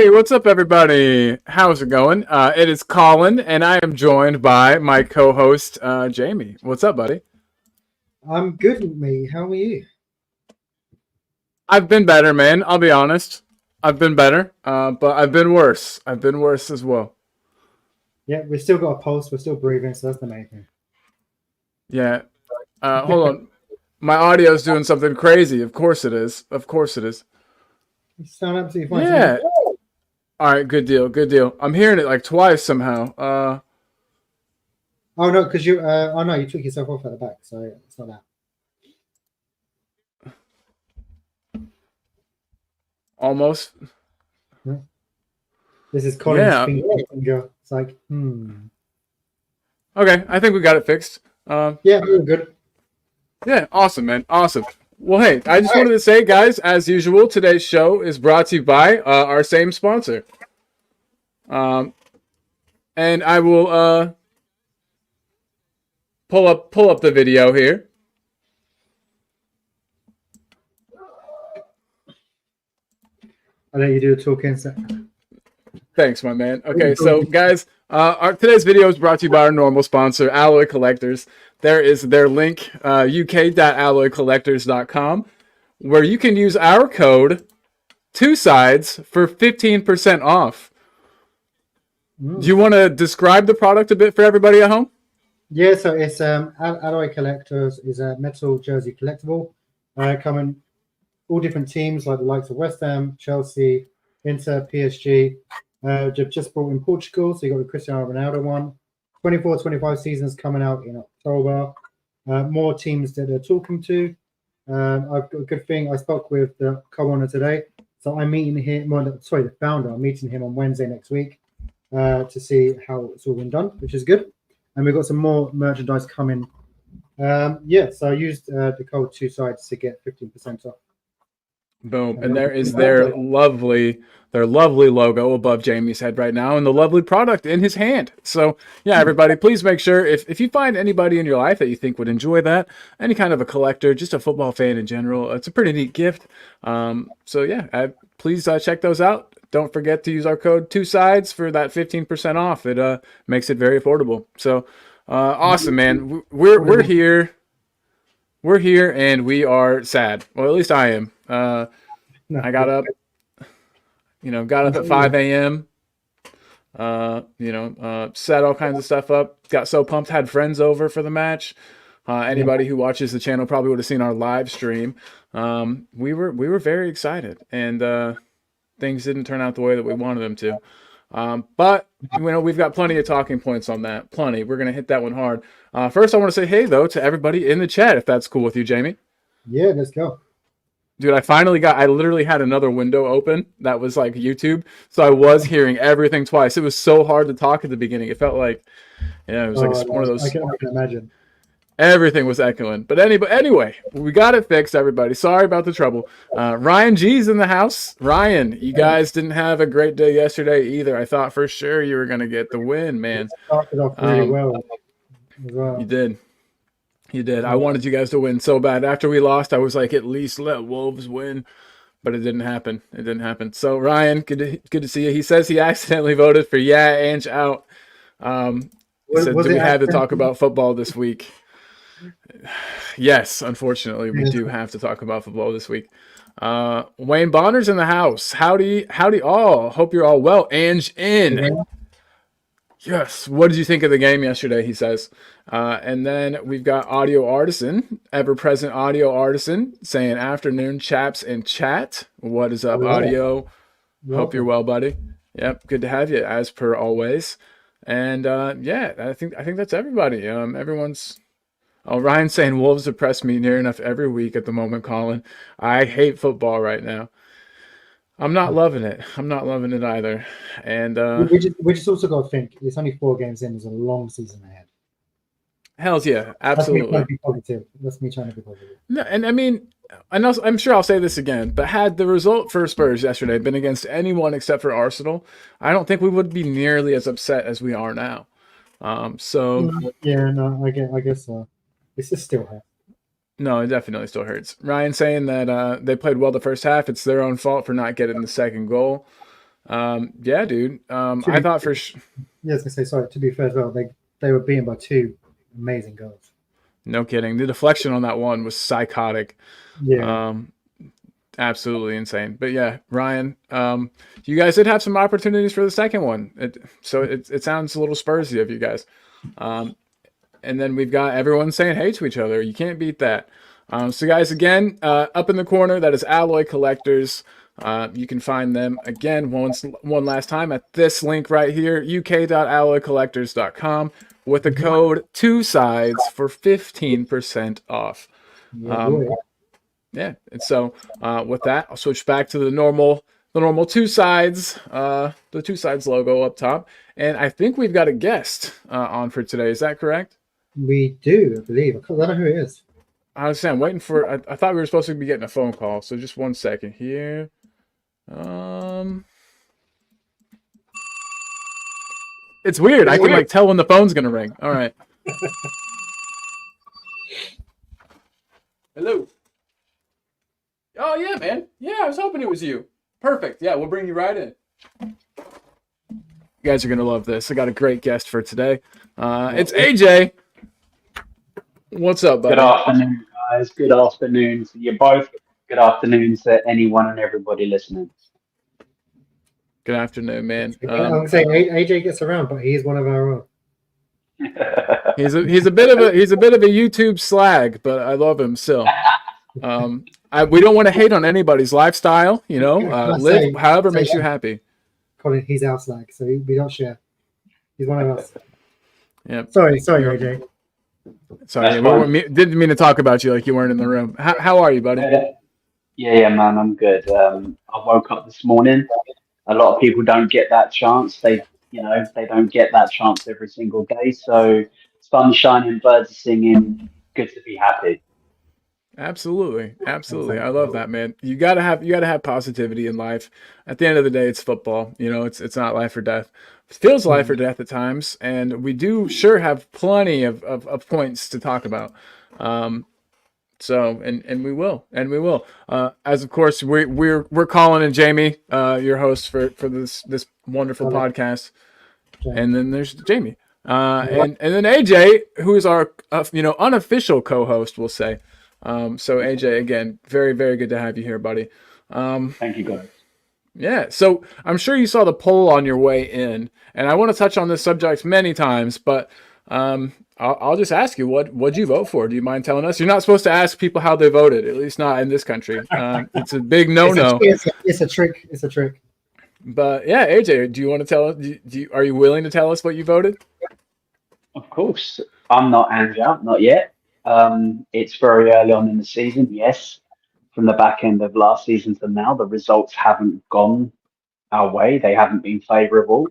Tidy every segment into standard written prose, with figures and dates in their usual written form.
Hey, what's up, everybody? How's it going? It is Colin, and I am joined by my co-host, Jamie. What's up, buddy? I'm good, mate. How are you? I've been better, man. I'll be honest. I've been better, but I've been worse. I've been worse as well. Yeah, we've still got a pulse. We're still breathing, so that's the main thing. Yeah. Hold on. My audio's doing something crazy. Of course it is. Of course it is. You sound absolutely fine. Yeah. All right. Good deal. Good deal. I'm hearing it like twice somehow. Oh no, because you. Oh no, you took yourself off at the back, so it's not that. Almost. Yeah. This is Colin's Yeah. finger. It's like, Okay. I think we got it fixed. Yeah, we're good. Yeah, awesome, man. Awesome. Well, hey, I just wanted to say, guys, as usual, today's show is brought to you by our same sponsor. And I will pull up the video here. I'll let you do the talking. So. Thanks, my man. Okay, so guys, today's video is brought to you by our normal sponsor, Alloy Collectors. There is their link, uk.alloycollectors.com, where you can use our code 2sides for 15% off. Do you want to describe the product a bit for everybody at home? Yeah, so it's Alloy Collectors is a metal jersey collectible. Coming all different teams like the likes of West Ham, Chelsea, Inter, PSG. Just brought in Portugal, so you got the Cristiano Ronaldo one. 24-25 seasons coming out in October. More teams that they're talking to. I've got a good thing. I spoke with the co-owner today, so I'm meeting him. The founder. I'm meeting him on Wednesday next week to see how it's all been done, which is good. And we've got some more merchandise coming. So I used the code 2sides to get 15% off. Boom. And there is their lovely logo above Jamie's head right now and the lovely product in his hand. So, yeah, everybody, please make sure if you find anybody in your life that you think would enjoy that, any kind of a collector, just a football fan in general, it's a pretty neat gift. Please check those out. Don't forget to use our code 2sides for that 15% off. It makes it very affordable. So, awesome, man. We're here. We're here and we are sad. Well, at least I am. I got up, at 5 a.m., set all kinds of stuff up, got so pumped, had friends over for the match. Anybody who watches the channel probably would have seen our live stream. We were very excited, and things didn't turn out the way that we wanted them to. But we've got plenty of talking points on that. Plenty. We're going to hit that one hard. First, I want to say hey, though, to everybody in the chat, if that's cool with you, Jamie. Yeah, let's go. Dude, I literally had another window open that was like YouTube. So I was hearing everything twice. It was so hard to talk at the beginning. It felt like, it was one of those. I can imagine. Everything was echoing. But anyway, we got it fixed, everybody. Sorry about the trouble. Ryan G's in the house. Ryan, you guys didn't have a great day yesterday either. I thought for sure you were going to get the win, man. It started off really well. You did. You did. I wanted you guys to win so bad. After we lost, I was like, at least let Wolves win. But it didn't happen. It didn't happen. So, Ryan, good to see you. He says he accidentally voted for Ange out. He said, do we have to talk about football this week? Yes, unfortunately, we do have to talk about football this week. Wayne Bonner's in the house. Howdy all. Hope you're all well. Ange in. Yes. What did you think of the game yesterday? He says. And then we've got Audio Artisan, ever-present Audio Artisan, saying afternoon chaps in chat. What is up, Audio? Hope you're well, buddy. Yep, good to have you as per always. And I think that's everybody. Everyone's. Oh, Ryan's saying Wolves depress me near enough every week at the moment, Colin. I hate football right now. I'm not loving it. I'm not loving it either. And we just also got to think it's only 4 games in. There's a long season ahead. Hells yeah, absolutely. That's me trying to be positive. That's me trying to be positive. No, and I mean, I'm sure I'll say this again, but had the result for Spurs yesterday been against anyone except for Arsenal, I don't think we would be nearly as upset as we are now. I guess so. It still hurts. No, it definitely still hurts. Ryan saying that they played well the first half. It's their own fault for not getting the second goal. Yeah, dude. To I be, thought yeah, I was gonna say sorry. To be fair as well, they were beaten by two amazing goals. no kidding. The deflection on that one was psychotic. Yeah, Um, Absolutely insane. But yeah, Ryan, you guys did have some opportunities for the second one. So it sounds a little Spursy of you guys. Um, and then we've got everyone saying hey to each other. You can't beat that. So guys, again, up in the corner, that is Alloy Collectors. You can find them again one last time at this link right here, uk.alloycollectors.com, with the code 2sides for 15% off. yeah, Um, boy. yeah, and so with that, I'll switch back to the normal two sides, the two sides logo up top, and I think we've got a guest on for today. Is that correct? We do, I believe. I don't know who it is. I'm waiting for. I thought we were supposed to be getting a phone call, so just one second here. It's weird. I can like tell when the phone's gonna ring. All right. Hello. Oh yeah, man. Yeah, I was hoping it was you. Perfect. Yeah, we'll bring you right in. You guys are gonna love this. I got a great guest for today. It's AJ. What's up, buddy? Good afternoon, guys. Good afternoon to you both. Good afternoon to anyone and everybody listening. Good afternoon, man. I'm saying AJ gets around, but he's one of our own. He's a bit of a YouTube slag, but I love him still. We don't want to hate on anybody's lifestyle, you know. Live however makes you happy. Colin, he's our slag, so we don't share. He's one of us. Yeah. Sorry, AJ. Sorry, didn't mean to talk about you like you weren't in the room. How are you, buddy? Yeah, man, I'm good. I woke up this morning. A lot of people don't get that chance. They don't get that chance every single day. So, sun shining, birds are singing. Good to be happy. Absolutely. I love that, man. You gotta have positivity in life. At the end of the day, it's football. You know, it's not life or death. It feels life or death at times, and we do sure have plenty of points to talk about. So and we will. As of course we're Colin and Jamie, your hosts for this wonderful podcast, and then there's Jamie, and then AJ, who is our unofficial co-host, we'll say. So AJ, again, very, very good to have you here, buddy. Thank you, guys. Yeah, so I'm sure you saw the poll on your way in, and I want to touch on this subject many times, but I'll just ask you, what'd you vote for? Do you mind telling us? You're not supposed to ask people how they voted, at least not in this country. It's a big no-no. It's a trick. It's a trick. But yeah, AJ, do you want to tell us? Are you willing to tell us what you voted? Of course. I'm not Ange out, not yet. It's very early on in the season, yes. From the back end of last season to now, the results haven't gone our way. They haven't been favourable.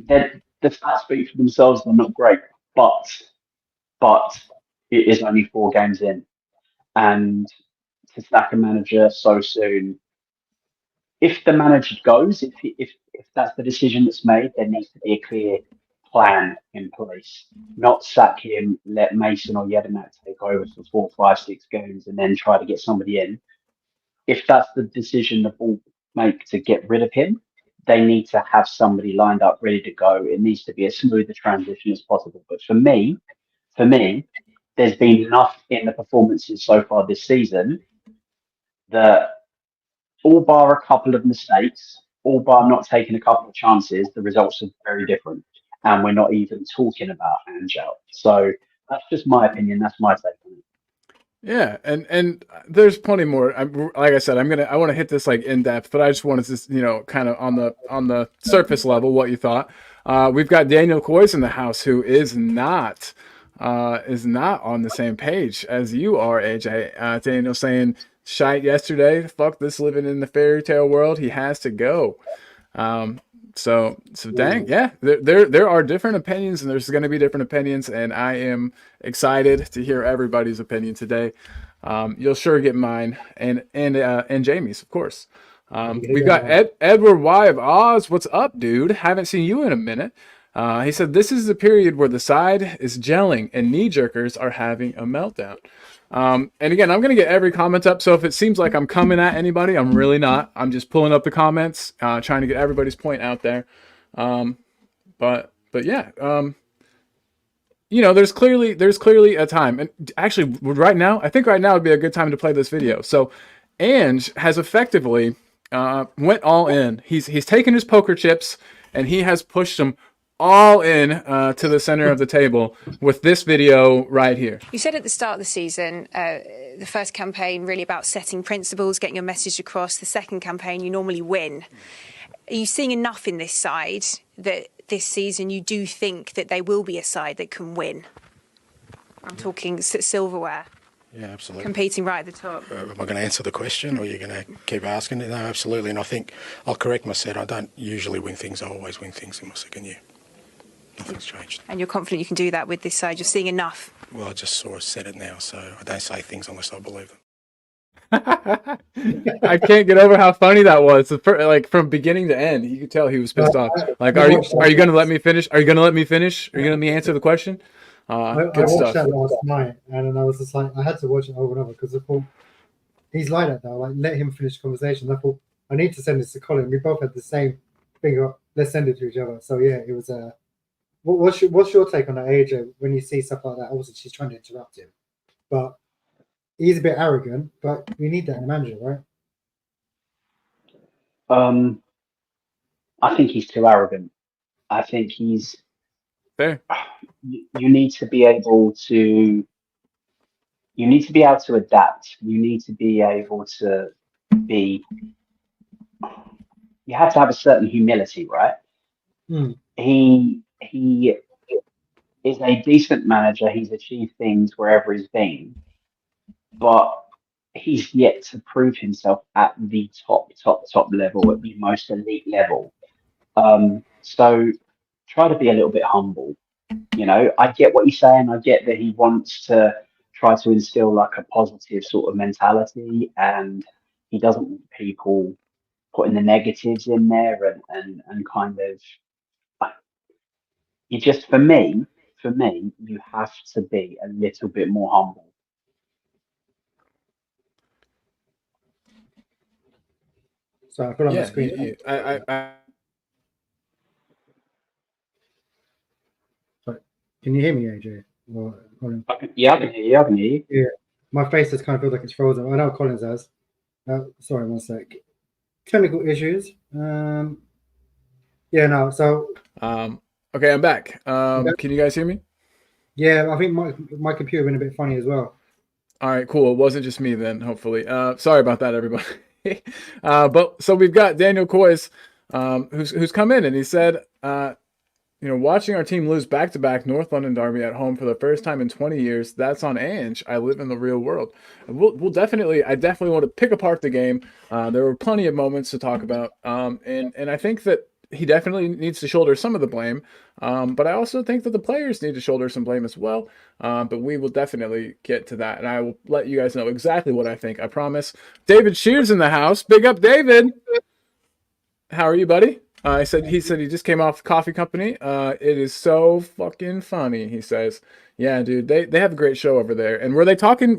The stats speak for themselves. They're not great, but it is only 4 games in, and to sack a manager so soon. If the manager goes, if that's the decision that's made, there needs to be a clear plan in place. Not sack him, let Mason or Yedinak take over for 4, 5, 6 games, and then try to get somebody in. If that's the decision the board make to get rid of him, they need to have somebody lined up ready to go. It needs to be as smooth a transition as possible. But for me, there's been enough in the performances so far this season that, all bar a couple of mistakes, all bar not taking a couple of chances, the results are very different. And we're not even talking about Ange out. So that's just my opinion. That's my take on it. Yeah, and there's plenty more. Like I said, I want to hit this like in depth, but I just wanted to, kind of on the surface level, what you thought. We've got Daniel Coyce in the house, who is not on the same page as you are, AJ. Daniel saying shite yesterday. Fuck this, living in the fairy tale world. He has to go. So dang, yeah, there are different opinions, and there's going to be different opinions, and I am excited to hear everybody's opinion today. You'll sure get mine and Jamie's, of course. We've got Edward Y of Oz. What's up, dude? Haven't seen you in a minute. He said this is the period where the side is gelling and knee jerkers are having a meltdown. And again, I'm going to get every comment up. So if it seems like I'm coming at anybody, I'm really not. I'm just pulling up the comments, trying to get everybody's point out there. But yeah, there's clearly a time, and actually, right now, I think right now would be a good time to play this video. So, Ange has effectively went all in. He's taken his poker chips and he has pushed them all in to the center of the table with this video right here. You said at the start of the season, the first campaign really about setting principles, getting your message across. The second campaign, you normally win. Are you seeing enough in this side that this season you do think that they will be a side that can win? I'm talking silverware. Yeah, absolutely. Competing right at the top. Am I going to answer the question, or are you going to keep asking it? No, absolutely. And I think I'll correct myself. I don't usually win things. I always win things in my second year. Nothing's changed. And you're confident you can do that with this side? You're seeing enough? Well, I just sort of said it now, so I don't say things unless I believe them. I can't get over how funny that was. Like from beginning to end, you could tell he was pissed off. Like, are you going to let me finish? Are you going to let me finish? Are you going to let me answer the question? I Good watched stuff. that last night, and I was just like, I had to watch it over and over because I thought he's like that now. Like, let him finish the conversation. I thought I need to send this to Colin. We both had the same thing. Let's send it to each other. So yeah, it was. What's your take on that, AJ? When you see stuff like that, obviously she's trying to interrupt him, but he's a bit arrogant. But we need that in a manager, right? I think he's too arrogant. I think he's. Fair. You need to be able to. You need to be able to adapt. You need to be able to be. You have to have a certain humility, right? He is a decent manager. He's achieved things wherever he's been, but he's yet to prove himself at the top level, at the most elite level. So try to be a little bit humble. I get what you're saying. I get that he wants to try to instill like a positive sort of mentality, and he doesn't want people putting the negatives in there and kind of. You just, for me, you have to be a little bit more humble. So I put on the screen. Can you hear me, AJ? Colin? Yeah, I can hear you. I can hear you. Yeah, my face just kind of feels like it's frozen. I know Colin's has. Sorry, one sec. Technical issues. Yeah, no. So. Okay, I'm back. Can you guys hear me? Yeah, I think my computer went a bit funny as well. All right, cool. It wasn't just me then, hopefully. Sorry about that, everybody. But so we've got Daniel Coyce, who's come in and he said, watching our team lose back-to-back North London derby at home for the first time in 20 years, that's on Ange. I live in the real world. I definitely want to pick apart the game. There were plenty of moments to talk about, and I think that he definitely needs to shoulder some of the blame, but I also think that the players need to shoulder some blame as well. But we will definitely get to that, and I will let you guys know exactly what I think. I promise. David Shears in the house. Big up, David. How are you, buddy? He said he just came off Coffee Company. It is so fucking funny. He says, "Yeah, dude, they have a great show over there." And were they talking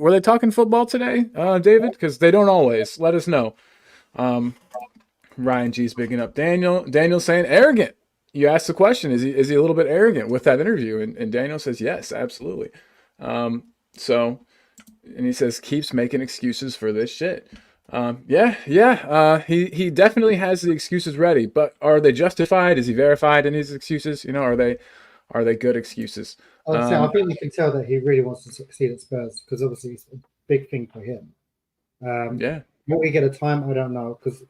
football today, David? Because they don't always. Let us know. Ryan G's bigging up Daniel. Daniel's saying arrogant. You asked the question, is he a little bit arrogant with that interview? And Daniel says yes, absolutely. And he says keeps making excuses for this shit. He definitely has the excuses ready, but are they justified? Is he verified in his excuses? Are they good excuses? I think you can tell that he really wants to succeed at Spurs because obviously it's a big thing for him. Will he get a time? I don't know because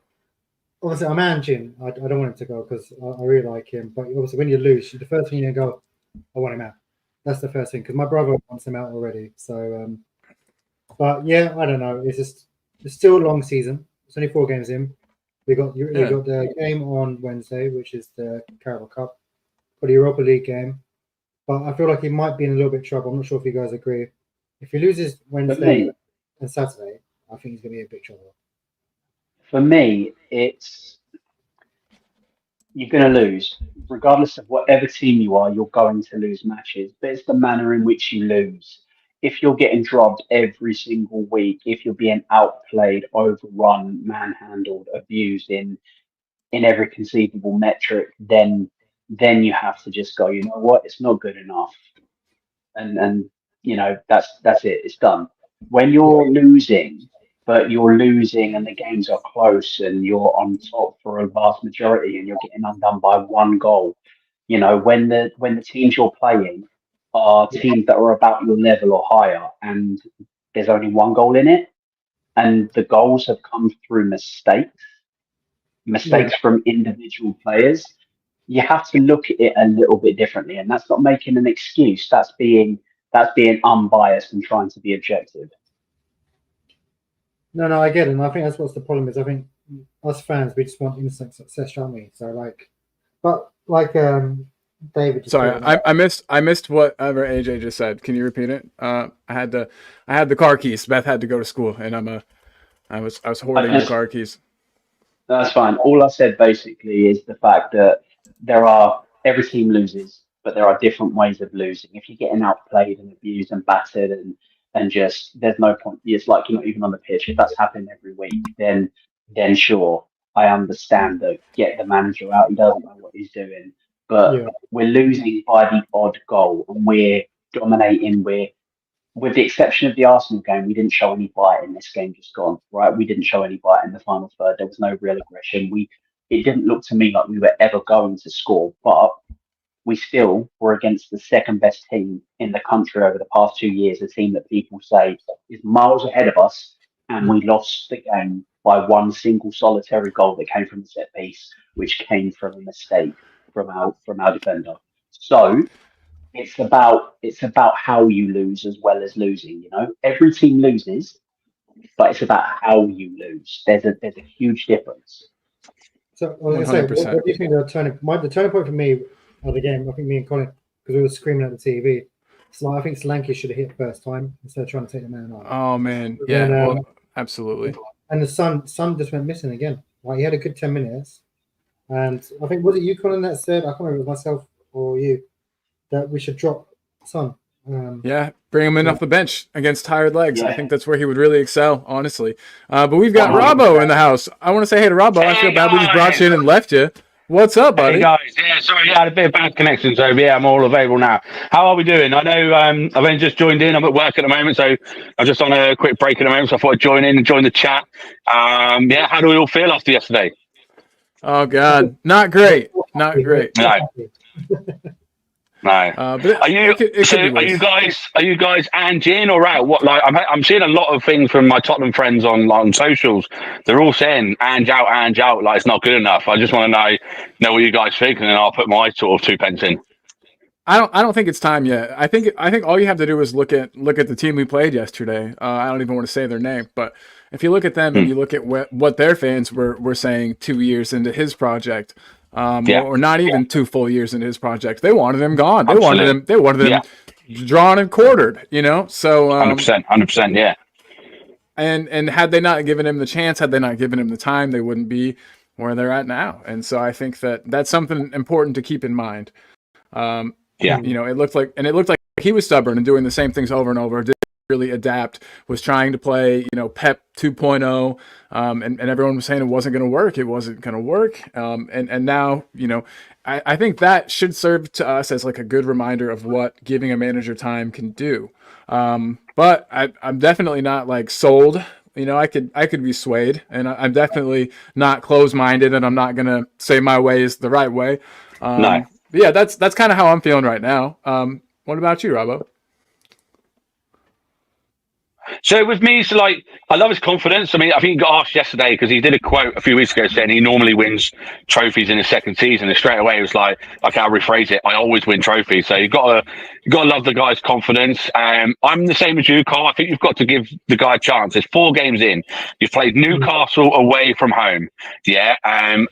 obviously I'm Ange. I don't want him to go because I really like him. But obviously when you lose, the first thing you go, I want him out. That's the first thing because my brother wants him out already. So, but yeah, I don't know. It's still a long season. It's only 4 games in. You got the game on Wednesday, which is the Carabao Cup, got the Europa League game. But I feel like he might be in a little bit of trouble. I'm not sure if you guys agree. If he loses Wednesday and Saturday, I think he's going to be in big trouble. For me, you're going to lose. Regardless of whatever team you are, you're going to lose matches. But it's the manner in which you lose. if you're getting dropped every single week, if you're being outplayed, overrun, manhandled, abused in every conceivable metric, then you have to just go, you know what, it's not good enough, and you know that's it, it's done. When you're losing, but you're losing and the games are close and you're on top for a vast majority and you're getting undone by one goal, you know, when the teams you're playing are teams that are about your level or higher and there's only one goal in it, and the goals have come through mistakes from individual players, you have to look at it a little bit differently. And that's not making an excuse. That's being unbiased and trying to be objective. No, I get it. And I think that's what's the problem is. I think us fans, we just want instant success, don't we? So David. Just Sorry, I missed whatever AJ just said. Can you repeat it? I had the car keys. Beth had to go to school, and I was hoarding the car keys. That's fine. All I said basically is the fact that every team loses, but there are different ways of losing. If you're getting outplayed and abused and battered and just there's no point. It's like you're not even on the pitch. If that's happening every week, then sure, I understand that get the manager out. He doesn't know what he's doing, but we're losing by the odd goal and we're dominating. With the exception of the Arsenal game, we didn't show any bite in this game just gone, right? We didn't show any bite in the final third. There was no real aggression. It didn't look to me like we were ever going to score, but we still were against the second best team in the country over the past 2 years, a team that people say is miles ahead of us, and we lost the game by one single solitary goal that came from the set piece, which came from a mistake from our defender. So it's about how you lose as well as losing. You know, every team loses, but it's about how you lose. There's a huge difference. So, I was going to say, what do you think the turning point for me of the game? I think me and Colin, because we were screaming at the TV. So I think Solanke should have hit first time instead of trying to take the man on. Oh man, yeah, absolutely. And the Son just went missing again. Like he had a good 10 minutes, and I think was it you, Colin, that said, I can't remember if it was myself or you, that we should drop Son. Bring him in off the bench against tired legs. I think that's where he would really excel, honestly. But we've got Robbo in the house. I want to say hey to Robbo. I feel bad we just brought you in and left you. What's up, buddy? Hey guys, sorry, I had a bit of bad connection, so I'm all available now. How are we doing? I know I've only just joined in. I'm at work at the moment, so I'm just on a quick break at the moment, so I thought I'd join in and join the chat. How do we all feel after yesterday? Oh God, not great. No. No. But are you guys Ange in or out? What, like I'm seeing a lot of things from my Tottenham friends on socials. They're all saying Ange out, like it's not good enough. I just want to know what you guys think, and then I'll put my sort of 2 pence in. I don't think it's time yet. I think all you have to do is look at the team we played yesterday. I don't even want to say their name, but if you look at them and you look at what their fans were saying 2 years into his project. Or not even 2 full years into his project. They wanted him gone. They wanted him drawn and quartered, you know? So 100%, yeah. And had they not given him the chance, had they not given him the time, they wouldn't be where they're at now. And so I think that's something important to keep in mind. You know, it looked like he was stubborn and doing the same things over and over. Didn't really adapt, was trying to play, you know, Pep 2.0, and everyone was saying it wasn't going to work. It wasn't going to work. And now, you know, I think that should serve to us as like a good reminder of what giving a manager time can do. But I'm definitely not like sold. You know, I could be swayed, and I'm definitely not closed-minded, and I'm not going to say my way is the right way. But yeah, that's kind of how I'm feeling right now. What about you, Robbo? So with me, so like, I love his confidence. I mean, I think he got asked yesterday because he did a quote a few weeks ago saying he normally wins trophies in his second season, and straight away it was like, okay, I'll rephrase it. I always win trophies. So you gotta love the guy's confidence. I'm the same as you, Carl. I think you've got to give the guy a chance. There's 4 games in. You've played Newcastle away from home. Yeah,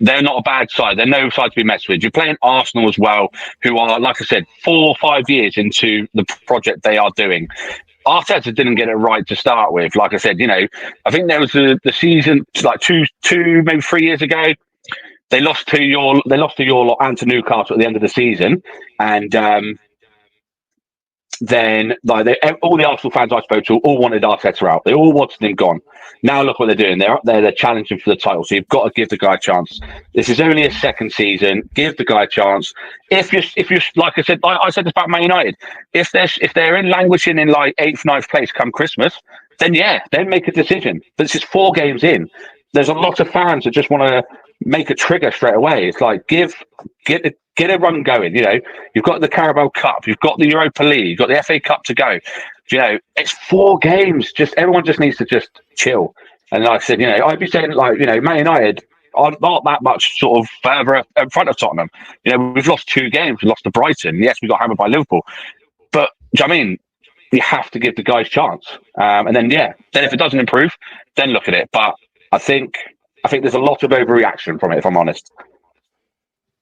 they're not a bad side. They're no side to be messed with. You're playing Arsenal as well, who are, like I said, 4 or 5 years into the project they are doing. Arteta didn't get it right to start with. Like I said, you know, I think there was the season like two, maybe 3 years ago. They lost to your lot and to Newcastle at the end of the season, and then like all the Arsenal fans I spoke to all wanted Arteta out. They all wanted him gone. Now look what they're doing. They're up there. They're challenging for the title. So you've got to give the guy a chance. This is only a second season. Give the guy a chance. If you're like I said this about Man United. If they're in languishing in like 8th, 9th place come Christmas, then then make a decision. But this is 4 games in. There's a lot of fans that just want to make a trigger straight away. It's like get a run going. You've got the Carabao Cup, you've got the Europa League, you've got the FA Cup to go. It's 4 games. Just everyone just needs to just chill. And like I said, I'd be saying like Man United are not that much sort of further in front of Tottenham. We've lost 2 games. We lost to Brighton. Yes, we got hammered by Liverpool, but do you know what I mean? You have to give the guys a chance. And then if it doesn't improve, then look at it. But I think there's a lot of overreaction from it, if I'm honest.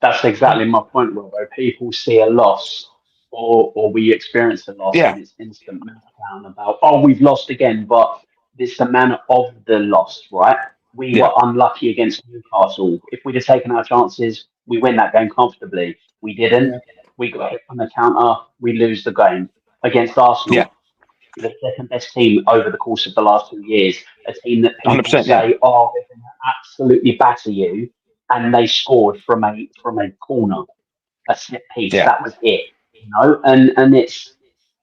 That's exactly my point, Robo. People see a loss or we experience a loss and it's instant meltdown about, we've lost again, but it's the manner of the loss, right? We were unlucky against Newcastle. If we'd have taken our chances, we win that game comfortably. We didn't. We got hit on the counter. We lose the game. Against Arsenal, the second best team over the course of the last 2 years, a team that people say, they're going to absolutely batter you, and they scored from a corner, a set piece. That was it, and it's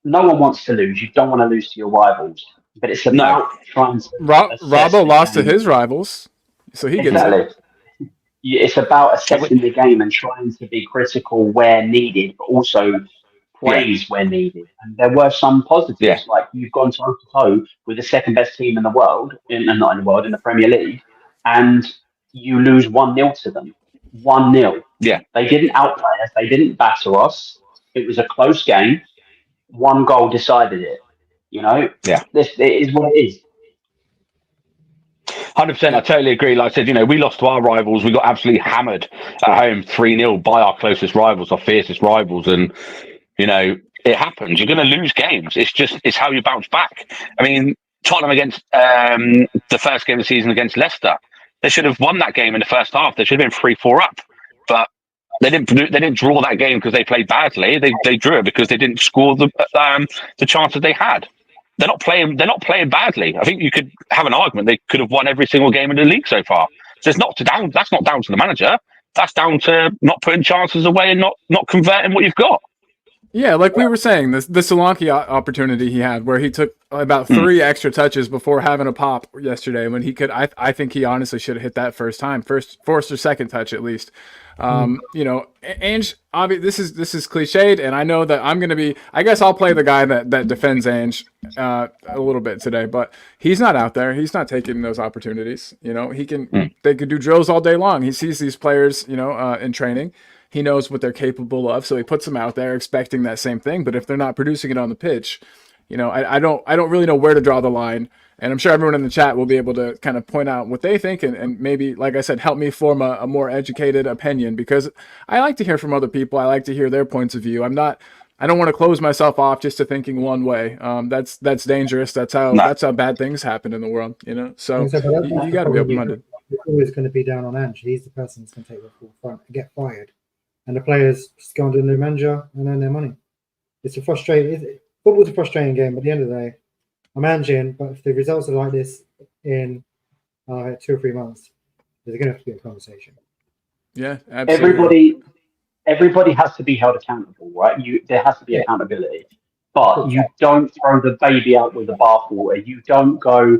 no one wants to lose. You don't want to lose to your rivals, but it's about trying to. Robbo lost to his rivals, so he gets it. It's about assessing the game and trying to be critical where needed, but also praise where needed. And there were some positives, like you've gone toe to toe with the second best team in the world, in the Premier League, and you lose 1-0 to them. 1-0. Yeah. They didn't outplay us. They didn't batter us. It was a close game. 1 goal decided it. It is what it is. 100%. I totally agree. Like I said, we lost to our rivals. We got absolutely hammered at home 3-0 by our closest rivals, our fiercest rivals. And, it happens. You're going to lose games. It's how you bounce back. I mean, Tottenham against the first game of the season against Leicester, they should have won that game in the first half. They should have been 3-4 up. But they didn't draw that game because they played badly. They drew it because they didn't score the chances they had. They're not playing badly. I think you could have an argument they could have won every single game in the league so far. So that's not down to the manager. That's down to not putting chances away and not converting what you've got. Yeah, like we were saying, the Solanke opportunity he had where he took about 3 extra touches before having a pop yesterday when he could. I think he honestly should have hit that first or second touch at least. Ange, obviously, this is cliched, and I know that I'm going to be. I guess I'll play the guy that defends Ange a little bit today, but he's not out there. He's not taking those opportunities. He can. They could do drills all day long. He sees these players, in training. He knows what they're capable of, so he puts them out there expecting that same thing. But if they're not producing it on the pitch, I don't really know where to draw the line. And I'm sure everyone in the chat will be able to kind of point out what they think and maybe, like I said, help me form a more educated opinion, because I like to hear from other people. I like to hear their points of view. I don't want to close myself off just to thinking one way. That's dangerous. That's how bad things happen in the world, So you got to be open-minded. It's always going to be down on Ange. He's the person that's going to take the full front and get fired. And the players just go on to the new manager and earn their money. Football's a frustrating game, but at the end of the day, I'm Ange, but if the results are like this in 2 or 3 months, there's going to have to be a conversation. Yeah, absolutely. Everybody has to be held accountable, right? There has to be accountability. But you don't throw the baby out with the bathwater. You don't go,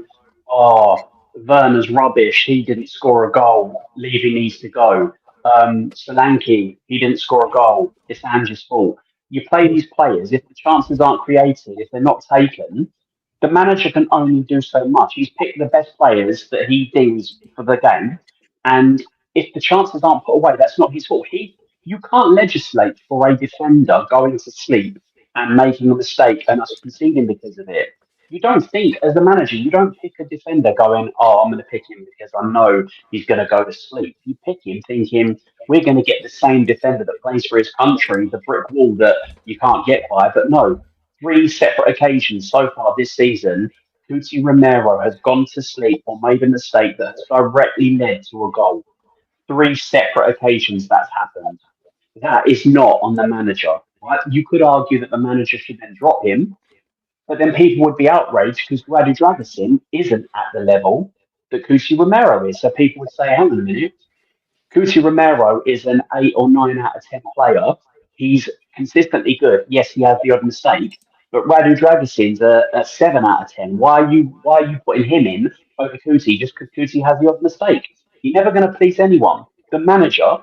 Werner's rubbish. He didn't score a goal. Levy needs to go. Solanke, he didn't score a goal. It's Ange's fault. You play these players. If the chances aren't created, if they're not taken, the manager can only do so much. He's picked the best players that he deems for the game. And if the chances aren't put away, that's not his fault. You can't legislate for a defender going to sleep and making a mistake and us conceding because of it. You don't think, as the manager, you don't pick a defender going, I'm going to pick him because I know he's going to go to sleep. You pick him thinking, we're going to get the same defender that plays for his country, the brick wall that you can't get by. But no, 3 separate occasions so far this season, Son Romero has gone to sleep or made a mistake that has directly led to a goal. 3 separate occasions that's happened. That is not on the manager. right? You could argue that the manager should then drop him, but then people would be outraged because Radu Dragusin isn't at the level that Cusi Romero is. So people would say, hang on a minute, Cusi Romero is an 8 or 9 out of 10 player. He's consistently good. Yes, he has the odd mistake, but Radu Dragusin's a 7 out of 10. Why are you putting him in over Cusi just because Cusi has the odd mistake? You're never going to please anyone. The manager,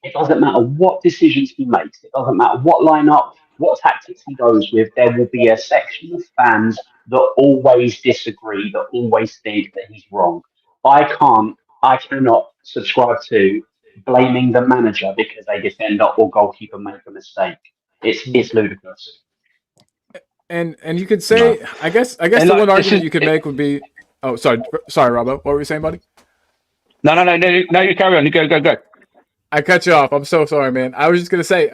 it doesn't matter what decisions he makes. It doesn't matter what lineup, what tactics he goes with. There will be a section of fans that always disagree, that always think that he's wrong. I cannot subscribe to blaming the manager because a defender or goalkeeper make a mistake. It's ludicrous. And you could say, I guess the one argument you could make would be, oh, sorry, Robbo, what were you saying, buddy? No, you carry on. You go. I cut you off. I'm so sorry, man. I was just gonna say,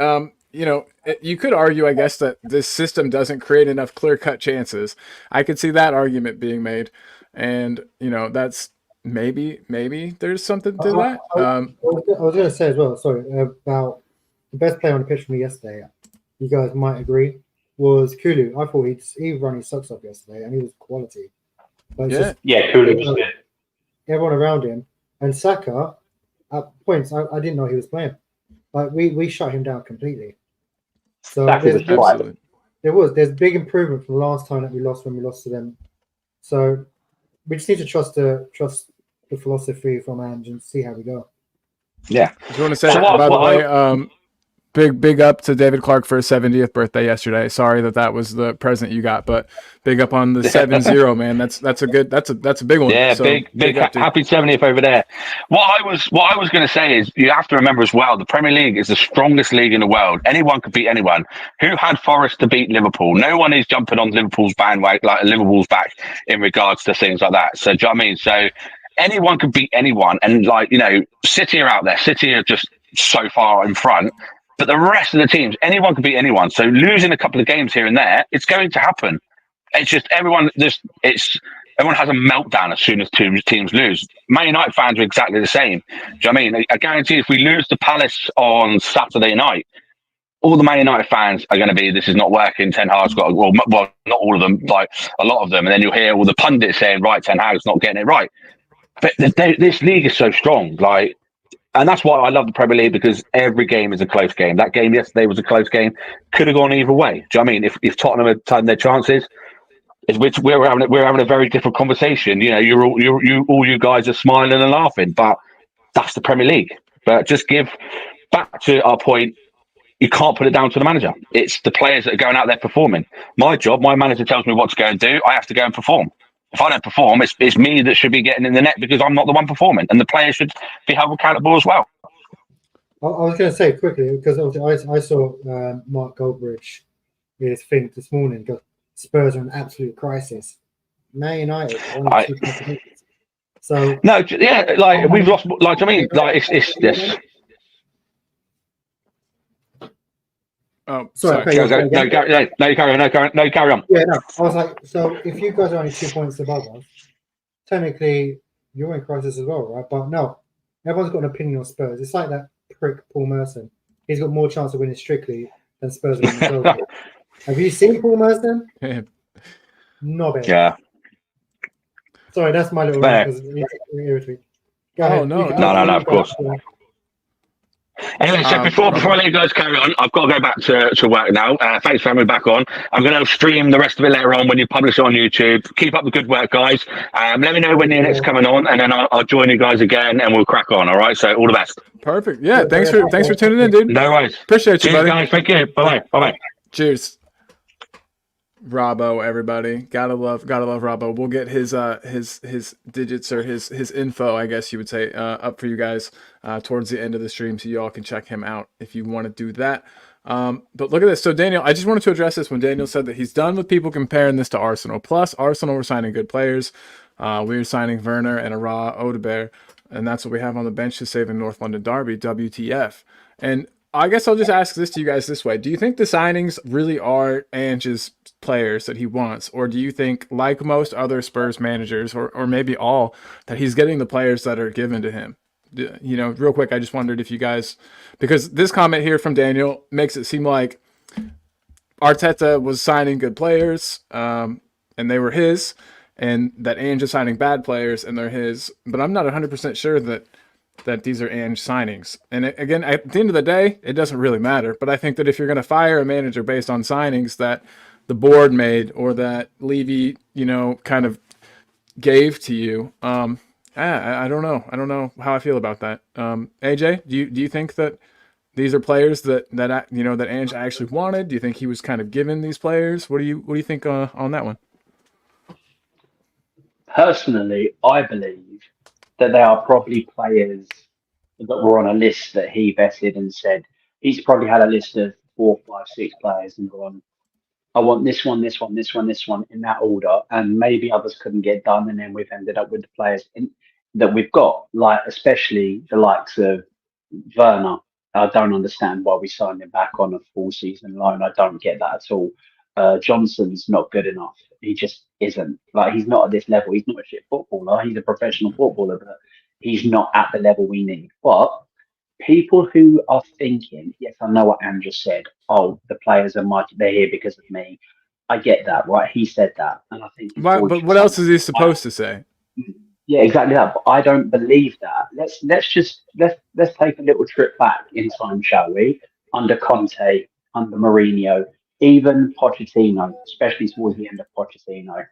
you could argue, I guess, that this system doesn't create enough clear-cut chances. I could see that argument being made, and that's maybe there's something to that. I was going to say as well. Sorry, about the best player on the pitch for me yesterday. You guys might agree was Kulu. I thought he run his socks off yesterday, and he was quality. But Kulu was good. Everyone around him, and Saka at points I didn't know he was playing. Like we shut him down completely. So there's big improvement from the last time that we lost when we lost to them. So we just need to trust the philosophy from Ange and see how we go. Yeah. I just want to say, by the way, big up to David Clark for his 70th birthday yesterday. Sorry that was the present you got, but big up on the 7-0, man. That's a big one. Yeah, so, big happy 70th over there. What I was going to say is you have to remember as well, the Premier League is the strongest league in the world. Anyone could beat anyone. Who had Forest to beat Liverpool? No one is jumping on Liverpool's bandwagon, like Liverpool's back in regards to things like that. So do you know what I mean? So anyone could beat anyone, and City are out there. City are just so far in front. But the rest of the teams, anyone can beat anyone. So losing a couple of games here and there, it's going to happen. It's just everyone has a meltdown as soon as teams lose. Man United fans are exactly the same. Do you know what I mean? I guarantee if we lose to Palace on Saturday night, all the Man United fans are going to be, this is not working. Ten Hag's got, well, not all of them, like a lot of them. And then you'll hear all the pundits saying, right, Ten Hag's not getting it right. But this league is so strong. And that's why I love the Premier League, because every game is a close game. That game yesterday was a close game. Could have gone either way. Do you know what I mean? If Tottenham had taken their chances, we're having a very different conversation. All you guys are smiling and laughing, but that's the Premier League. But just give back to our point. You can't put it down to the manager. It's the players that are going out there performing. My job, my manager tells me what to go and do. I have to go and perform. If I don't perform, it's me that should be getting in the net because I'm not the one performing, and the players should be held accountable as well. I was going to say quickly, because I saw Mark Goldbridge his thing this morning. Got Spurs are in absolute crisis. Man United. So no, yeah, we've lost. It's this. Oh, sorry. No, carry on. Yeah, no. I was like, so if you guys are only 2 points above us, technically you're in crisis as well, right? But no, everyone's got an opinion on Spurs. It's like that prick Paul Merson. He's got more chance of winning Strictly than Spurs winning the trophy. Have you seen Paul Merson? No bad. Yeah. Sorry, that's my little rant. Oh no, of course. Anyway, so before I let you guys carry on, I've got to go back to work now. Thanks for having me back on. I'm going to stream the rest of it later on when you publish it on YouTube. Keep up the good work, guys. Let me know when you're next coming on, and then I'll join you guys again, and we'll crack on. All right. So all the best. Perfect. Yeah. Thanks for tuning in, dude. No worries. Appreciate you, buddy. Guys. Thank you. Bye. Cheers. Robbo, everybody, gotta love Robbo. We'll get his digits or his info, I guess you would say, up for you guys towards the end of the stream, so you all can check him out if you want to do that. But look at this. So Daniel, I just wanted to address this when Daniel said that he's done with people comparing this to Arsenal. Plus, Arsenal were signing good players. We were signing Werner and Ara Odegaard, and that's what we have on the bench to save in North London Derby. WTF? And I guess I'll just ask this to you guys this way. Do you think the signings really are Ange's players that he wants? Or do you think, like most other Spurs managers, or maybe all, that he's getting the players that are given to him? Real quick, I just wondered if you guys, because this comment here from Daniel makes it seem like Arteta was signing good players, and they were his, and that Ange is signing bad players, and they're his. But I'm not 100% sure that these are Ange signings. And again, at the end of the day, it doesn't really matter. But I think that if you're going to fire a manager based on signings that the board made or that Levy, kind of gave to you, I don't know. I don't know how I feel about that. AJ, do you think that these are players that Ange actually wanted? Do you think he was kind of given these players? What do you think on that one? Personally, I believe that they are probably players that were on a list that he vetted and said he's probably had a list of 4, 5, 6 players and gone, I want this one, this one, this one, this one in that order, and maybe others couldn't get done, and then we've ended up with the players that we've got, like especially the likes of Werner. I don't understand why we signed him back on a full season loan. I don't get that at all. Johnson's not good enough. He just isn't. Like he's not at this level. He's not a shit footballer. He's a professional footballer, but he's not at the level we need. But people who are thinking, yes, I know what Andrew said. Oh, the players are mighty. They're here because of me. I get that, right? He said that, and I think. But what else is he supposed to say? Yeah, exactly that. But I don't believe that. Let's take a little trip back in time, shall we? Under Conte, under Mourinho, even Pochettino, especially towards the end of Pochettino.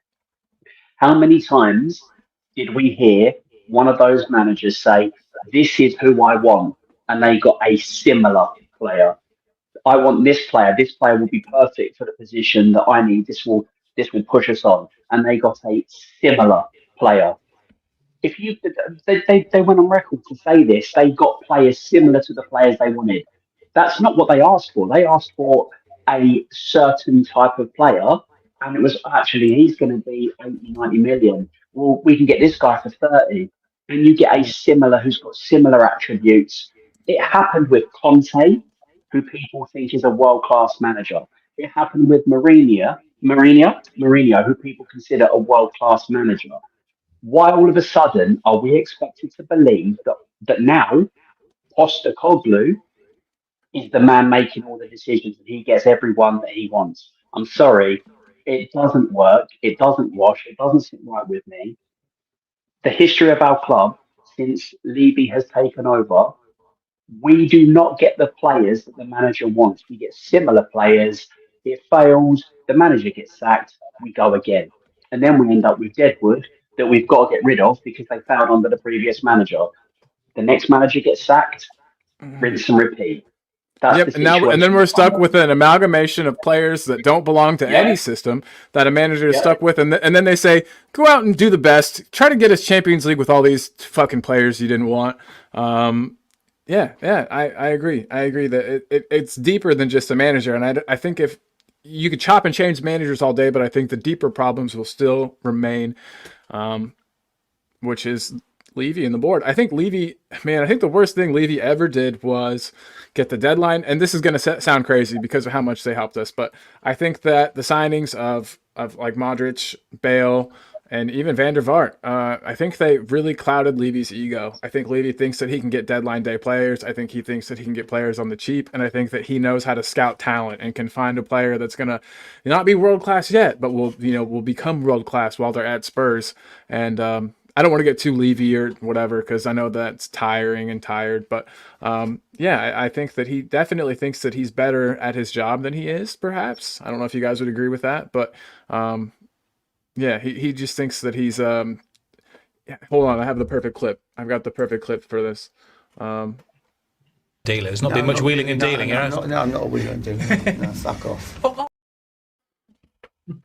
How many times did we hear one of those managers say, "This is who I want," and they got a similar player? I want this player. This player will be perfect for the position that I need. This will push us on, and they got a similar player. If you they went on record to say this, they got players similar to the players they wanted. That's not what they asked for. They asked for a certain type of player, and it was actually he's going to be 80, 90 million. Well, we can get this guy for 30, and you get a similar who's got similar attributes. It happened with Conte, who people think is a world class manager. It happened with Mourinho, who people consider a world class manager. Why all of a sudden are we expected to believe that now Postecoglou is the man making all the decisions and he gets everyone that he wants? I'm sorry, it doesn't work. It doesn't wash. It doesn't sit right with me. The history of our club since Levy has taken over, we do not get the players that the manager wants. We get similar players. It fails. The manager gets sacked. We go again. And then we end up with Deadwood that we've got to get rid of because they failed under the previous manager. The next manager gets sacked, rinse and repeat. That's Yep, and then we're stuck with an amalgamation of players that don't belong to any system that a manager is stuck with, and then they say, go out and do the best, try to get us Champions League with all these fucking players you didn't want. I agree. I agree that it's deeper than just a manager, and I think if you could chop and change managers all day, but I think the deeper problems will still remain, which is Levy and the board. I think the worst thing Levy ever did was get the deadline. And this is going to sound crazy because of how much they helped us. But I think that the signings of like Modric, Bale, and even Van der Vaart, I think they really clouded Levy's ego. I think Levy thinks that he can get deadline day players. I think he thinks that he can get players on the cheap. And I think that he knows how to scout talent and can find a player that's going to not be world-class yet, but will become world-class while they're at Spurs. And, I don't want to get too Levy or whatever because I know that's tired. But I think that he definitely thinks that he's better at his job than he is, perhaps. I don't know if you guys would agree with that. But he just thinks that he's hold on, I have the perfect clip. I've got the perfect clip for this. Dealers, not been much wheeling and dealing. I'm not a wheeling and dealing. No, fuck off.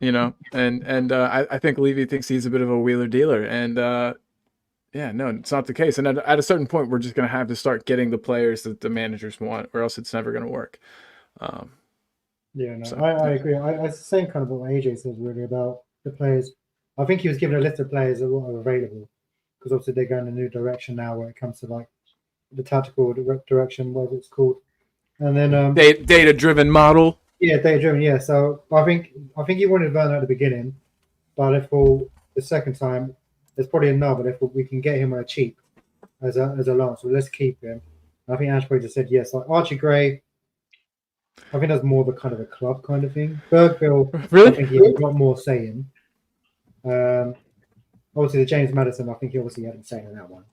I think Levy thinks he's a bit of a wheeler dealer, and no, it's not the case. And at a certain point, we're just going to have to start getting the players that the managers want, or else it's never going to work. I agree. It's the same kind of what AJ says really about the players. I think he was given a list of players that were available because obviously they're going in a new direction now when it comes to like the tactical direction, whatever it's called, and then data-driven model. Yeah, data-driven. Yeah, so I think he wanted Werner at the beginning, but if for the second time, there's probably another. If we can get him on a cheap as a loan, so let's keep him. I think Ange just said yes. Like Archie Gray, I think that's more of a kind of a club kind of thing. Bergville, Really? I think he had a lot more saying. Obviously, the James Maddison, I think he obviously had a say in that one.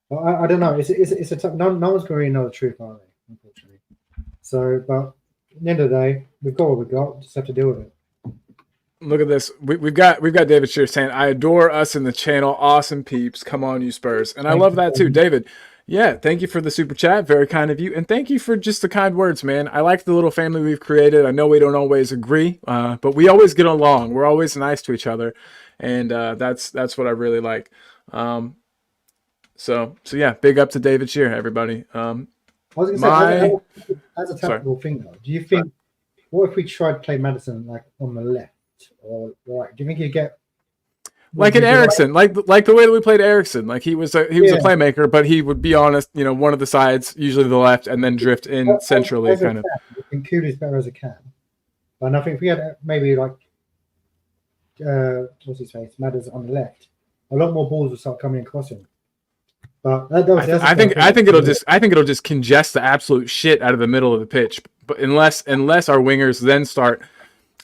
But I don't know. It's a tough. No one's going to really know the truth, are they? Unfortunately. So, but at the end of the day, we've got what we've got. Just have to deal with it. Look at this. We've got David Shear saying, "I adore us in the channel. Awesome peeps. Come on, you Spurs." And I love that too, David. Yeah, thank you for the super chat. Very kind of you, and thank you for just the kind words, man. I like the little family we've created. I know we don't always agree, but we always get along. We're always nice to each other, and that's what I really like. So yeah, big up to David Shear, everybody. I was going to say, as a tactical thing, though, do you think? What if we tried to play Maddison like on the left or right? Do you think he'd get like an Ericsson, like the way that we played Ericsson? Like he was a playmaker, but he would be on one of the sides, usually the left, and then drift in centrally, kind of. I think Kudu's better as a cam, and I think if we had maybe like what's his face, Maddison on the left, a lot more balls would start coming across him. But I think it'll just congest the absolute shit out of the middle of the pitch. But unless our wingers then start,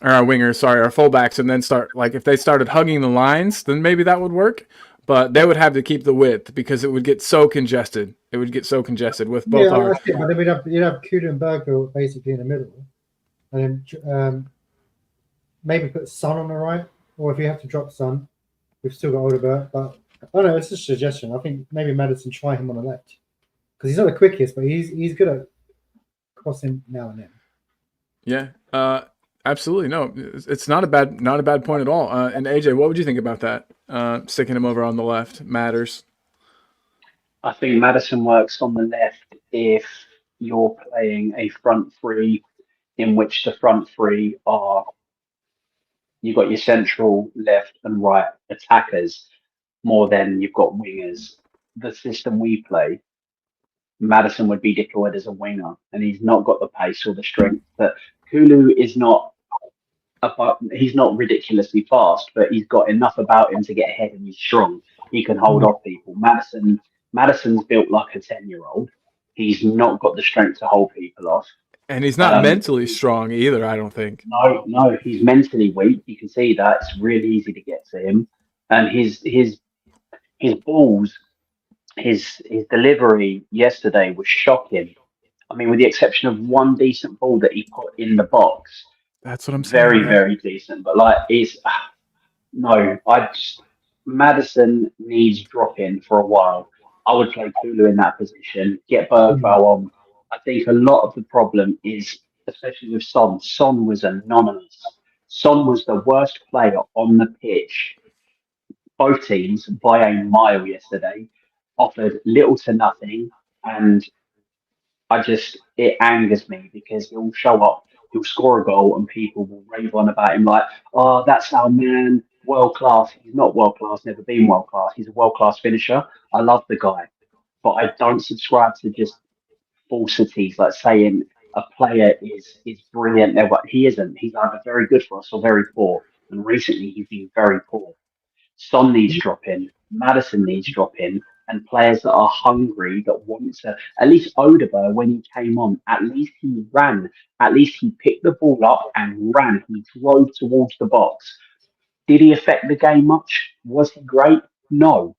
or our fullbacks, and then start, like if they started hugging the lines, then maybe that would work. But they would have to keep the width because it would get so congested. It would get so congested with both our. But then you'd have Kudu and Bergville basically in the middle, and then maybe put Son on the right, or if you have to drop Son, we've still got Odegaard, but. I don't know, it's just a suggestion. I think maybe Maddison try him on the left because he's not the quickest, but he's good at crossing now and then. Yeah, absolutely. No, it's not a bad point at all. And AJ, what would you think about that? Sticking him over on the left matters. I think Maddison works on the left if you're playing a front three in which the front three are you've got your central left and right attackers. More than you've got wingers. The system we play, Maddison would be deployed as a winger, and he's not got the pace or the strength. But Kulu is not he's not ridiculously fast, but he's got enough about him to get ahead, and he's strong. He can hold off people. Maddison's built like a 10-year-old. He's not got the strength to hold people off. And he's not mentally strong either, I don't think. No, he's mentally weak. You can see that. It's really easy to get to him. And his balls, his delivery yesterday was shocking. I mean, with the exception of one decent ball that he put in the box. That's what I'm saying. Very, very decent. But Maddison needs dropping for a while. I would play Kulu in that position, get Bergville on. I think a lot of the problem is, especially with Son. Son was anonymous. Son was the worst player on the pitch. Both teams by a mile yesterday offered little to nothing, and it angers me because he'll show up, he'll score a goal, and people will rave on about him like, "Oh, that's our man, world class." He's not world class, never been world class. He's a world class finisher. I love the guy, but I don't subscribe to just falsities like saying a player is brilliant. He isn't. He's either very good for us or very poor, and recently he's been very poor. Son needs dropping, Maddison needs dropping, and players that are hungry, that want to. At least Odegaard, when he came on, at least he ran. At least he picked the ball up and ran. He drove towards the box. Did he affect the game much? Was he great? No.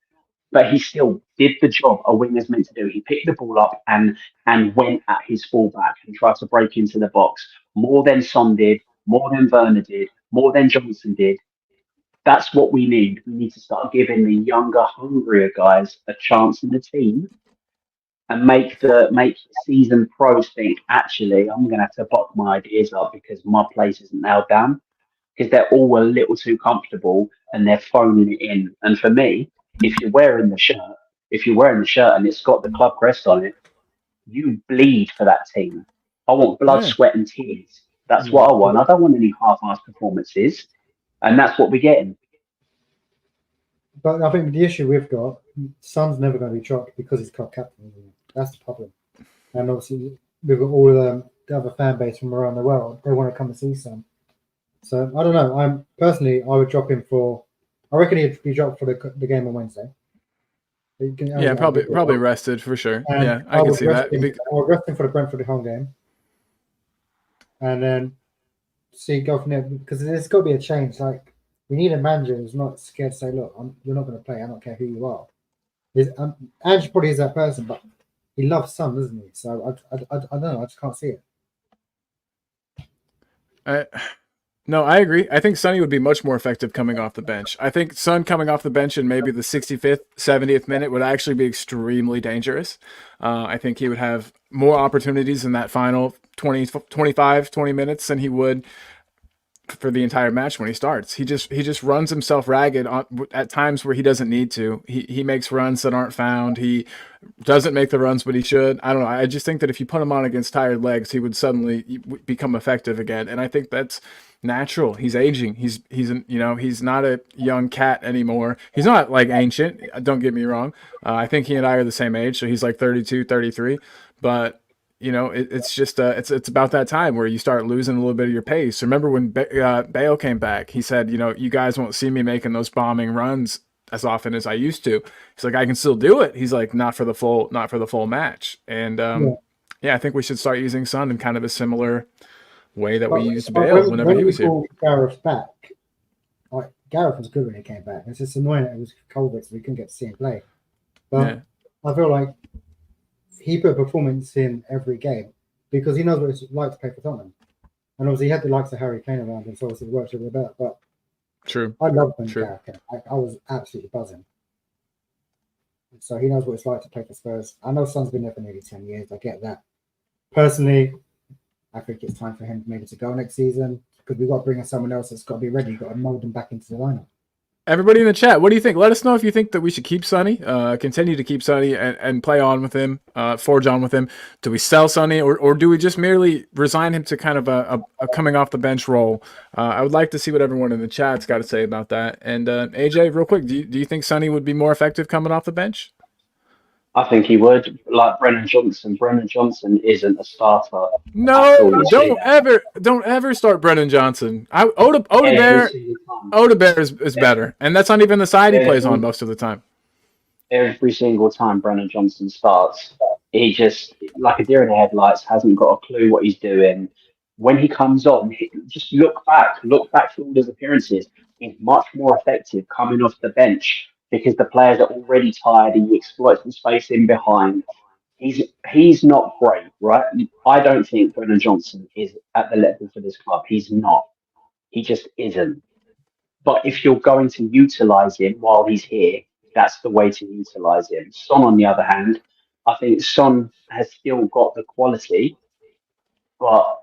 But he still did the job a winger's meant to do. He picked the ball up and went at his fullback and tried to break into the box. More than Son did, more than Werner did, more than Johnson did. That's what we need. We need to start giving the younger, hungrier guys a chance in the team and make seasoned pros think, actually, I'm going to have to buck my ideas up because my place isn't nailed down. Because they're all a little too comfortable and they're phoning it in. And for me, if you're wearing the shirt and it's got the club crest on it, you bleed for that team. I want blood, sweat, and tears. That's what I want. I don't want any half-assed performances. And that's what we're getting. But I think the issue we've got, Son's never going to be dropped because he's club captain. That's the problem. And obviously, we've got all the other fan base from around the world. They want to come and see Son. So I don't know. I would drop him for. I reckon he'd be dropped for the game on Wednesday. Yeah, probably rested for sure. And yeah, I can see that. I would rest him for the Brentford home game. and then go from there, because there's got to be a change. Like, we need a manager who's not scared to say, "Look, you're not going to play. I don't care who you are." Ange probably is that person, but he loves Son, doesn't he? So I don't know. I just can't see it. No, I agree. I think Sonny would be much more effective coming off the bench. I think Son coming off the bench in maybe the 65th, 70th minute would actually be extremely dangerous. I think he would have more opportunities in that final 25, 20 minutes than he would for the entire match when he starts. He just runs himself ragged at times where he doesn't need to. He makes runs that aren't found. He doesn't make the runs, but he should. I don't know. I just think that if you put him on against tired legs, he would suddenly become effective again. And I think that's natural. He's aging. He's not a young cat anymore. He's not like ancient. Don't get me wrong. I think he and I are the same age, so he's like 32, 33. But it's just it's about that time where you start losing a little bit of your pace. Remember when Bale came back? He said, you guys won't see me making those bombing runs as often as I used to. He's like, I can still do it. He's like, not for the full match. And I think we should start using Son in kind of a similar way that we used Bale whenever he was here. Gareth back, like, Gareth was good when he came back. It's just annoying that it was COVID, so we couldn't get to see him play. But I feel like he put a performance in every game because he knows what it's like to play for Tottenham. And obviously he had the likes of Harry Kane around him, so obviously it worked a little bit. But true, I love when Gareth came. I was absolutely buzzing. So he knows what it's like to play for Spurs. I know Son's been there for nearly 10 years. I get that. Personally, I think it's time for him maybe to go next season, because we've got to bring in someone else that's got to be ready. You've got to mold him back into the lineup. Everybody in the chat, what do you think? Let us know if you think that we should keep Sonny, continue to keep Sonny and play on with him, forge on with him. Do we sell Sonny, or do we just merely resign him to kind of a coming off the bench role? I would like to see what everyone in the chat's got to say about that. And AJ, real quick, do you think Sonny would be more effective coming off the bench? I think he would, like Brennan Johnson. Brennan Johnson isn't a starter. No, don't ever start Brennan Johnson. Oda Bear is better, and that's not even the side he plays on most of the time. Every single time Brennan Johnson starts, he just, like a deer in the headlights, hasn't got a clue what he's doing. When he comes on, just look back for all his appearances. He's much more effective coming off the bench, because the players are already tired and you exploit some space in behind. He's not great, right? I don't think Brennan Johnson is at the level for this club. He's not. He just isn't. But if you're going to utilise him while he's here, that's the way to utilise him. Son, on the other hand, I think Son has still got the quality, but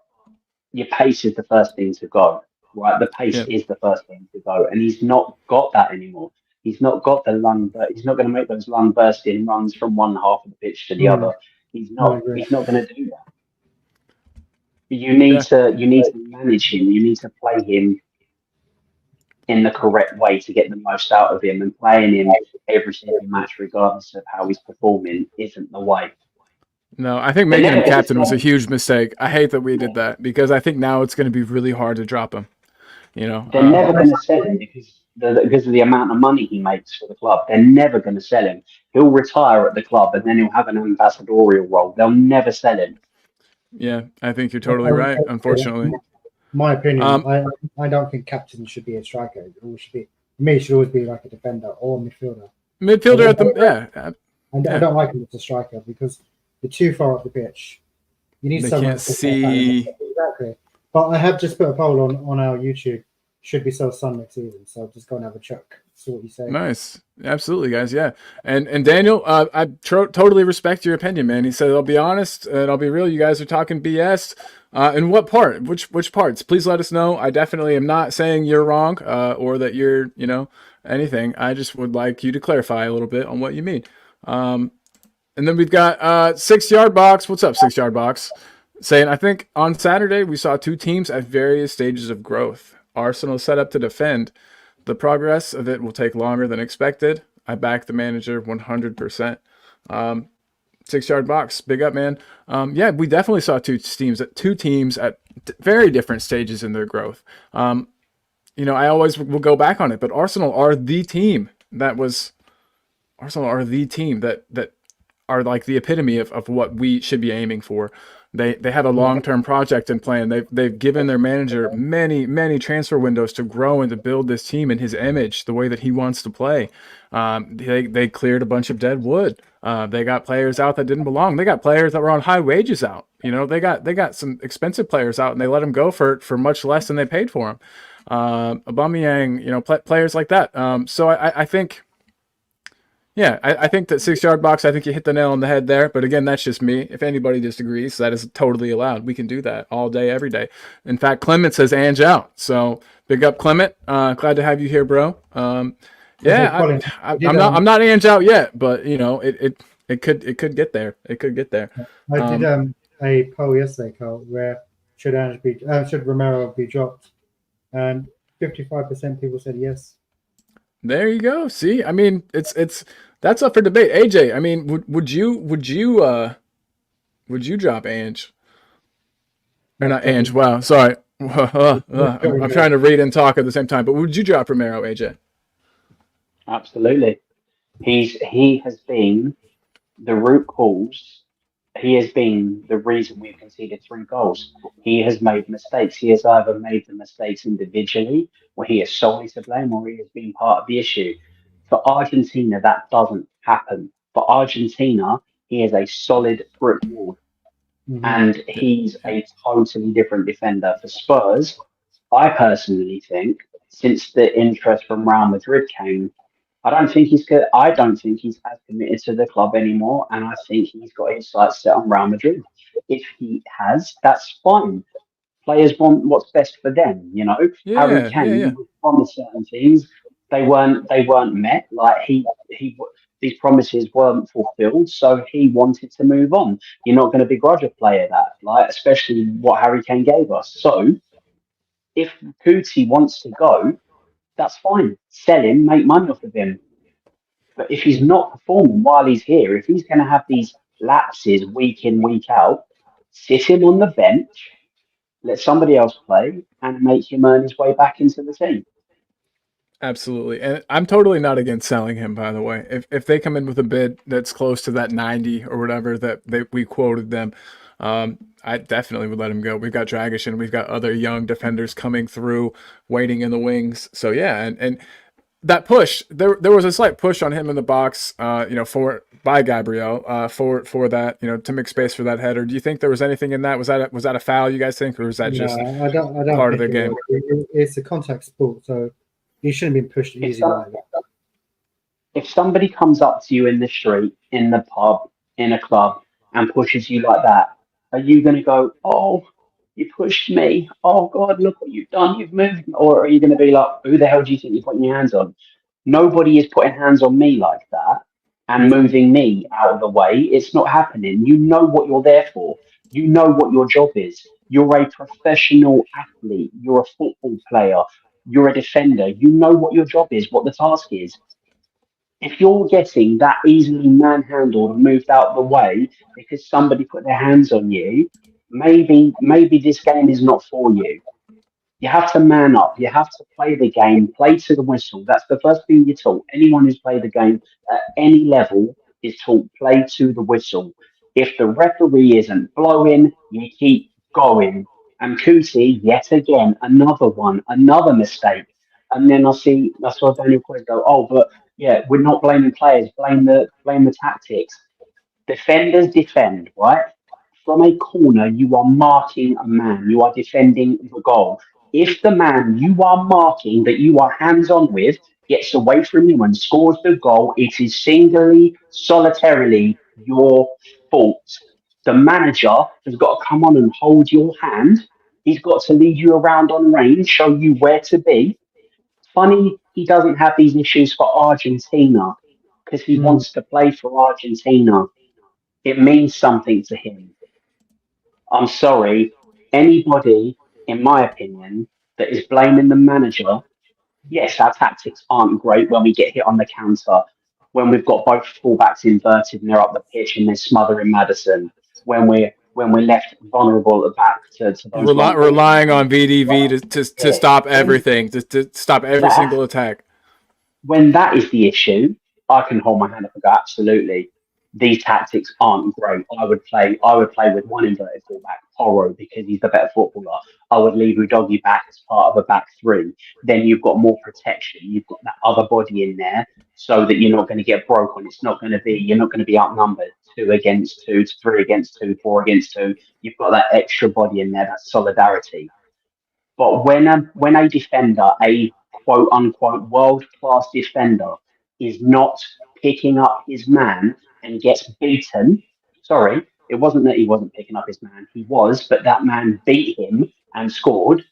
your pace is the first thing to go, right? The pace is the first thing to go, and he's not got that anymore. He's not got the lung, but he's not going to make those lung bursting runs from one half of the pitch to the other. He's not going to do that. You need to manage him. You need to play him in the correct way to get the most out of him, and playing him every single match, regardless of how he's performing, isn't the way. No, I think making him captain was a huge mistake. I hate that we did that, because I think now it's going to be really hard to drop him. They're never going to sell him because of the amount of money he makes for the club. They're never going to sell him. He'll retire at the club and then he'll have an ambassadorial role. They'll never sell him. Yeah, I think you're totally right, unfortunately. My opinion, I don't think captain should be a striker. It should be, for me, it should always be like a defender or a midfielder. Midfielder at the I don't like him as a striker because they're too far off the pitch. You need someone can't see. Exactly. But I have just put a poll on our YouTube. Should we sell Son next season? So just go and have a check. See what you say. Nice, absolutely, guys. Yeah, and Daniel, I totally respect your opinion, man. He said, "I'll be honest and I'll be real. You guys are talking BS." In what part? Which parts? Please let us know. I definitely am not saying you're wrong or that you're anything. I just would like you to clarify a little bit on what you mean. And then we've got 6 Yard Box. What's up, 6 Yard Box? Saying, I think on Saturday we saw two teams at various stages of growth. Arsenal set up to defend. The progress of it will take longer than expected. I back the manager 100%. 6 Yard Box, big up, man. Yeah, we definitely saw two teams at very different stages in their growth. I always will go back on it, but Arsenal are the team that are like the epitome of what we should be aiming for. They have a long-term project in plan. They've given their manager many transfer windows to grow and to build this team in his image, the way that he wants to play. They cleared a bunch of dead wood. They got players out that didn't belong. They got players that were on high wages out. You know, they got some expensive players out, and they let them go for much less than they paid for them. Aubameyang, you know, players like that. So I think. Yeah, I think that 6-yard box, I think you hit the nail on the head there. But again, that's just me. If anybody disagrees, that is totally allowed. We can do that all day, every day. In fact, Clement says Ange out. So big up, Clement. Glad to have you here, bro. Yeah, I'm not Ange out yet, but you know, it could get there. It could get there. I did a poll yesterday, Carl, where should Romero be dropped, and 55% people said yes. There you go. See, I mean, it's that's up for debate. AJ, I mean, would you drop Ange? Or not Ange? Wow, sorry. I'm trying to read and talk at the same time. But would you drop Romero, AJ? Absolutely. He has been the root cause. He has been the reason we've conceded 3 goals. He has made mistakes. He has either made the mistakes individually, or he is solely to blame, or he has been part of the issue. For Argentina, that doesn't happen. For Argentina, he is a solid brick wall, and he's a totally different defender. For Spurs, I personally think, since the interest from Real Madrid came, I don't think he's good. I don't think he's as committed to the club anymore, and I think he's got his sights set on Real Madrid. If he has, that's fine. Players want what's best for them, you know. Harry Kane was promised certain things, they weren't met. Like these promises weren't fulfilled, so he wanted to move on. You're not going to begrudge a player that, like, especially what Harry Kane gave us. So if Kuti wants to go, that's fine. Sell him, make money off of him. But if he's not performing while he's here, if he's going to have these lapses week in, week out, sit him on the bench, let somebody else play, and make him earn his way back into the team. Absolutely. And I'm totally not against selling him, by the way. If they come in with a bid that's close to that 90 or whatever that we quoted them, I definitely would let him go. We've got Dragic and we've got other young defenders coming through, waiting in the wings. So yeah, and that push, there was a slight push on him in the box, by Gabriel, for that, to make space for that header. Do you think there was anything in that? Was that a foul, you guys think, or was that just I don't part of the game? It's a contact sport, so he shouldn't have been pushed easy like that. If somebody comes up to you in the street, in the pub, in a club, and pushes you like that, are you going to go, "Oh, you pushed me. Oh God, look what you've done. You've moved." Or are you going to be like, "Who the hell do you think you're putting your hands on?" Nobody is putting hands on me like that and moving me out of the way. It's not happening. You know what you're there for. You know what your job is. You're a professional athlete. You're a football player. You're a defender. You know what your job is, what the task is. If you're getting that easily manhandled and moved out of the way because somebody put their hands on you, maybe this game is not for you. You have to man up. You have to play the game, play to the whistle. That's the first thing you're taught. Anyone who's played the game at any level is taught play to the whistle. If the referee isn't blowing, you keep going. And Kuti, yet again, another mistake. And then I saw Daniel Quinn go, "Oh, but yeah, we're not blaming players. Blame the tactics." Defenders defend, right? From a corner, you are marking a man. You are defending the goal. If the man you are marking, that you are hands-on with, gets away from you and scores the goal, it is solitarily your fault. The manager has got to come on and hold your hand. He's got to lead you around on range, show you where to be. Funny, he doesn't have these issues for Argentina because he wants to play for Argentina. It means something to him. I'm sorry, anybody, in my opinion, that is blaming the manager, yes, our tactics aren't great when we get hit on the counter, when we've got both fullbacks inverted and they're up the pitch and they're smothering Madison, when we're left vulnerable at the back to those relying on VDV to stop everything, to stop every single attack. When that is the issue, I can hold my hand up and go, absolutely. these tactics aren't great. I would play with one inverted fullback, Porro, because he's the better footballer. I would leave Udogie back as part of a back three. Then you've got more protection. You've got that other body in there so that you're not going to get broken. You're not going to be outnumbered 2-against-2, 3-against-2, 4-against-2. You've got that extra body in there, that solidarity. But when a defender, a quote unquote world class defender, is not picking up his man and gets beaten, sorry, it wasn't that he wasn't picking up his man, he was, but that man beat him and scored.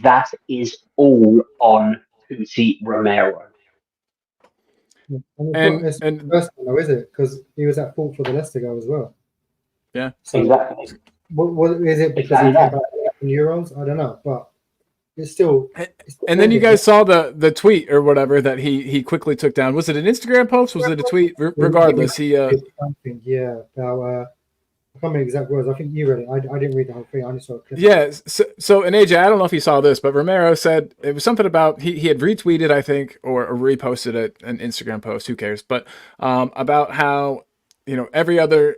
That is all on Tutti Romero. And it's not the first time, though, is it? Because he was at fault for the Leicester goal as well. Yeah, so exactly. What is it? Because he came back in Euros? I don't know, but it's still. And then you guys saw the tweet or whatever that he quickly took down. Was it an Instagram post? Was it a tweet? Regardless, he something. Yeah, about I can't remember exact words. I think you read it. I didn't read the whole thing. I just saw a clip. Yeah. So and AJ, I don't know if you saw this, but Romero said it was something about he had retweeted, I think, or reposted an Instagram post. Who cares? But about how every other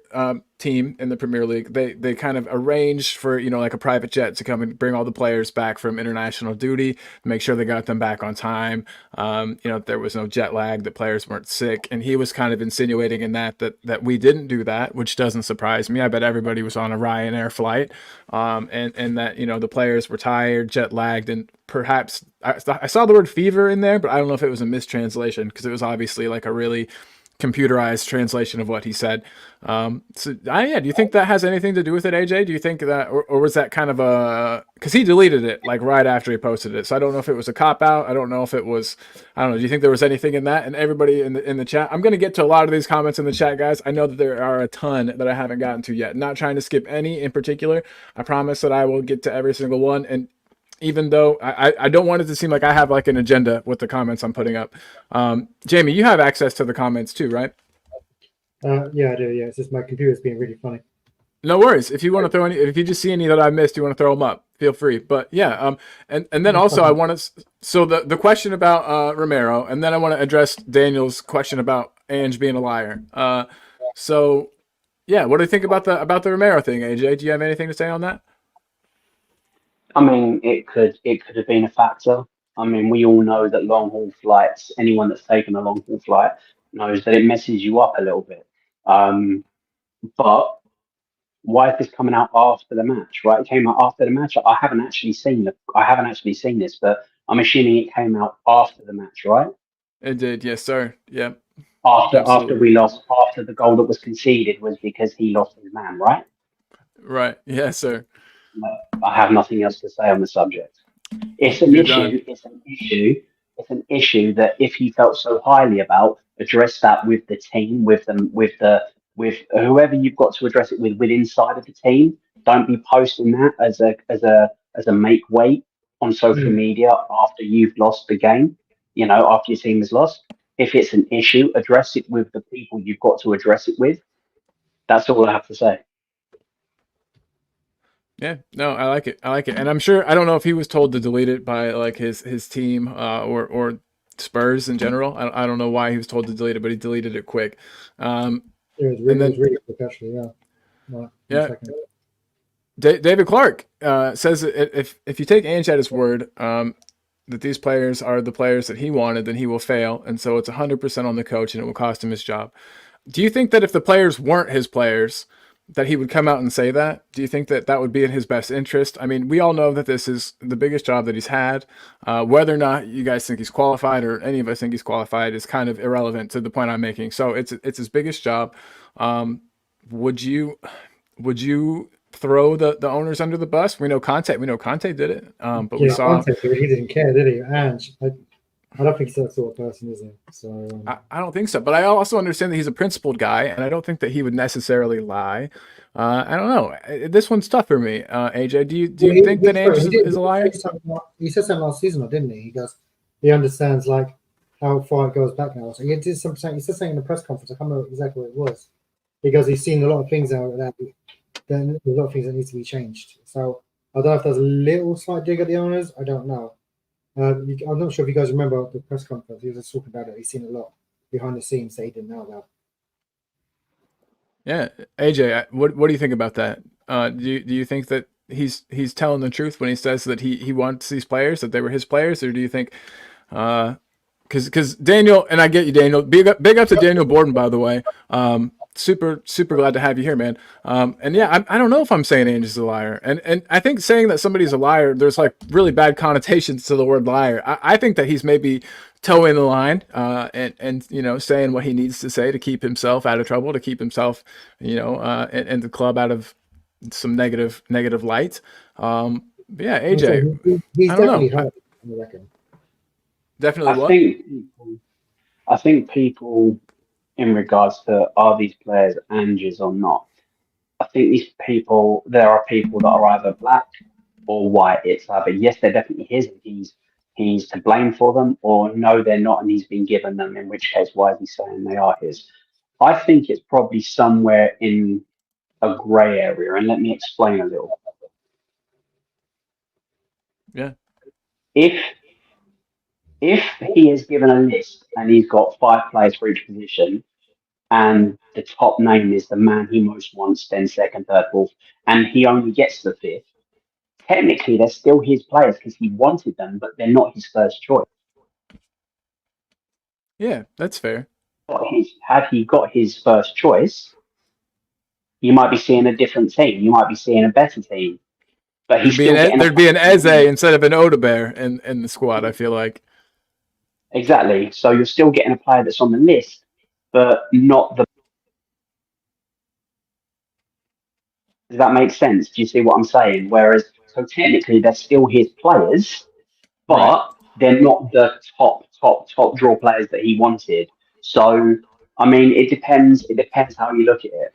team in the Premier League, they kind of arranged for like a private jet to come and bring all the players back from international duty, make sure they got them back on time. There was no jet lag, the players weren't sick, and he was kind of insinuating in that we didn't do that, which doesn't surprise me. I bet everybody was on a Ryanair flight, and that the players were tired, jet lagged, and perhaps I saw the word fever in there, but I don't know if it was a mistranslation because it was obviously like a really computerized translation of what he said. Do you think that has anything to do with it, AJ? Do you think that, or was that kind of because he deleted it like right after he posted it, so I don't know if it was a cop out. I don't know if it was, I don't know. Do you think there was anything in that? And everybody in the chat, I'm going to get to a lot of these comments in the chat, guys. I know that there are a ton that I haven't gotten to yet. Not trying to skip any in particular. I promise that I will get to every single one. And even though I don't want it to seem like I have like an agenda with the comments I'm putting up. Jamie, you have access to the comments too, right? Yeah, I do. Yeah, it's just my computer's being really funny. No worries. If you want to throw if you just see any that I missed, you want to throw them up, feel free. But yeah, and then also I want to. So the question about Romero, and then I want to address Daniel's question about Ange being a liar. So yeah, what do you think about the Romero thing, AJ? Do you have anything to say on that? I mean, it could have been a factor. I mean, we all know that long haul flights, anyone that's taken a long haul flight knows that it messes you up a little bit. But why is this coming out after the match? Right, it came out after the match. I haven't actually seen this, but I'm assuming it came out after the match, right? It did, yes, sir. Yeah. After we lost, after the goal that was conceded was because he lost his man, right? Right. Yes, sir. I have nothing else to say on the subject. It's an issue. It's an issue that if he felt so highly about, address that with the team, with whoever you've got to address it with inside of the team. Don't be posting that as a make weight on social media after you've lost the game. After your team has lost. If it's an issue, address it with the people you've got to address it with. That's all I have to say. Yeah, no, I like it. And I'm sure, I don't know if he was told to delete it by like his team or Spurs in general. I don't know why he was told to delete it, but he deleted it quick. It was really quick, actually, yeah. Yeah. David Clark says if you take Ange at his word that these players are the players that he wanted, then he will fail. And so it's 100% on the coach and it will cost him his job. Do you think that if the players weren't his players, that he would come out and say that? Do you think that would be in his best interest? I mean, we all know that this is the biggest job that he's had. Whether or not you guys think he's qualified or any of us think he's qualified is kind of irrelevant to the point I'm making. So it's his biggest job. Would you throw the owners under the bus? We know Conte did it, but we saw Conte, he didn't care, did he? And I don't think he's that sort of person, is he? So I don't think so. But I also understand that he's a principled guy, and I don't think that he would necessarily lie. I don't know. This one's tough for me. AJ, do you think that Ange is a liar? He said something last season, didn't he? He goes, he understands like how far it goes back now. So he did something. He said something in the press conference. I can't remember exactly what it was. Because he's seen a lot of things out of that. Then there's a lot of things that need to be changed. So I don't know if there's a little slight dig at the owners. I don't know. I'm not sure if you guys remember the press conference. He was just talking about it. He's seen a lot behind the scenes that he didn't know about. Yeah, AJ, what do you think about that? Do you think that he's telling the truth when he says that he wants these players, that they were his players, or do you think because Daniel, and I get you, Daniel. Big up to Daniel Borden, by the way. Super glad to have you here, man. And yeah, I don't know if I'm saying Ange is a liar, and I think saying that somebody's a liar, there's like really bad connotations to the word liar. I think that he's maybe towing the line, and saying what he needs to say to keep himself out of trouble, to keep himself, and the club out of some negative light. But yeah, AJ, He's I don't know. definitely hurt, I reckon. Definitely I what? think I think people, in regards to are these players Ange's or not, I think there are people that are either black or white. It's either yes, they're definitely his and he's to blame for them, or no, they're not and he's been given them, in which case why is he saying they are his? I think it's probably somewhere in a grey area, and let me explain a little. Yeah. If if he is given a list and he's got 5 players for each position, and the top name is the man he most wants, then second, third, fourth, and he only gets the fifth, technically they're still his players because he wanted them, but they're not his first choice. Yeah, that's fair. But had he got his first choice, you might be seeing a different team. You might be seeing a better team. But he's still getting There'd be an Eze instead of an Odebear in the squad, I feel like. exactly. So you're still getting a player that's on the list, but not the. Does that make sense? Do you see what I'm saying? Whereas, so technically, they're still his players, Right. but they're not the top draw players that he wanted. So, I mean, it depends. It depends how you look at it.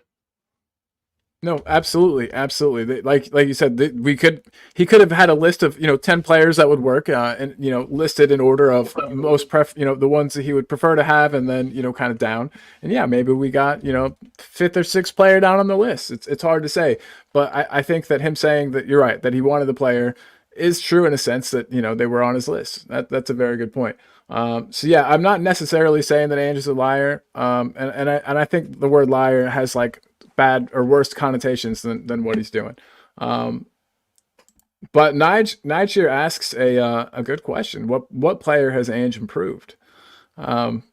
No, absolutely. Like you said, he could have had a list of 10 players that would work, and listed in order of most the ones that he would prefer to have, and then kind of down. And yeah, maybe we got fifth or sixth player down on the list. It's hard to say, but I think that him saying that you're right, that he wanted the player is true in a sense that they were on his list. That's a very good point. So yeah, I'm not necessarily saying that Ange is a liar, and I think the word liar has like bad or worse connotations than what he's doing. But Nige here asks a good question. What player has Ange improved? That's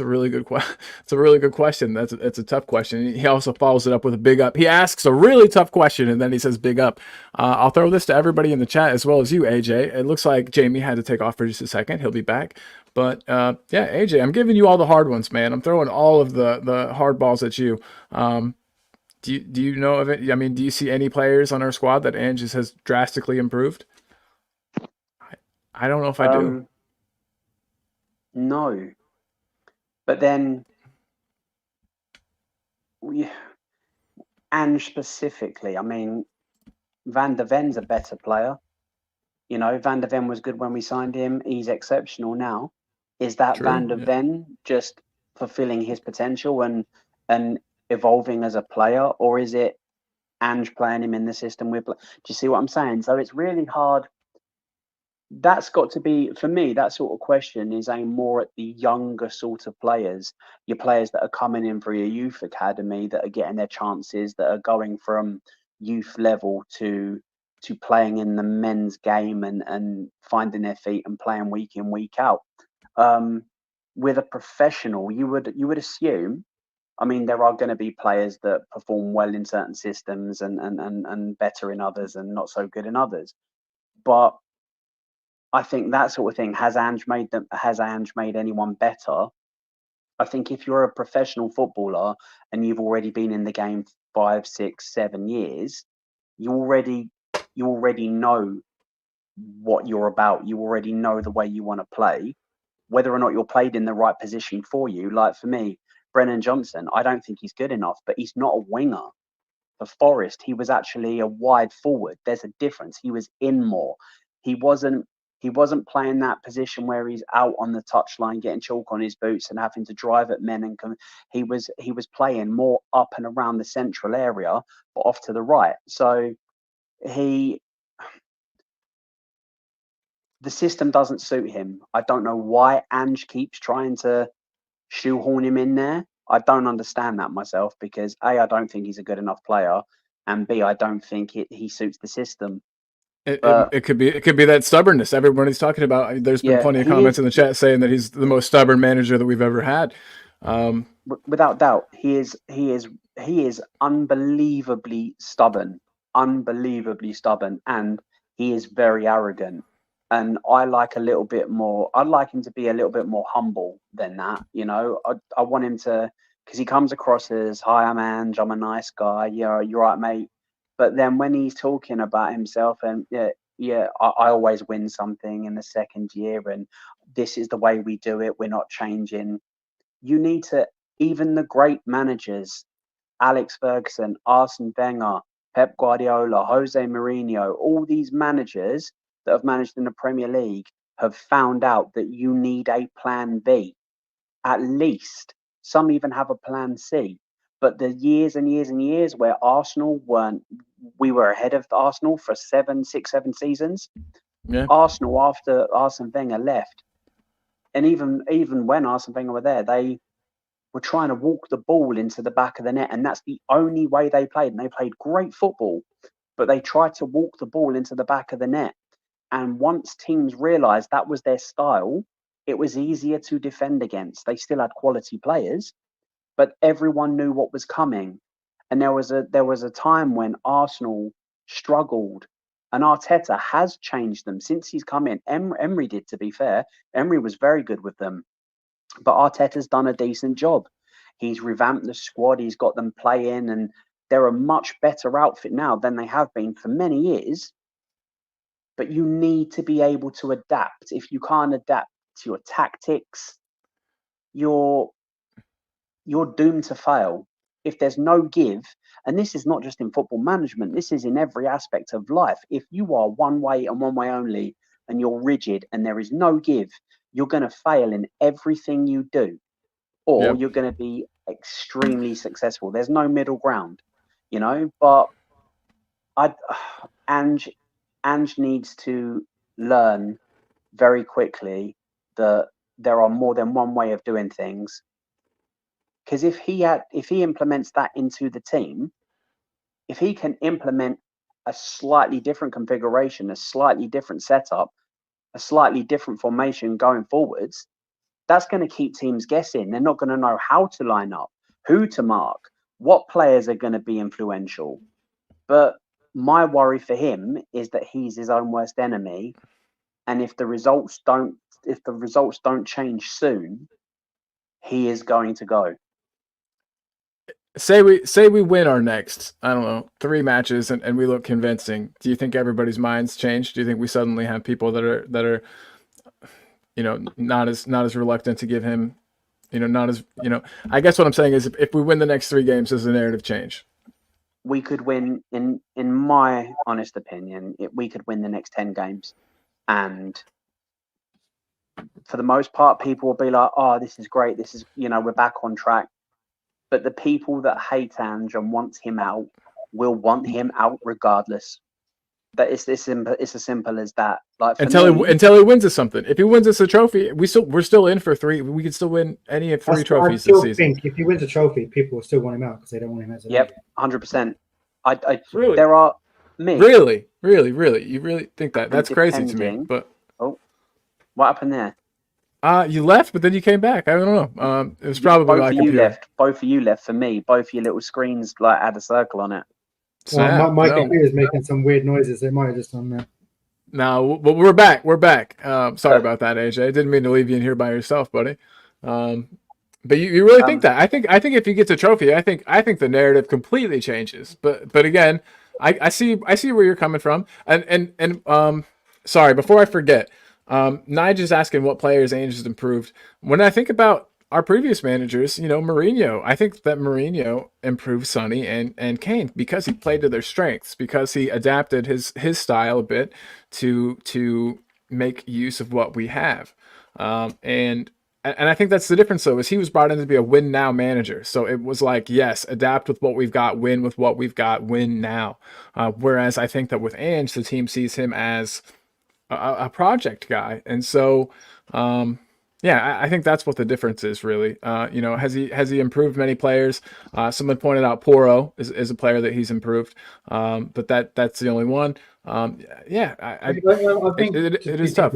a really good question. It's a really good question. It's a tough question. He also follows it up with a big up. He asks a really tough question and then he says big up. I'll throw this to everybody in the chat as well as you, AJ. It looks like Jamie had to take off for just a second. He'll be back. But yeah, AJ, I'm giving you all the hard ones, man. I'm throwing all of the hard balls at you. Do you know of it? I mean, do you see any players on our squad that Ange has drastically improved? I don't know if I do. No. But then, Ange specifically, I mean, Van der Ven's a better player. Van der Ven was good when we signed him. He's exceptional now. Is that True, Van der Ven just fulfilling his potential and evolving as a player, or is it Ange playing him in the system do you see what I'm saying? So it's really hard. That's got to be, for me, that sort of question is aimed more at the younger sort of players, your players that are coming in for your youth academy, that are getting their chances, that are going from youth level to playing in the men's game and finding their feet and playing week in, week out. With a professional, you would assume, I mean, there are going to be players that perform well in certain systems and better in others and not so good in others. But I think that sort of thing, has Ange made anyone better? I think if you're a professional footballer and you've already been in the game 5, 6, 7 years, you already know what you're about. You already know the way you want to play. Whether or not you're played in the right position for you, like for me, Brennan Johnson, I don't think he's good enough, but he's not a winger. For Forest, he was actually a wide forward. There's a difference. He was in more. He wasn't playing that position where he's out on the touchline getting chalk on his boots and having to drive at men he was playing more up and around the central area, but off to the right. So the system doesn't suit him. I don't know why Ange keeps trying to shoehorn him in there. I don't understand that myself because A, I don't think he's a good enough player, and B, I don't think he suits the system. It could be that stubbornness everybody's talking about. There's been plenty of comments in the chat saying that he's the most stubborn manager that we've ever had. Without doubt, he is unbelievably stubborn, and he is very arrogant. And I like a little bit more. I'd like him to be a little bit more humble than that. You know, I want him to, because he comes across as, "Hi, I'm Ange. I'm a nice guy. Yeah, you're right, mate." But then when he's talking about himself and I always win something in the second year, and this is the way we do it. We're not changing. You need to, even the great managers, Alex Ferguson, Arsene Wenger, Pep Guardiola, Jose Mourinho, all these managers that have managed in the Premier League have found out that you need a plan B. At least some even have a plan C. But the years and years and years where we were ahead of Arsenal for 7 seasons. Yeah. Arsenal, after Arsene Wenger left, and even when Arsene Wenger were there, they were trying to walk the ball into the back of the net, and that's the only way they played. And they played great football, but they tried to walk the ball into the back of the net. And once teams realised that was their style, it was easier to defend against. They still had quality players, but everyone knew what was coming. And there was a time when Arsenal struggled, and Arteta has changed them since he's come in. Emery did, to be fair. Emery was very good with them, but Arteta's done a decent job. He's revamped the squad. He's got them playing, and they're a much better outfit now than they have been for many years. But you need to be able to adapt. If you can't adapt to your tactics, you're doomed to fail. If there's no give, and this is not just in football management, this is in every aspect of life. If you are one way and one way only, and you're rigid and there is no give, you're going to fail in everything you do, or you're going to be extremely successful. There's no middle ground, you know. But Ange needs to learn very quickly that there are more than one way of doing things. Because if he implements that into the team, if he can implement a slightly different configuration, a slightly different setup, a slightly different formation going forwards, that's going to keep teams guessing. They're not going to know how to line up, who to mark, what players are going to be influential. But my worry for him is that he's his own worst enemy, and if the results don't change soon, he is going to go. Say we win our next, I don't know, 3 matches and we look convincing. Do you think everybody's minds change? Do you think we suddenly have people that are not as reluctant to give him, not as, I guess what I'm saying is if we win the next 3 games, does the narrative change? We could win, in my honest opinion, we could win the next 10 games. And for the most part, people will be like, "Oh, this is great. This is, we're back on track." But the people that hate Ange and want him out will want him out regardless. That it's as simple as that. Like until he wins us something. If he wins us a trophy, we're still in for 3. We could still win any of 3 trophies this season. I think if he wins a trophy, people will still want him out because they don't want him as a Yep, 100%. Really? There are me. Really, you really think that? That's crazy to me. But what happened there? You left, but then you came back. I don't know. It was probably my computer. Both of you left for me. Both of your little screens had a circle on it. My computer's making some weird noises. It might have just done that. No, but we're back. We're back. Sorry about that, AJ. I didn't mean to leave you in here by yourself, buddy. But you really think that? I think if he gets a trophy, I think the narrative completely changes. But again, I see where you're coming from. And sorry, before I forget, Nigel's asking what players Ange has improved. When I think about our previous managers, Mourinho, I think that Mourinho improved Sonny and Kane because he played to their strengths, because he adapted his style a bit to make use of what we have. And I think that's the difference, though, is he was brought in to be a win now manager. So it was like, yes, adapt with what we've got, win with what we've got, win now. Whereas I think that with Ange, the team sees him as a project guy. And so, Yeah, I think that's what the difference is really. Has he improved many players? Someone pointed out Poro is a player that he's improved, but that's the only one. Yeah, I think it is tough.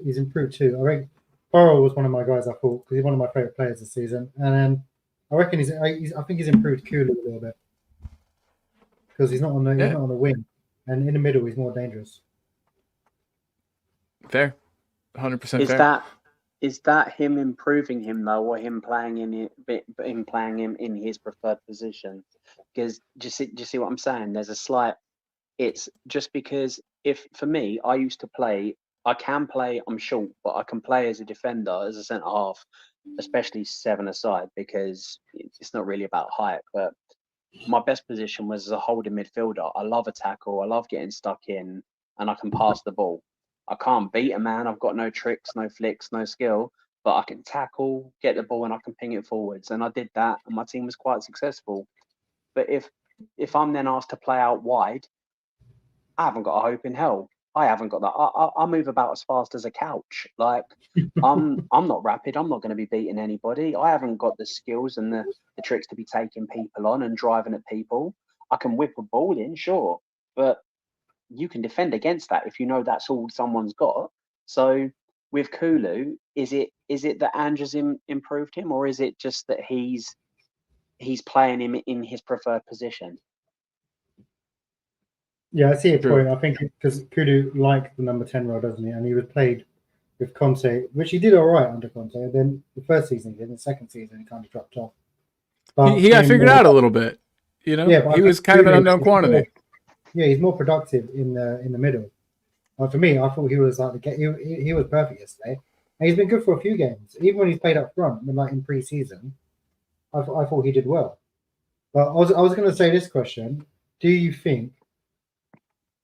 he's improved too. I think Burrow was one of my guys. I thought because he's one of my favorite players this season, and then I reckon I think he's improved Kulu a little bit because he's not on the wing, and in the middle he's more dangerous. Fair, 100% fair. Is that him improving him though, or him playing him in his preferred position? Because do you see what I'm saying? There's a slight. It's just because for me, I can play. I'm short, but I can play as a defender, as a centre half, especially 7-a-side, because it's not really about height. But my best position was as a holding midfielder. I love a tackle. I love getting stuck in, and I can pass the ball. I can't beat a man. I've got no tricks, no flicks, no skill, but I can tackle, get the ball, and I can ping it forwards. And I did that, and my team was quite successful. But if I'm then asked to play out wide, I haven't got a hope in hell. I haven't got that. I move about as fast as a couch. Like I'm not rapid. I'm not going to be beating anybody. I haven't got the skills and the tricks to be taking people on and driving at people. I can whip a ball in, sure, but you can defend against that if you know that's all someone's got. So with Kulu, is it that Andrew's improved him, or is it just that he's playing him in his preferred position? Yeah, I see your point. I think because Kudu liked the number 10 role, doesn't he? And he was played with Conte, which he did all right under Conte. And then the first season he did, the second season he kind of dropped off. But he got figured out a little bit. Yeah, he was kind of an unknown quantity. Yeah, he's more productive in the middle. For me, I thought he was like he was perfect yesterday, and he's been good for a few games. Even when he's played up front, like in pre-season, I thought he did well. But I was going to say this question: do you think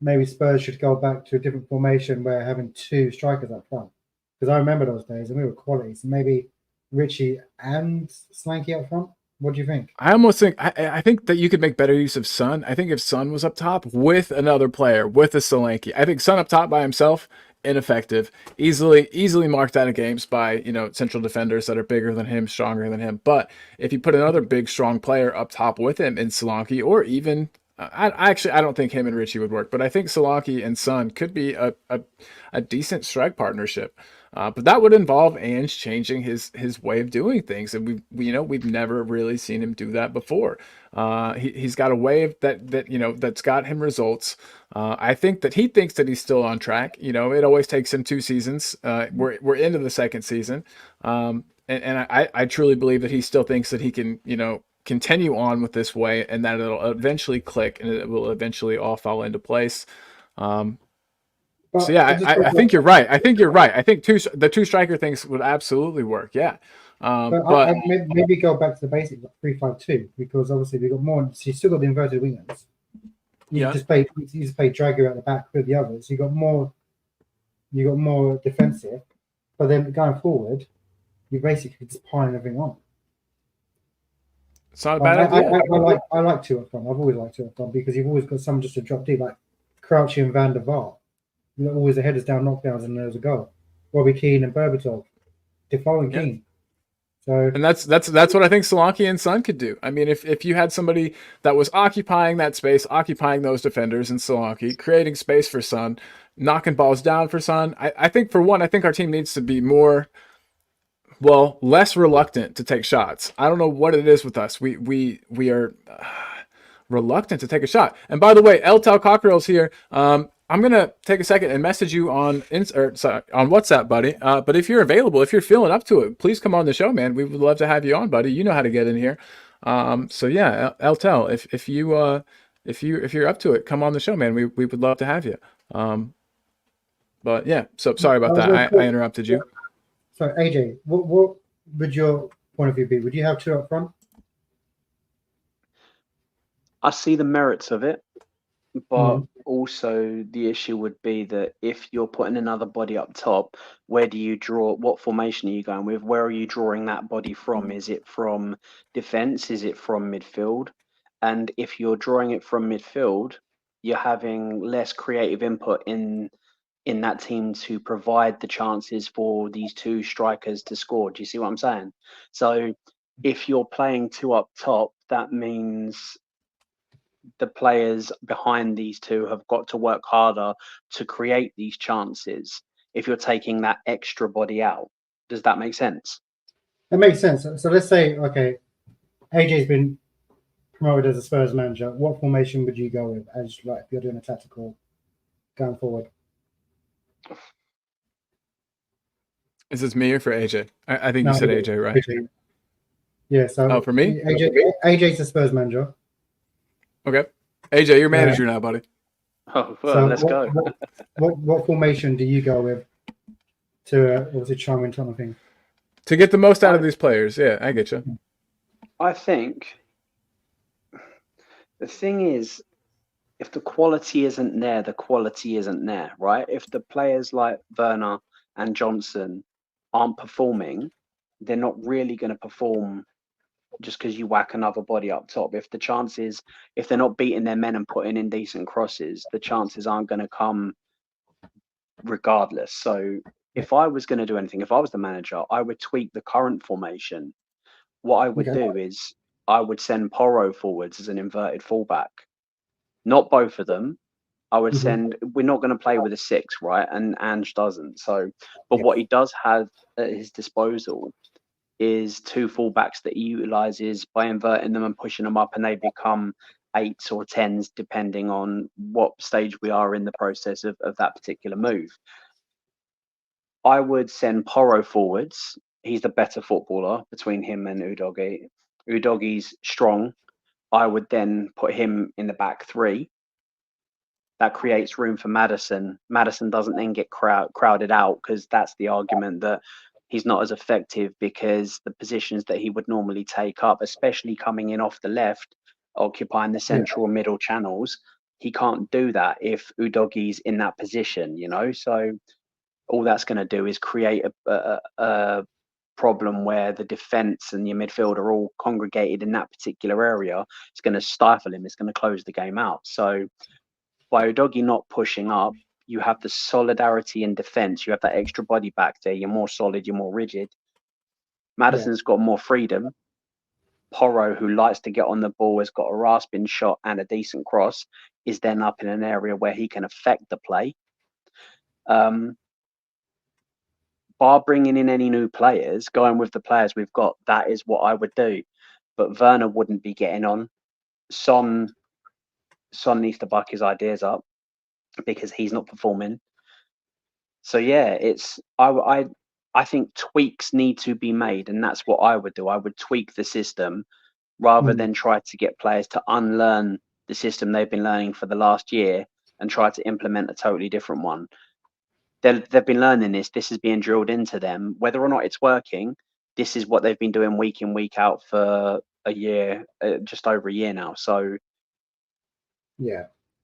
maybe Spurs should go back to a different formation where having two strikers up front? Because I remember those days and we were quality. So maybe Richie and Slanky up front. What do you think? I almost think I think that you could make better use of Son. I think if Son was up top with another player, with a Solanke, I think Son up top by himself, ineffective. Easily marked out of games by central defenders that are bigger than him, stronger than him. But if you put another big, strong player up top with him in Solanke, or even I don't think him and Richie would work, but I think Solanke and Son could be a decent strike partnership. But that would involve Ange changing his way of doing things, and we've never really seen him do that before. He's got a way of that's got him results. I think that he thinks that he's still on track. It always takes him 2 seasons. We're into the second season, and I truly believe that he still thinks that he can continue on with this way, and that it'll eventually click and it will eventually all fall into place. So yeah, I think you're right. I think the two striker things would absolutely work. Yeah, but maybe go back to the basic 3-5-2, because obviously we got more. So you still got the inverted wingers. You just play Dragger at the back with the others. You got more defensive, but then going forward, you basically just piling everything on. It's not a bad idea. I like 2 up front. I've always liked 2 up front because you've always got someone just to drop deep, like Crouchy and Van der Vaart. Always the headers down, knockdowns, and there's a goal. Robbie Keane and Berbatov, Defoe and Keane. So, and that's what I think Solanke and Son could do. I mean, if you had somebody that was occupying that space, occupying those defenders in Solanke, creating space for Son, knocking balls down for Son, I think for one, I think our team needs to be less reluctant to take shots. I don't know what it is with us. We are reluctant to take a shot. And by the way, Eltel Cockerell's here. I'm gonna take a second and message you on WhatsApp, buddy. But if you're available, if you're feeling up to it, please come on the show, man. We would love to have you on, buddy. You know how to get in here. So yeah, Eltel, if you're up to it, come on the show, man. We would love to have you. But yeah, so sorry about that. I interrupted you. So AJ, what would your point of view be? Would you have 2 up front? I see the merits of it, but also the issue would be that if you're putting another body up top, where do you draw? What formation are you going with? Where are you drawing that body from? Is it from defense? Is it from midfield? And if you're drawing it from midfield, you're having less creative input in in that team to provide the chances for these two strikers to score. Do you see what I'm saying? So if you're playing two up top, that means the players behind these two have got to work harder to create these chances if you're taking that extra body out. Does that make sense? It makes sense. So let's say, okay, AJ's been promoted as a Spurs manager. What formation would you go with as like if you're doing a tactical going forward? Is this me or for AJ? I think No, you said AJ, right? AJ. Yeah, so for me? AJ's the Spurs manager. Okay. AJ, you're manager now, buddy. Oh, well, let's go. What formation do you go with to obviously try and win something? To get the most out of these players. Yeah, I get you. I think the thing is, if the quality isn't there, the quality isn't there, right? If the players like Werner and Johnson aren't performing, they're not really going to perform just because you whack another body up top. If the chances, if they're not beating their men and putting in decent crosses, the chances aren't going to come regardless. So if I was going to do anything, if I was the manager, I would tweak the current formation. What I would do is I would send Porro forwards as an inverted fullback. Not both of them. I would send, we're not going to play with a 6, right? And Ange doesn't. So, but what he does have at his disposal is 2 fullbacks that he utilizes by inverting them and pushing them up, and they become 8s or 10s, depending on what stage we are in the process of that particular move. I would send Porro forwards. He's the better footballer between him and Udogie. Udogie's strong. I would then put him in the back 3. That creates room for Maddison. Maddison doesn't then get crowded out, because that's the argument that he's not as effective, because the positions that he would normally take up, especially coming in off the left, occupying the central and middle channels, he can't do that if Udogie's in that position, you know? So all that's going to do is create a problem where the defense and your midfield are all congregated in that particular area. It's going to stifle him. It's going to close the game out. So by Udogie not pushing up, you have the solidarity in defense. You have that extra body back there. You're more solid. You're more rigid. Maddison's got more freedom. Porro, who likes to get on the ball, has got a rasping shot and a decent cross, is then up in an area where he can affect the play. Bar bringing in any new players, going with the players we've got, that is what I would do. But Werner wouldn't be getting on. Son needs to buck his ideas up because he's not performing. So yeah, it's I think tweaks need to be made, and that's what I would do. I would tweak the system rather than try to get players to unlearn the system they've been learning for the last year and try to implement a totally different one. They've been learning this. This is being drilled into them. Whether or not it's working, this is what they've been doing week in, week out for a year, just over a year now. So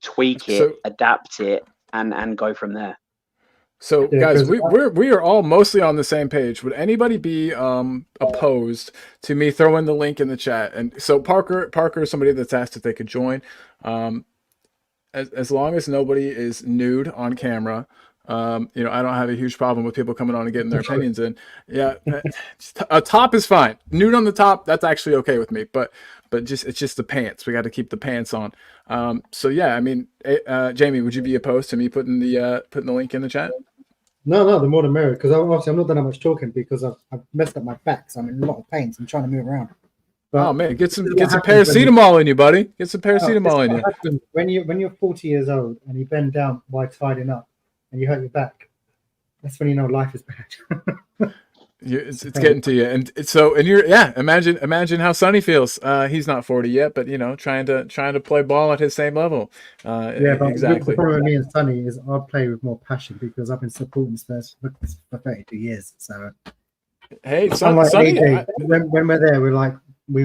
tweak it, adapt it, and go from there. So guys, we are all mostly on the same page. Would anybody be opposed to me throwing the link in the chat? And so Parker is somebody that's asked if they could join. As long as nobody is nude on camera, I don't have a huge problem with people coming on and getting their opinions in. Yeah, a top is fine. Nude on the top, that's actually okay with me. But it's just the pants. We got to keep the pants on. So yeah, I mean, Jamie, would you be opposed to me putting the link in the chat? No, the more the merrier. Because obviously I'm not done that much talking because I've messed up my back, so I'm in a lot of pain. So I'm trying to move around. But oh man, get some paracetamol in you, buddy. Get some paracetamol in you. When you're 40 years old and you bend down while tidying up and you hurt your back, that's when you know life is bad. It's getting to you, and you're imagine how Sonny feels. He's not 40 yet, but trying to play ball at his same level. But exactly. The problem with me and Sonny is I play with more passion because I've been supporting Spurs for 32 years. So hey, Sonny, when we're there, we're like we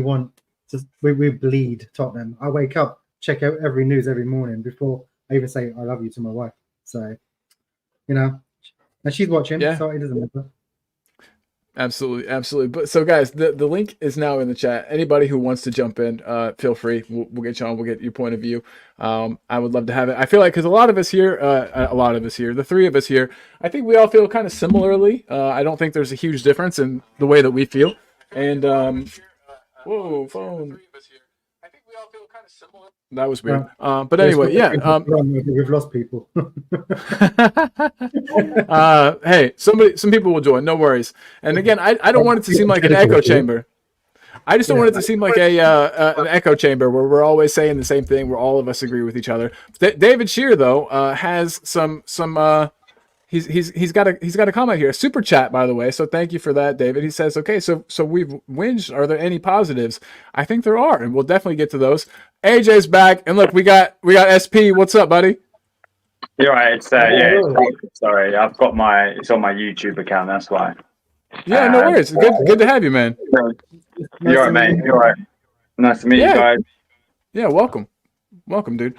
bleed Tottenham. I wake up, check out every news every morning before I even say I love you to my wife. So and she's watching, so it doesn't matter. Absolutely. But so, guys, the link is now in the chat. Anybody who wants to jump in, feel free. We'll get you on. We'll get your point of view. I would love to have it. I feel like because a lot of us here, the three of us here, I think we all feel kind of similarly. I don't think there's a huge difference in the way that we feel. And whoa, phone. That was weird. But anyway, yeah. We've lost people. Hey, some people will join. No worries. And again, I don't want it to seem like an echo chamber. I just don't want it to seem like an echo chamber where we're always saying the same thing, where all of us agree with each other. David Shear, though, has some. He's got a comment here, a super chat, by the way. So thank you for that, David. He says, okay, so we've whinged. Are there any positives? I think there are, and we'll definitely get to those. AJ's back, and look, we got SP. What's up, buddy? You're right. It's sorry, it's on my YouTube account. That's why. Yeah, no worries. Good to have you, man. You're right, mate. You're right. Nice to meet you guys. Yeah, welcome, dude.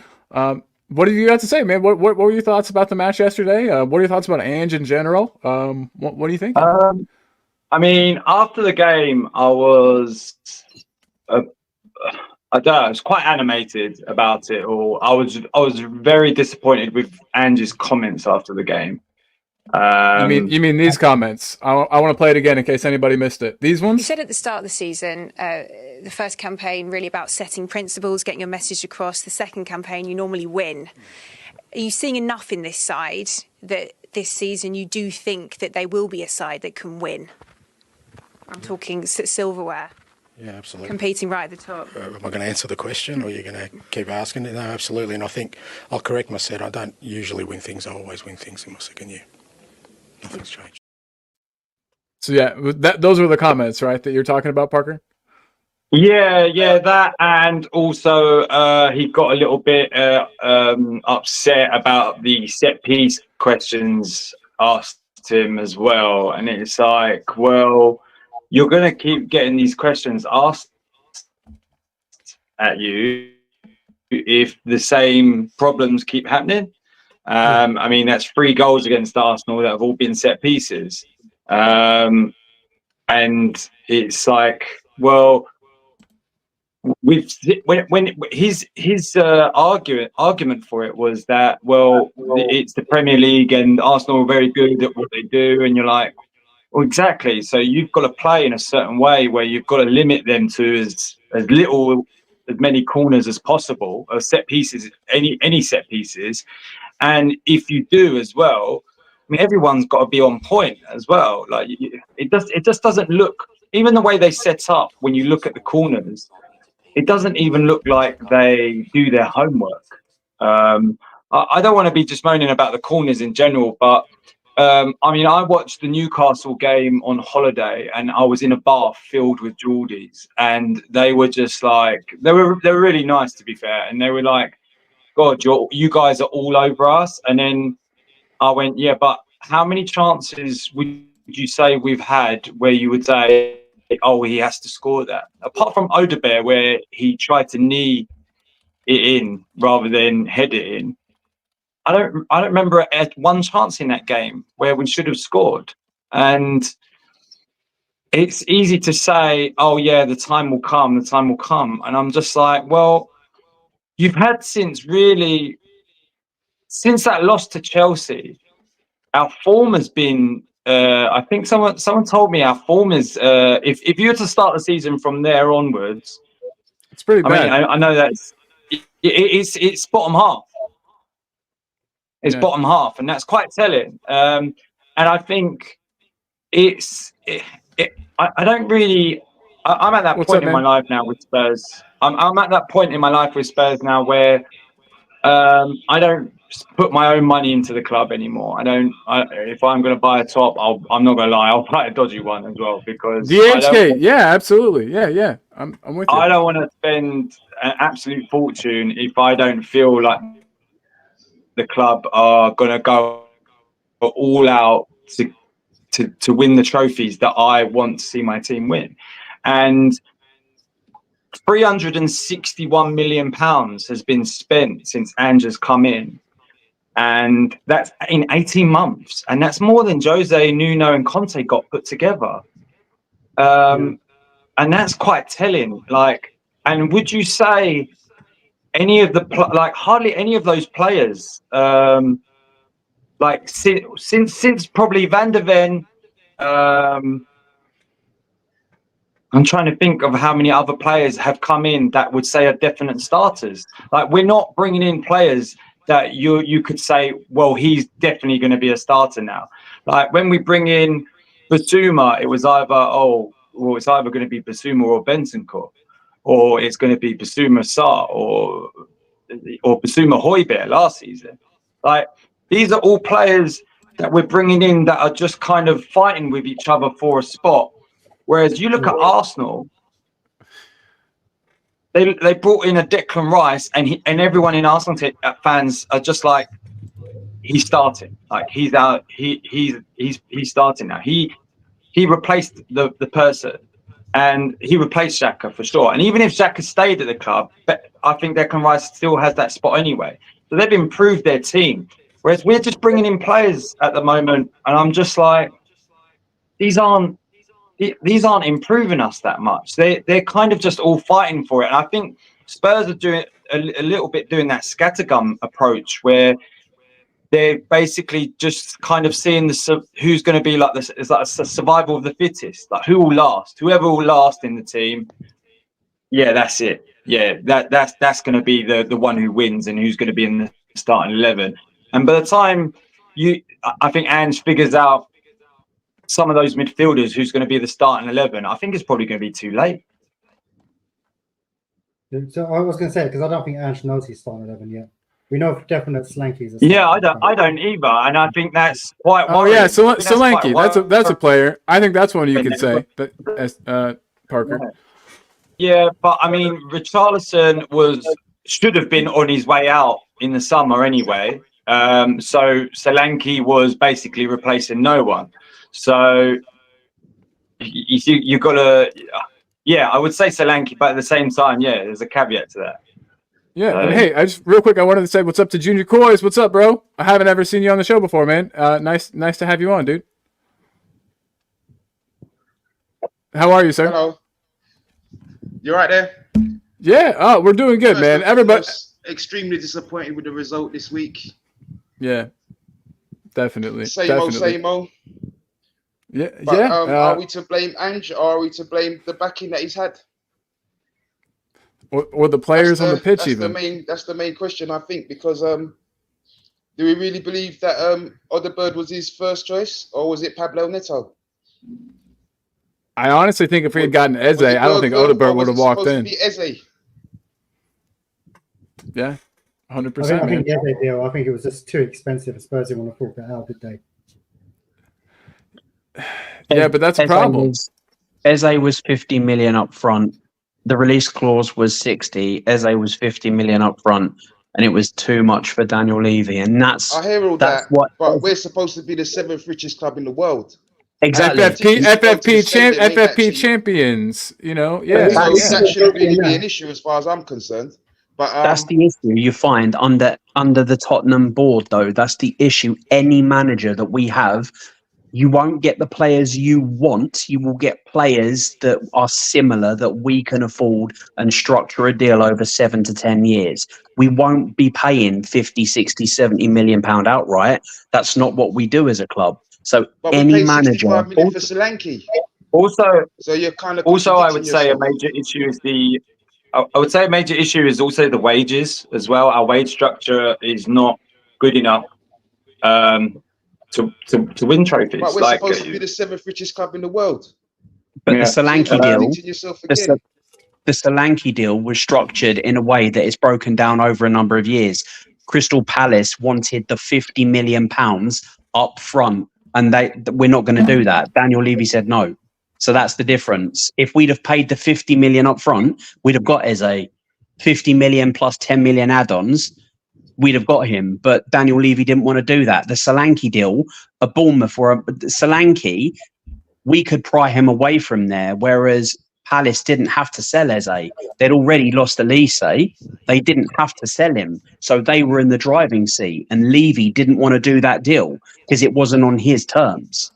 What have you got to say, man? What were your thoughts about the match yesterday? What are your thoughts about Ange in general? What do you think? I mean, after the game, I was, I don't know, I was quite animated about it all. I was very disappointed with Ange's comments after the game. You mean these comments? I want to play it again in case anybody missed it. These ones? You said at the start of the season, the first campaign really about setting principles, getting your message across. The second campaign, you normally win. Are you seeing enough in this side that this season you do think that they will be a side that can win? I'm talking silverware. Yeah, absolutely. Competing right at the top. Am I going to answer the question, or are you going to keep asking it? No, absolutely. And I think I'll correct myself. I don't usually win things. I always win things in my second year. Nothing's changed. So yeah, those were the comments, right, that you're talking about, Parker? Yeah, that, and also he got a little bit upset about the set piece questions asked him as well, and it's like, well, you're going to keep getting these questions asked at you if the same problems keep happening. I mean, that's 3 goals against Arsenal that have all been set pieces. And it's like, well, when his argument for it was that, well, it's the Premier League and Arsenal are very good at what they do, and you're like, well, exactly. So you've got to play in a certain way where you've got to limit them to as many corners as possible, or set pieces, any set pieces. And if you do as well, I mean, everyone's got to be on point as well. Like it just doesn't look, even the way they set up when you look at the corners, it doesn't even look like they do their homework. I don't want to be just moaning about the corners in general, but I mean, I watched the Newcastle game on holiday, and I was in a bar filled with Geordies, and they were just like, they were really nice, to be fair, and they were like, God, you guys are all over us. And then I went, yeah, but how many chances would you say we've had where you would say, oh, he has to score that? Apart from Odebear, where he tried to knee it in rather than head it in, I don't remember one chance in that game where we should have scored. And it's easy to say, oh yeah, the time will come. And I'm just like, well, you've had since that loss to Chelsea, our form has been. I think someone told me our form is. If you were to start the season from there onwards, it's pretty bad. I mean, I know that it's bottom half. It's bottom half, and that's quite telling. And I think I don't really. I'm at that point in my life now with Spurs. I'm at that point in my life with Spurs now where I don't put my own money into the club anymore. If I'm going to buy a top, I'm not going to lie, I'll buy a dodgy one as well, because DHK. Yeah, absolutely. Yeah. I'm with you. I don't want to spend an absolute fortune if I don't feel like the club are going to go all out to win the trophies that I want to see my team win. And £361 million has been spent since Ange has come in, and that's in 18 months, and that's more than Jose, Nuno and Conte got put together. and that's quite telling. Like, and would you say any of the hardly any of those players, like since probably Van der Ven, I'm trying to think of how many other players have come in that would say are definite starters. Like, we're not bringing in players that you could say, well, he's definitely going to be a starter now. Like, when we bring in Basuma, it was it's either going to be Basuma or Bentancur, or it's going to be Basuma Sarr or Basuma Højbjerg last season. Like, these are all players that we're bringing in that are just kind of fighting with each other for a spot. Whereas you look at Arsenal, they brought in a Declan Rice, and everyone in Arsenal fans are just like, he's starting, like he's out, he's starting now. He replaced the person, and he replaced Xhaka for sure. And even if Xhaka stayed at the club, I think Declan Rice still has that spot anyway. So they've improved their team. Whereas we're just bringing in players at the moment, and I'm just like, these aren't improving us that much. They're kind of just all fighting for it. And I think Spurs are doing a little bit doing that scattergun approach, where they're basically just kind of seeing who's going to be like this. It's like a survival of the fittest. Like, who will last? Whoever will last in the team. Yeah, that's it. Yeah, that's going to be the one who wins and who's going to be in the starting 11. And by the time I think Ange figures out some of those midfielders who's going to be the starting 11, I think it's probably going to be too late. So I was going to say, because I don't think Ange knows he's starting 11 yet. We know for definite Solanke's. Yeah, I don't either, and I think that's quite. Oh yeah, Solanke, that's a player. I think that's one you could say. But Parker. Yeah, but I mean, Richarlison should have been on his way out in the summer anyway. So Solanke was basically replacing no one. So you got to, I would say Solanke, but at the same time, there's a caveat to that. Yeah, and hey, real quick, I wanted to say what's up to Junior Coys. What's up, bro? I haven't ever seen you on the show before, man. Nice to have you on, dude. How are you, sir? Hello. You right there? Yeah. We're doing good, man. Everybody extremely disappointed with the result this week. Yeah, definitely. Same old. Yeah, but, yeah. Are we to blame Ange, or are we to blame the backing that he's had? Or the players on the pitch, even? That's the main question, I think, because do we really believe that Odegaard was his first choice, or was it Pablo Neto? I honestly think if we had gotten Eze, I don't think Odegaard would have walked in. To be Eze? Yeah, 100%. I think the Eze deal, I think it was just too expensive. I suppose they want to fork that out, did they? Yeah, but that's a problem. Eze was 50 million up front. The release clause was 60. Eze was 50 million up front, and it was too much for Daniel Levy. And I hear all that, but we're supposed to be the 7th richest club in the world. Exactly. FFP champions, you know. Yeah. That shouldn't really be an issue as far as I'm concerned. But that's the issue you find under the Tottenham board, though. That's the issue. Any manager that we have, you won't get the players you want. You will get players that are similar that we can afford and structure a deal over 7 to 10 years. We won't be paying 50, 60, 70 million pound outright. That's not what we do as a club. So any manager. For Solanke. Also, so you're kind of I would say a major issue is a major issue is also the wages as well. Our wage structure is not good enough to win trophies. But we're supposed to be the 7th richest club in the world. But the Solanke deal, the Solanke deal was structured in a way that is broken down over a number of years. Crystal Palace wanted the £50 million up front, and we're not going to do that. Daniel Levy said no. So that's the difference. If we'd have paid the 50 million up front, we'd have got Eze. 50 million plus 10 million add-ons, we'd have got him. But Daniel Levy didn't want to do that. The Solanke deal, a Bournemouth or a Solanke, we could pry him away from there, whereas Palace didn't have to sell Eze. They'd already lost Elise. They didn't have to sell him. So they were in the driving seat, and Levy didn't want to do that deal because it wasn't on his terms.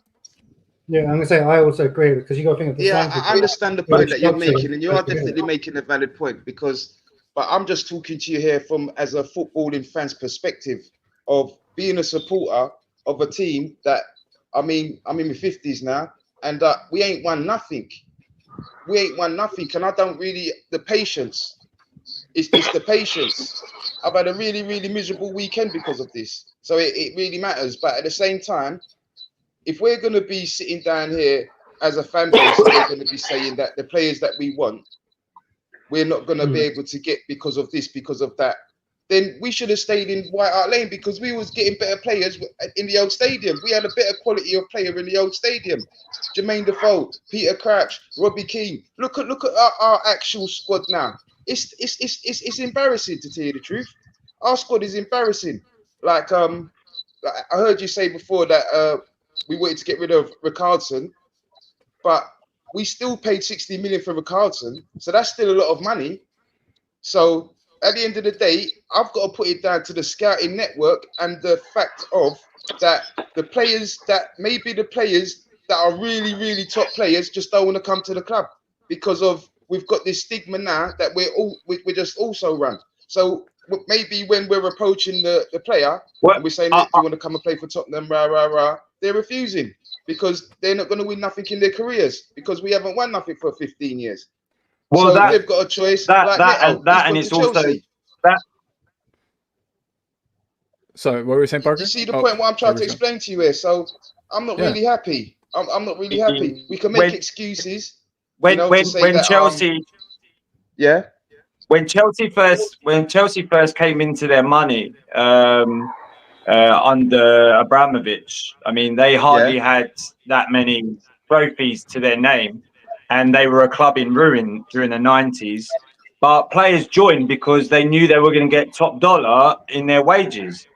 Yeah, I'm gonna say I also agree because you got to think of the Yeah, sign I understand the point that you're making, and you are definitely making a valid point because, but I'm just talking to you here from as a footballing fan's perspective of being a supporter of a team that, I mean, I'm in my 50s now, and we ain't won nothing. We ain't won nothing, and I don't really the patience. It's the patience. I've had a really, really miserable weekend because of this, so it really matters. But at the same time, if we're going to be sitting down here as a fan base and we're going to be saying that the players that we want, we're not going to be able to get because of this, because of that, then we should have stayed in White Hart Lane because we was getting better players in the old stadium. We had a better quality of player in the old stadium. Jermaine Defoe, Peter Crouch, Robbie Keane. Look at our actual squad now. It's embarrassing to tell you the truth. Our squad is embarrassing. Like I heard you say before that we wanted to get rid of Richarlison, but we still paid 60 million for Richarlison, so that's still a lot of money. So at the end of the day, I've got to put it down to the scouting network and the fact of that the players that maybe the players that are really, really top players just don't want to come to the club because of we've got this stigma now that we're just also run. So maybe when we're approaching the player and we're saying, look, do you want to come and play for Tottenham, they're refusing because they're not going to win nothing in their careers because we haven't won nothing for 15 years. Well, so they've got a choice. And it's also that. Sorry, what were you saying, Parker? You see the point what I'm trying to explain to you here. So I'm not really happy. I'm not really happy. We can make excuses. When Chelsea, when Chelsea first came into their money under Abramovich, I mean, they hardly had that many trophies to their name, and they were a club in ruin during the 90s. But players joined because they knew they were going to get top dollar in their wages.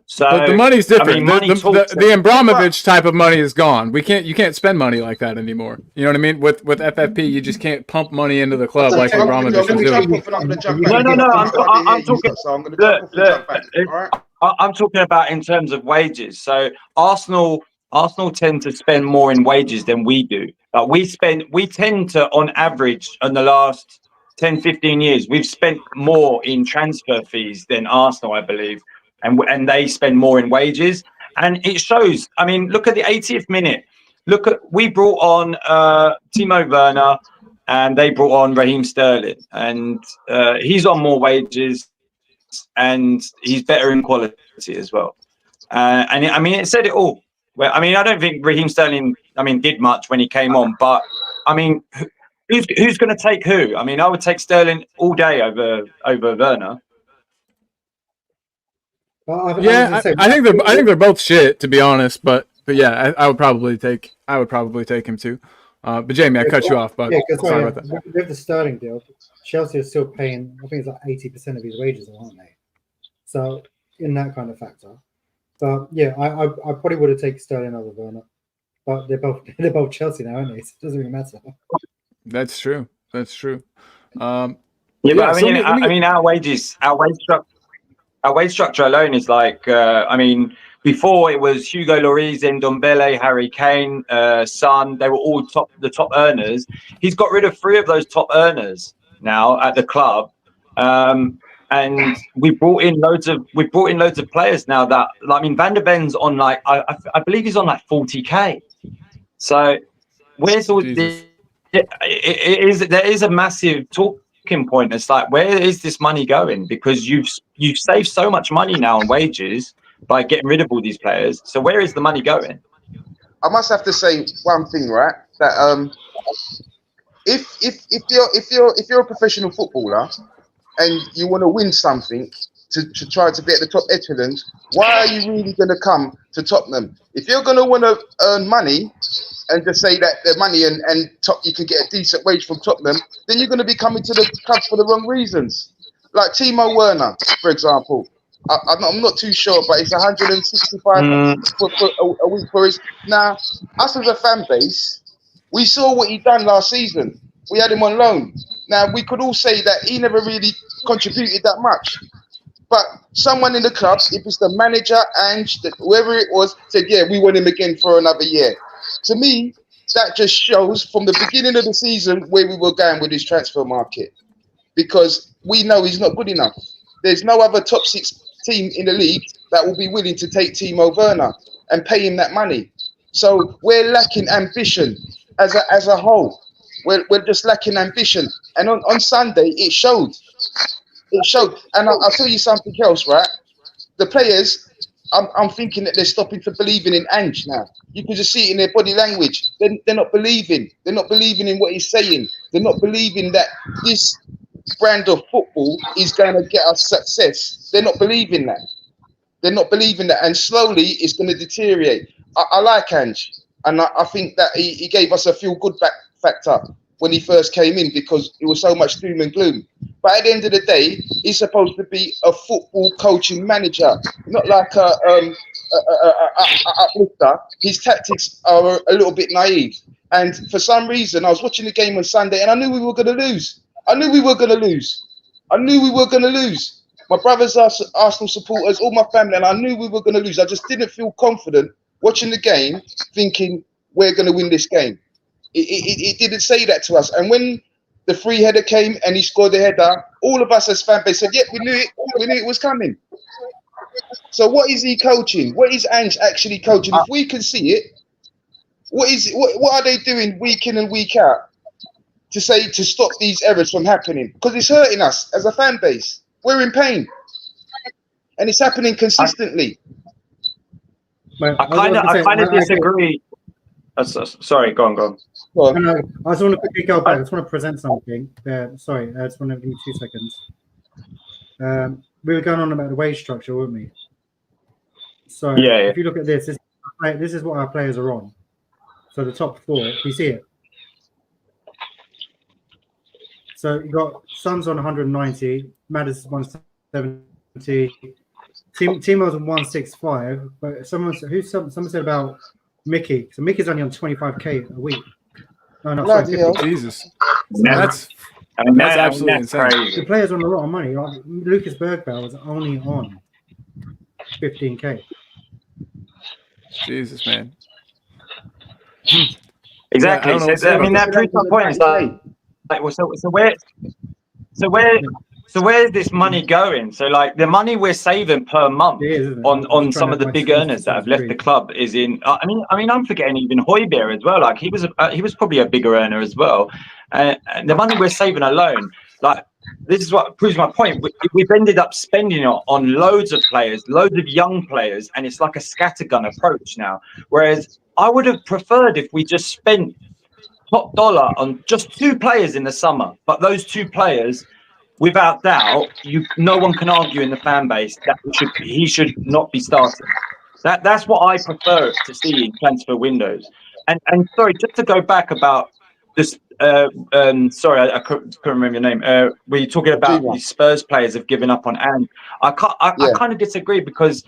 So but the money's different. I mean, the Abramovich type of money is gone. You can't spend money like that anymore. You know what I mean? With FFP, you just can't pump money into the club like Abramovich was doing. I'm talking about in terms of wages. So Arsenal tend to spend more in wages than we do. We tend to, on average, in the last 10, 15 years, we've spent more in transfer fees than Arsenal, I believe. And they spend more in wages. And it shows. I mean, look at the 80th minute. We brought on Timo Werner and they brought on Raheem Sterling. And he's on more wages and he's better in quality as well. And I mean, it said it all. Well, I mean, I don't think Raheem Sterling, did much when he came on. But, I mean, who's going to take who? I mean, I would take Sterling all day over Werner. I think they're both shit, to be honest. But yeah, I would probably take him too. But Jamie, I cut you off. But sorry about that. With the Sterling deal, Chelsea is still paying. I think it's like 80% of his wages, aren't they? So in that kind of factor. But yeah, I probably would have taken Sterling over Werner. But they're both Chelsea now, aren't they? So it doesn't really matter. That's true. But I mean, our wage structure alone is like, before it was Hugo Lloris, Ndombele, Harry Kane, Son. They were all the top earners. He's got rid of 3 of those top earners now at the club, and we brought in loads of players now. That Van der Ven's on I believe he's on 40k. So where's all this? There is a massive talking point. It's like, where is this money going? Because you've saved so much money now on wages by getting rid of all these players. So where is the money going? I must have to say one thing, right? That if you're a professional footballer and you want to win something to try to be at the top echelons, why are you really going to come to Tottenham? If you're going to want to earn money and just say that the money and you can get a decent wage from Tottenham, then you're going to be coming to the club for the wrong reasons. Like Timo Werner, for example. I'm not too sure, but it's 165 a week for his. Now, us as a fan base, we saw what he done last season. We had him on loan. Now, we could all say that he never really contributed that much. But someone in the club, if it's the manager, Ange, whoever it was, said, yeah, we want him again for another year. to me, that just shows from the beginning of the season where we were going with this transfer market, because we know he's not good enough. There's no other top 6 team in the league that will be willing to take Timo Werner and pay him that money. So we're lacking ambition as a whole. We're just lacking ambition. And on Sunday, it showed. It showed. And I'll tell you something else, right? The players, I'm thinking that they're stopping to believing in Ange now. You can just see it in their body language. They're not believing. They're not believing in what he's saying. They're not believing that this brand of football is going to get us success. They're not believing that. They're not believing that. And slowly, it's going to deteriorate. I like Ange. And I think that he gave us a feel-good factor when he first came in, because it was so much doom and gloom. But at the end of the day, he's supposed to be a football coaching manager, not like a uplifter. His tactics are a little bit naive. And for some reason, I was watching the game on Sunday and I knew we were going to lose. I knew we were going to lose. My brothers are Arsenal supporters, all my family, and I knew we were going to lose. I just didn't feel confident watching the game, thinking we're going to win this game. It didn't say that to us. And when the free header came and he scored the header, all of us as fan base said, "Yep, we knew it. We knew it was coming." So what is he coaching? What is Ange actually coaching? If we can see it, what are they doing week in and week out to stop these errors from happening? Because it's hurting us as a fan base. We're in pain, and it's happening consistently. I kind of disagree. Sorry, go on. No, I just want to quickly go back. I just want to present something. Sorry, I just want to give me 2 seconds. We were going on about the wage structure, weren't we? So if you look at this is what our players are on. So the top 4, you see it. So you got Son's on 190, Maddis 170, Timo's on 165. But someone said about Mickey. So Mickey's only on 25k a week. No, sorry, Jesus. That's absolutely insane. The players on a lot of money. Like Lucas Bergvall was only on 15k. Jesus, man. Exactly. Yeah, that proves my point. So where is this money going? So like the money we're saving per month on some of the big earners that have left the club is in. I mean, I'm forgetting even Højbjerg as well. Like he was probably a bigger earner as well. And the money we're saving alone, like this is what proves my point. We've ended up spending it on loads of players, loads of young players, and it's like a scattergun approach now. Whereas I would have preferred if we just spent top dollar on just 2 players in the summer, but those 2 players, without doubt, no one can argue in the fan base that he should not be starting. That's what I prefer to see in transfer windows. And sorry, just to go back about this. Sorry, I couldn't remember your name. Were you talking about these Spurs players have given up on Ange? I kind of disagree, because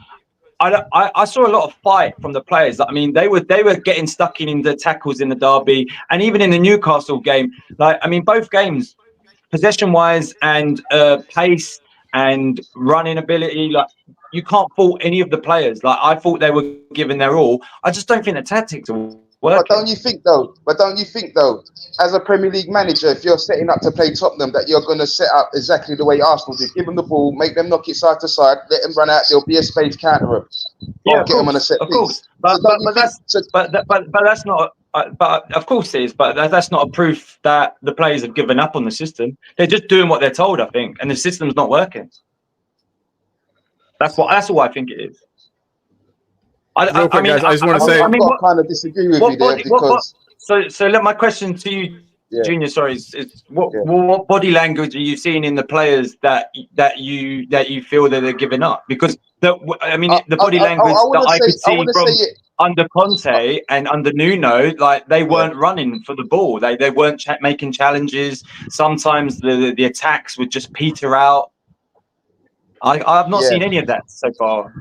I saw a lot of fight from the players. I mean, they were getting stuck in the tackles in the derby, and even in the Newcastle game. Like, I mean, both games, possession-wise and pace and running ability, like you can't fault any of the players. Like I thought they were giving their all. I just don't think the tactics are working. But don't you think though, as a Premier League manager, if you're setting up to play Tottenham, that you're going to set up exactly the way Arsenal did? Give them the ball, make them knock it side to side, let them run out. There'll be a space counter them. Yeah, get them on a set of piece. course. But that's not. But of course it is. But that's not a proof that the players have given up on the system. They're just doing what they're told, I think, and the system's not working. That's all I think it is. I just want to say, I kind of disagree with you there, because. So let my question to you, Junior. Sorry, is what body language are you seeing in the players that you feel that they're giving up? Because the body language that I could see from under Conte and under Nuno, like they weren't running for the ball. They weren't making challenges. Sometimes the attacks would just peter out. I've not seen any of that so far.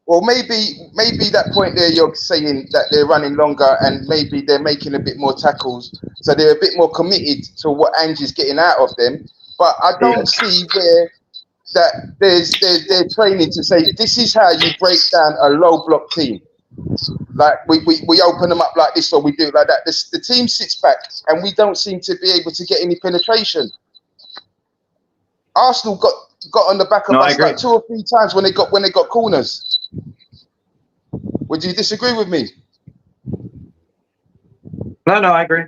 Well, maybe that point there, you're saying that they're running longer and maybe they're making a bit more tackles, so they're a bit more committed to what Ange is getting out of them. But I don't see where that they're training to say this is how you break down a low block team. Like we open them up like this or we do it like that. The team sits back and we don't seem to be able to get any penetration. Arsenal got on the back of us like 2 or 3 times when they got corners. Would you disagree with me? No, I agree.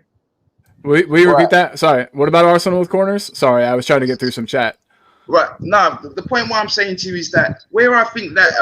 Will you repeat that? Sorry. What about Arsenal with corners? Sorry, I was trying to get through some chat. Right. No, the point what I'm saying to you is that where I think that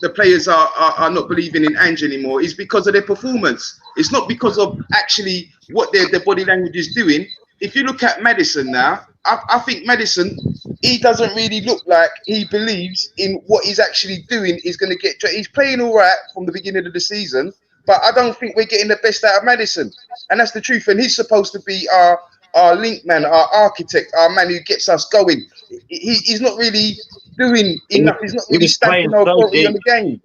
the players are not believing in Ange anymore is because of their performance. It's not because of actually what their body language is doing. If you look at Maddison now, I think Maddison, he doesn't really look like he believes in what he's actually doing is going to get. He's playing all right from the beginning of the season, but I don't think we're getting the best out of Maddison. And that's the truth. And he's supposed to be our link man, our architect, our man who gets us going. He's not really doing enough. He's not really stamping our authority on the game.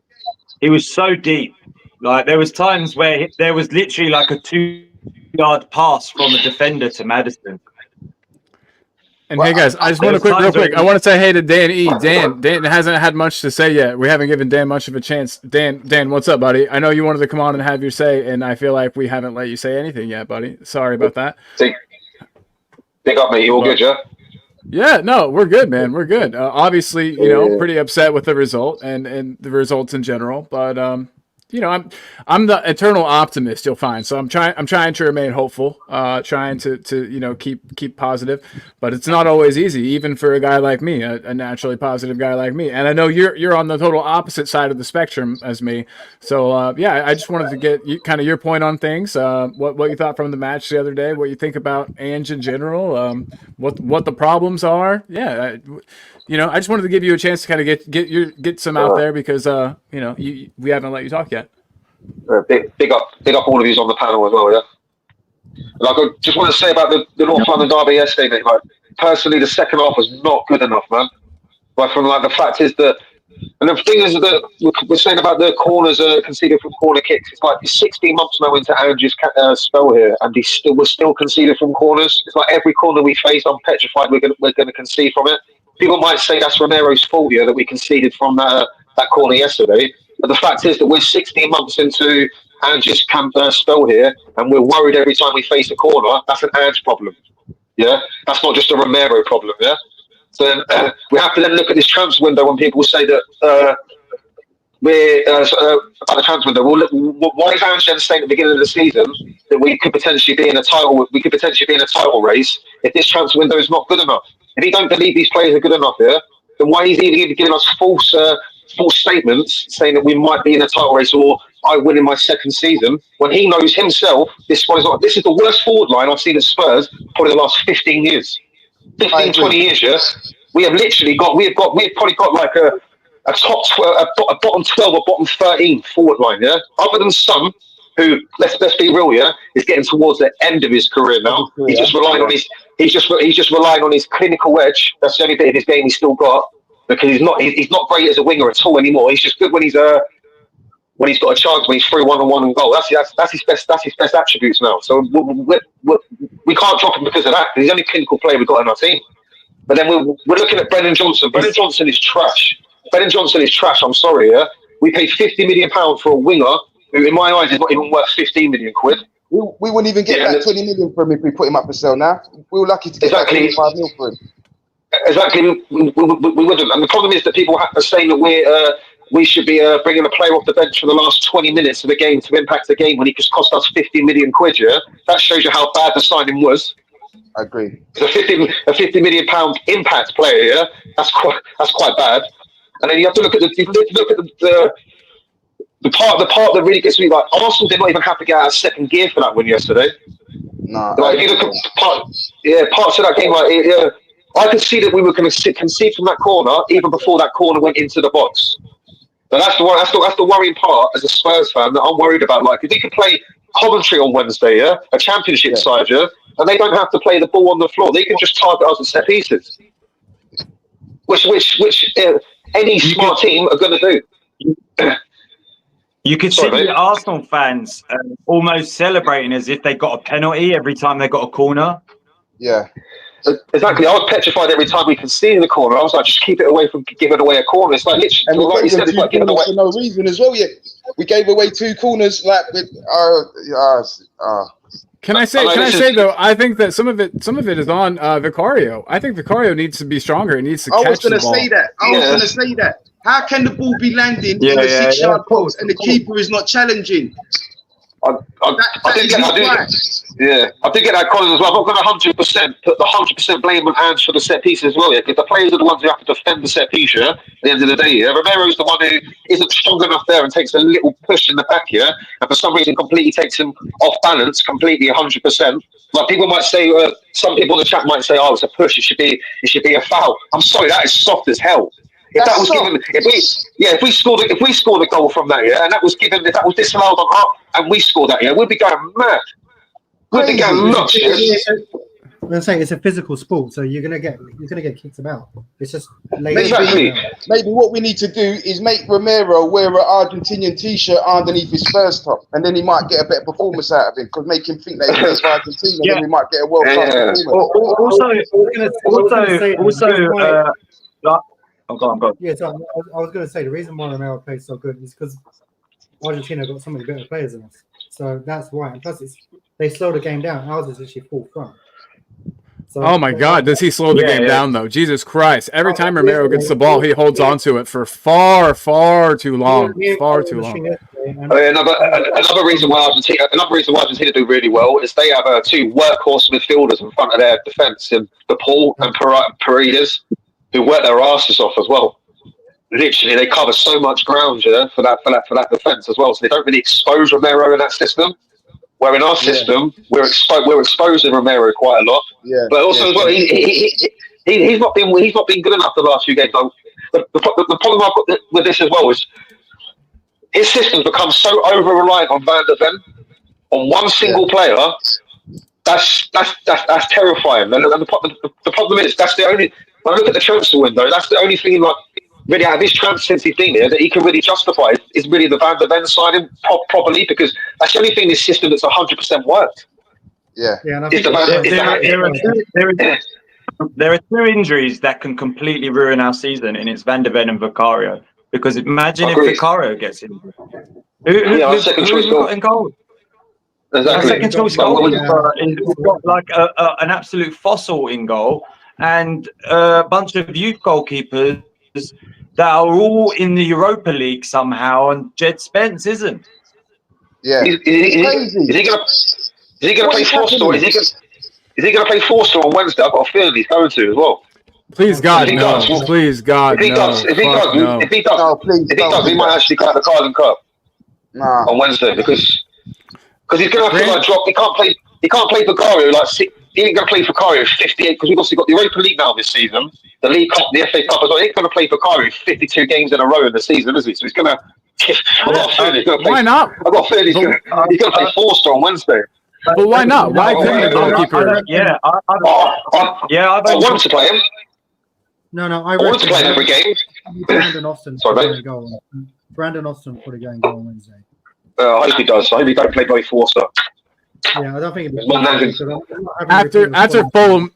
He was so deep. Like there was times where there was literally like a 2-yard pass from a defender to Maddison. And hey guys, I just want to real quick. I want to say hey to Dan E. Dan hasn't had much to say yet. We haven't given Dan much of a chance. Dan, what's up, buddy? I know you wanted to come on and have your say, and I feel like we haven't let you say anything yet, buddy. Sorry about that. Pick up, mate. You all good, yeah? Yeah, no, we're good, man. We're good. Obviously, you know, pretty upset with the result and the results in general, but you know, I'm the eternal optimist. You'll find. So I'm trying to remain hopeful. Trying to you know keep positive, but it's not always easy, even for a guy like me, a naturally positive guy like me. And I know you're on the total opposite side of the spectrum as me. So yeah, I just wanted to get kind of your point on things. What you thought from the match the other day. What you think about Ange in general. What the problems are. Yeah. You know, I just wanted to give you a chance to kind of get some out there because you know we haven't let you talk yet. Big up all of you on the panel as well, yeah. Like I just want to say about the North London derby yesterday, mate. Like personally, the second half was not good enough, man. Like from like the fact is that, and the thing is that we're saying about the corners conceded from corner kicks. It's like 16 months now into Ange's spell here, and we're still conceded from corners. It's like every corner we face, I'm petrified we're gonna concede from it. People might say that's Romero's fault here that we conceded from that corner yesterday. But the fact is that we're 16 months into Ange's spell here, and we're worried every time we face a corner. That's an Ange problem. Yeah, that's not just a Romero problem. Yeah, so we have to then look at this transfer window when people say that we're about the transfer window. Well, why is Ange then saying at the beginning of the season that we could potentially be in a title? We could potentially be in a title race if this transfer window is not good enough. If he don't believe these players are good enough here, then why is he even giving us false statements saying that we might be in a title race or I win in my second season when he knows himself this is the worst forward line I've seen at Spurs probably the last 15 years. 20 years, yeah. We've probably got like a top 12, a bottom 12 or bottom 13 forward line, yeah. Other than Son, who let's be real, yeah, is getting towards the end of his career now. He's just relying on his clinical edge. That's the only bit of his game he's still got because he's not great as a winger at all anymore. He's just good when he's got a chance, when he's through 1-on-1 and goal. That's his best attributes now. So we can't drop him because of that. He's the only clinical player we've got in our team. But then we're looking at Brennan Johnson. Brennan Johnson is trash. I'm sorry, yeah. We paid £50 million for a winger who, in my eyes, is not even worth 15 million quid. We wouldn't even get that 20 million from him if we put him up for sale now. We were lucky to get that 25 million for him. Exactly, we wouldn't. And the problem is that people are saying that we should be bringing a player off the bench for the last 20 minutes of the game to impact the game when he just cost us 50 million quid. Yeah, that shows you how bad the signing was. I agree. A 50 million pound impact player. Yeah, that's quite bad. And then you have to look at the part that really gets me. Like Arsenal did not even have to get out of second gear for that win yesterday. No, like if you look at parts of that game, like I could see that we were going to concede from that corner even before that corner went into the box. So that's the worrying part as a Spurs fan that I'm worried about. Like if we could play Coventry on Wednesday, yeah, a championship side, yeah, and they don't have to play the ball on the floor, they can just target us at set pieces, which any smart team are going to do. You could see the Arsenal fans almost celebrating as if they got a penalty every time they got a corner. Yeah. Exactly. I was petrified every time we conceded a corner. I was like, just keep it away from giving away a corner. It's like literally, And we like you gave said, them it's two like giving corners away. for no reason as well. Yet we gave away 2 corners like with. Can I say though? I think that some of it is on Vicario. I think Vicario needs to be stronger. He needs to I was catch the going to ball. say that. I was going to say that. How can the ball be landing in the 6-yard box and the keeper is not challenging? I did get that comment as well. I'm not going to 100% put the 100% blame on Ange for the set piece as well. Yeah, because the players are the ones who have to defend the set piece. Yeah, at the end of the day, yeah, Romero's the one who isn't strong enough there and takes a little push in the back here, and for some reason completely takes him off balance, completely 100%. Like people might say, some people in the chat might say, "Oh, it's a push. It should be a foul." I'm sorry, that is soft as hell. If that was given, if we scored a goal from that, yeah, and that was given, if that was disallowed on our, and we scored that, yeah, we'd be going mad. We'd be going nuts. I'm gonna say it's a physical sport, so you're gonna get kicked about. It's just maybe what we need to do is make Romero wear an Argentinian T-shirt underneath his Spurs top, and then he might get a better performance out of him. Because make him think that he plays for Argentina, then we might get a World Cup performance. I'm gone. Yeah, so I was going to say the reason why Romero plays so good is because Argentina got so many better players than us. So that's why. And plus, they slow the game down. Ours is actually full front. So, oh my God, does he slow the game down though? Jesus Christ! Every time Romero gets the ball, he holds on to it for far too long. Far too long. Another reason why Argentina do really well is they have 2 workhorse midfielders in front of their defence in Paul and Paredes, who work their asses off as well. Literally, they cover so much ground, for that defence as well. So they don't really expose Romero in that system. Where in our system, we're exposing Romero quite a lot. Yeah. But also as well, he's not been good enough the last few games. The problem I've got with this as well is his system's become so over reliant on Van der Ven, on one single player. That's terrifying. And the problem is that's the only. When I look at the transfer window, that's the only thing like really out of his transfer since he's been here that he can really justify is really the Van der Ven signing properly, because that's the only thing in this system that's 100% worked. Yeah. And I think there are 2 injuries that can completely ruin our season, and it's Van der Ven and Vicario. Because imagine if Vicario gets injured. Who got in goal? Exactly. Second choice goal. We've got like an absolute fossil in goal, and a bunch of youth goalkeepers that are all in the Europa League somehow, and Jed Spence isn't. Yeah. Is he going to play Forster? Is he going to play Forster on Wednesday? I've got a feeling he's going to as well. Please God, no. Please God, no. If he does, he might actually cut the Carling Cup on Wednesday because he's going to have to drop. He can't play Vicario he ain't going to play Vicario 58 because we've also got the Europa League now this season, the League Cup, the FA Cup as well. He ain't going to play Vicario 52 games in a row in the season, is he? So he's going to. I've got a feeling he's going to play. Why not? I've got a feeling he's going to play Forster on Wednesday. But why not? Why couldn't the goalkeeper? I want to play him. No, I want to play him every game. Brandon Austin. Sorry, mate. Brandon Austin put a game goal on Wednesday. I hope he does. I hope he don't play by Forster. Yeah, I don't think after Fulham,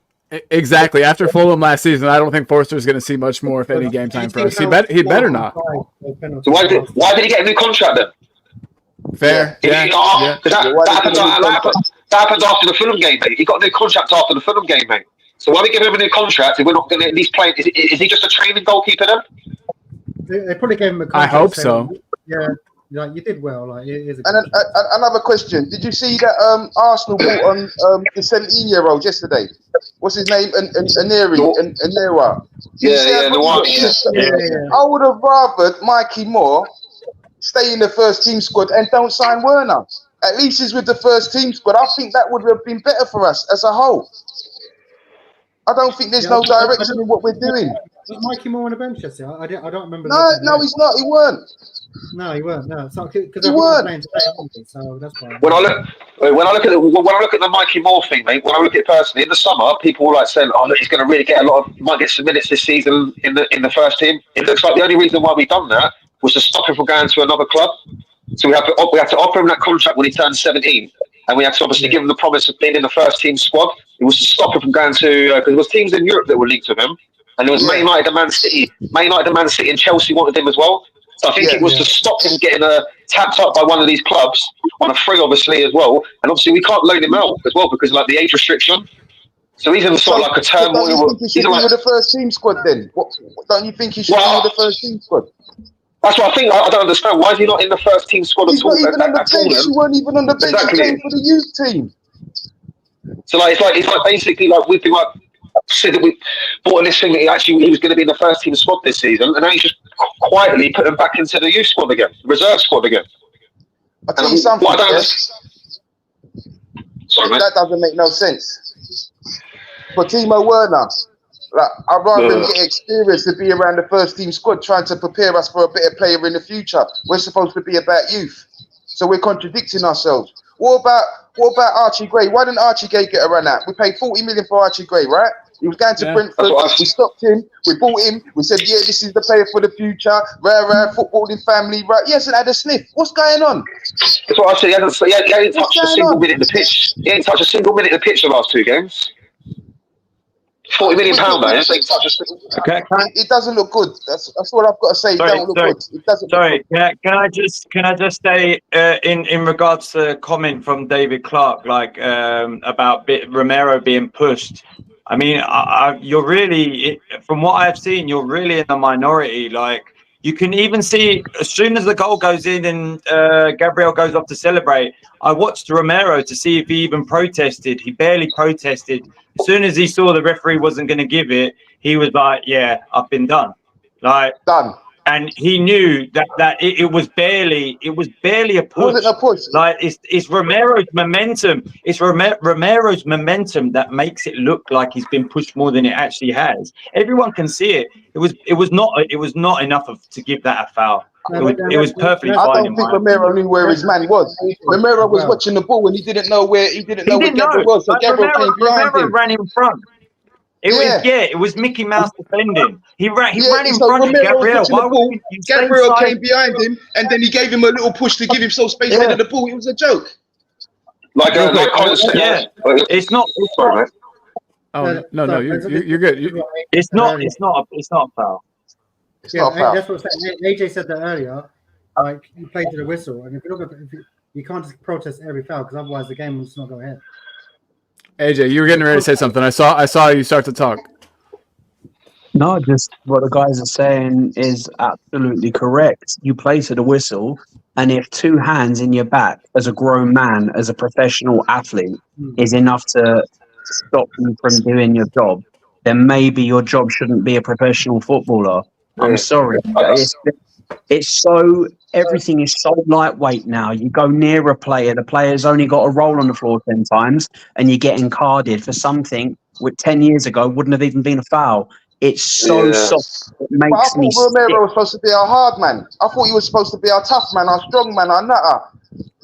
exactly after Fulham last season, I don't think Forster's going to see much more, if any, game time for us. He better not. So why did he get a new contract then? Fair. That happened after the Fulham game, mate. He got a new contract after the Fulham game, mate. So why are we giving him a new contract if we're not going to at least play? Is he just a training goalkeeper then? They probably gave him a contract. I hope so. Yeah. Like you did well. Like another question: did you see that Arsenal bought on the 17-year-old yesterday? What's his name? Anera. Yeah. I would have rathered Mikey Moore stay in the first team squad and don't sign Werner. At least he's with the first team squad. I think that would have been better for us as a whole. I don't think there's no direction in what we're doing. Was Mikey Moore on the bench yesterday? I don't remember. No, he's not. He weren't. No, he weren't. No, so because he weren't. So that's why. When I look at the Mikey Moore thing, mate. When I look at it personally, in the summer, people were like saying, "Oh, look, he's going to really get might get some minutes this season in the first team." It looks like the only reason why we done that was to stop him from going to another club. So we had to offer him that contract when he turned 17, and we had to obviously give him the promise of being in the first team squad. It was to stop him from going to because there was teams in Europe that were linked with him, and there was Man United and Man City. Man United and Man City and Chelsea wanted him as well. So I think it was to stop him getting tapped up by one of these clubs on a free, obviously, as well. And obviously we can't loan him out as well because of like the age restriction. So he's in sort of like a turmoil. Don't you think he should be with the first team squad then? Don't you think he should be with the first team squad? That's what I think. I don't understand. Why is he not in the first team squad He's at all? He's not even on the bench. He weren't even on the bench. He came for the youth team. So like it's like basically like we've been like said that we bought in this thing that he was going to be in the first team squad this season, and now he's just quietly put him back into the youth squad again, reserve squad again. I'll tell you something. Sorry, mate. That doesn't make no sense. For Timo Werner, like, I'd rather him get experience to be around the first team squad, trying to prepare us for a better player in the future. We're supposed to be about youth, so we're contradicting ourselves. What about Archie Gray? Why didn't Archie Gray get a run out? We paid 40 million for Archie Gray, right? He was going to Brentford. We stopped him. We bought him. We said, yeah, this is the player for the future. Rare footballing family, right? He hasn't had a sniff. What's going on? That's what I said. He hasn't touched a single minute of the pitch. He ain't touched a single minute of the pitch the last 2 games. £40 million, okay. It doesn't look good. That's all I've got to say. It don't look good. It doesn't. Sorry, can I just say in regards to a comment from David Clark, like about Romero being pushed. I mean, you're really, from what I've seen, you're really in the minority. Like you can even see as soon as the goal goes in and Gabriel goes off to celebrate. I watched Romero to see if he even protested. He barely protested. As soon as he saw the referee wasn't going to give it, he was like, "Yeah, I've been done." Like done. And he knew that it was barely a push. It wasn't a push. Like it's Romero's momentum. It's Romero's momentum that makes it look like he's been pushed more than it actually has. Everyone can see it. It was not enough to give that a foul. It was perfectly fine. I don't think Romero knew where his man was. Romero was watching the ball and he didn't know where Gabriel was. So Gabriel came behind him. Ran in front. It was Mickey Mouse defending. He ran in front of Gabriel. Gabriel came behind him and then he gave him a little push to give him some space ahead of the ball. It was a joke. It's not. Sorry, mate. Oh no, you're good. It's not a foul. That's what I'm saying. AJ said that earlier. Like you play to the whistle, and if you look at you can't just protest every foul because otherwise the game will just not go ahead. AJ, you were getting ready to say something. I saw you start to talk. No, just what the guys are saying is absolutely correct. You play to the whistle, and if 2 hands in your back as a grown man, as a professional athlete, is enough to stop you from doing your job, then maybe your job shouldn't be a professional footballer. I'm sorry. Everything is so lightweight now. You go near a player, the player's only got to roll on the floor 10 times, and you're getting carded for something which 10 years ago wouldn't have even been a foul. It's so soft. It makes me sick. Romero was supposed to be our hard man. I thought he was supposed to be our tough man, our strong man, our nutter.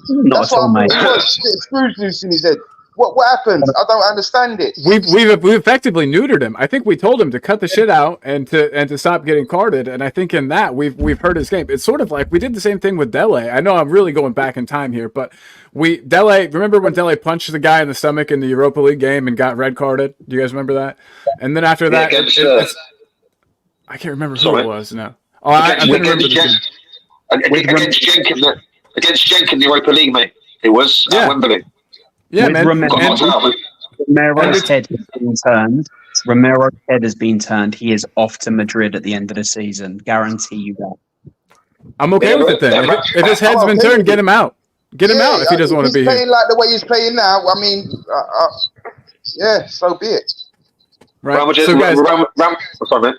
Not at all, mate. Screws loose in his head. What happened? I don't understand it. We've effectively neutered him. I think we told him to cut the shit out and to stop getting carded. And I think in that we've hurt his game. It's sort of like we did the same thing with Dele. I know I'm really going back in time here, but remember when Dele punched the guy in the stomach in the Europa League game and got red carded? Do you guys remember that? And then after that, I can't remember who it was now. Oh, I can't remember against Genk in the Europa League, mate. It was at Wembley. Yeah, man. Romero's head has been turned. He is off to Madrid at the end of the season. Guarantee you that. I'm okay with it then. If his head's been turned, get him out. Get him out if he doesn't want to be here. He's playing like the way he's playing now. I mean, so be it. Right. So guys, sorry, man.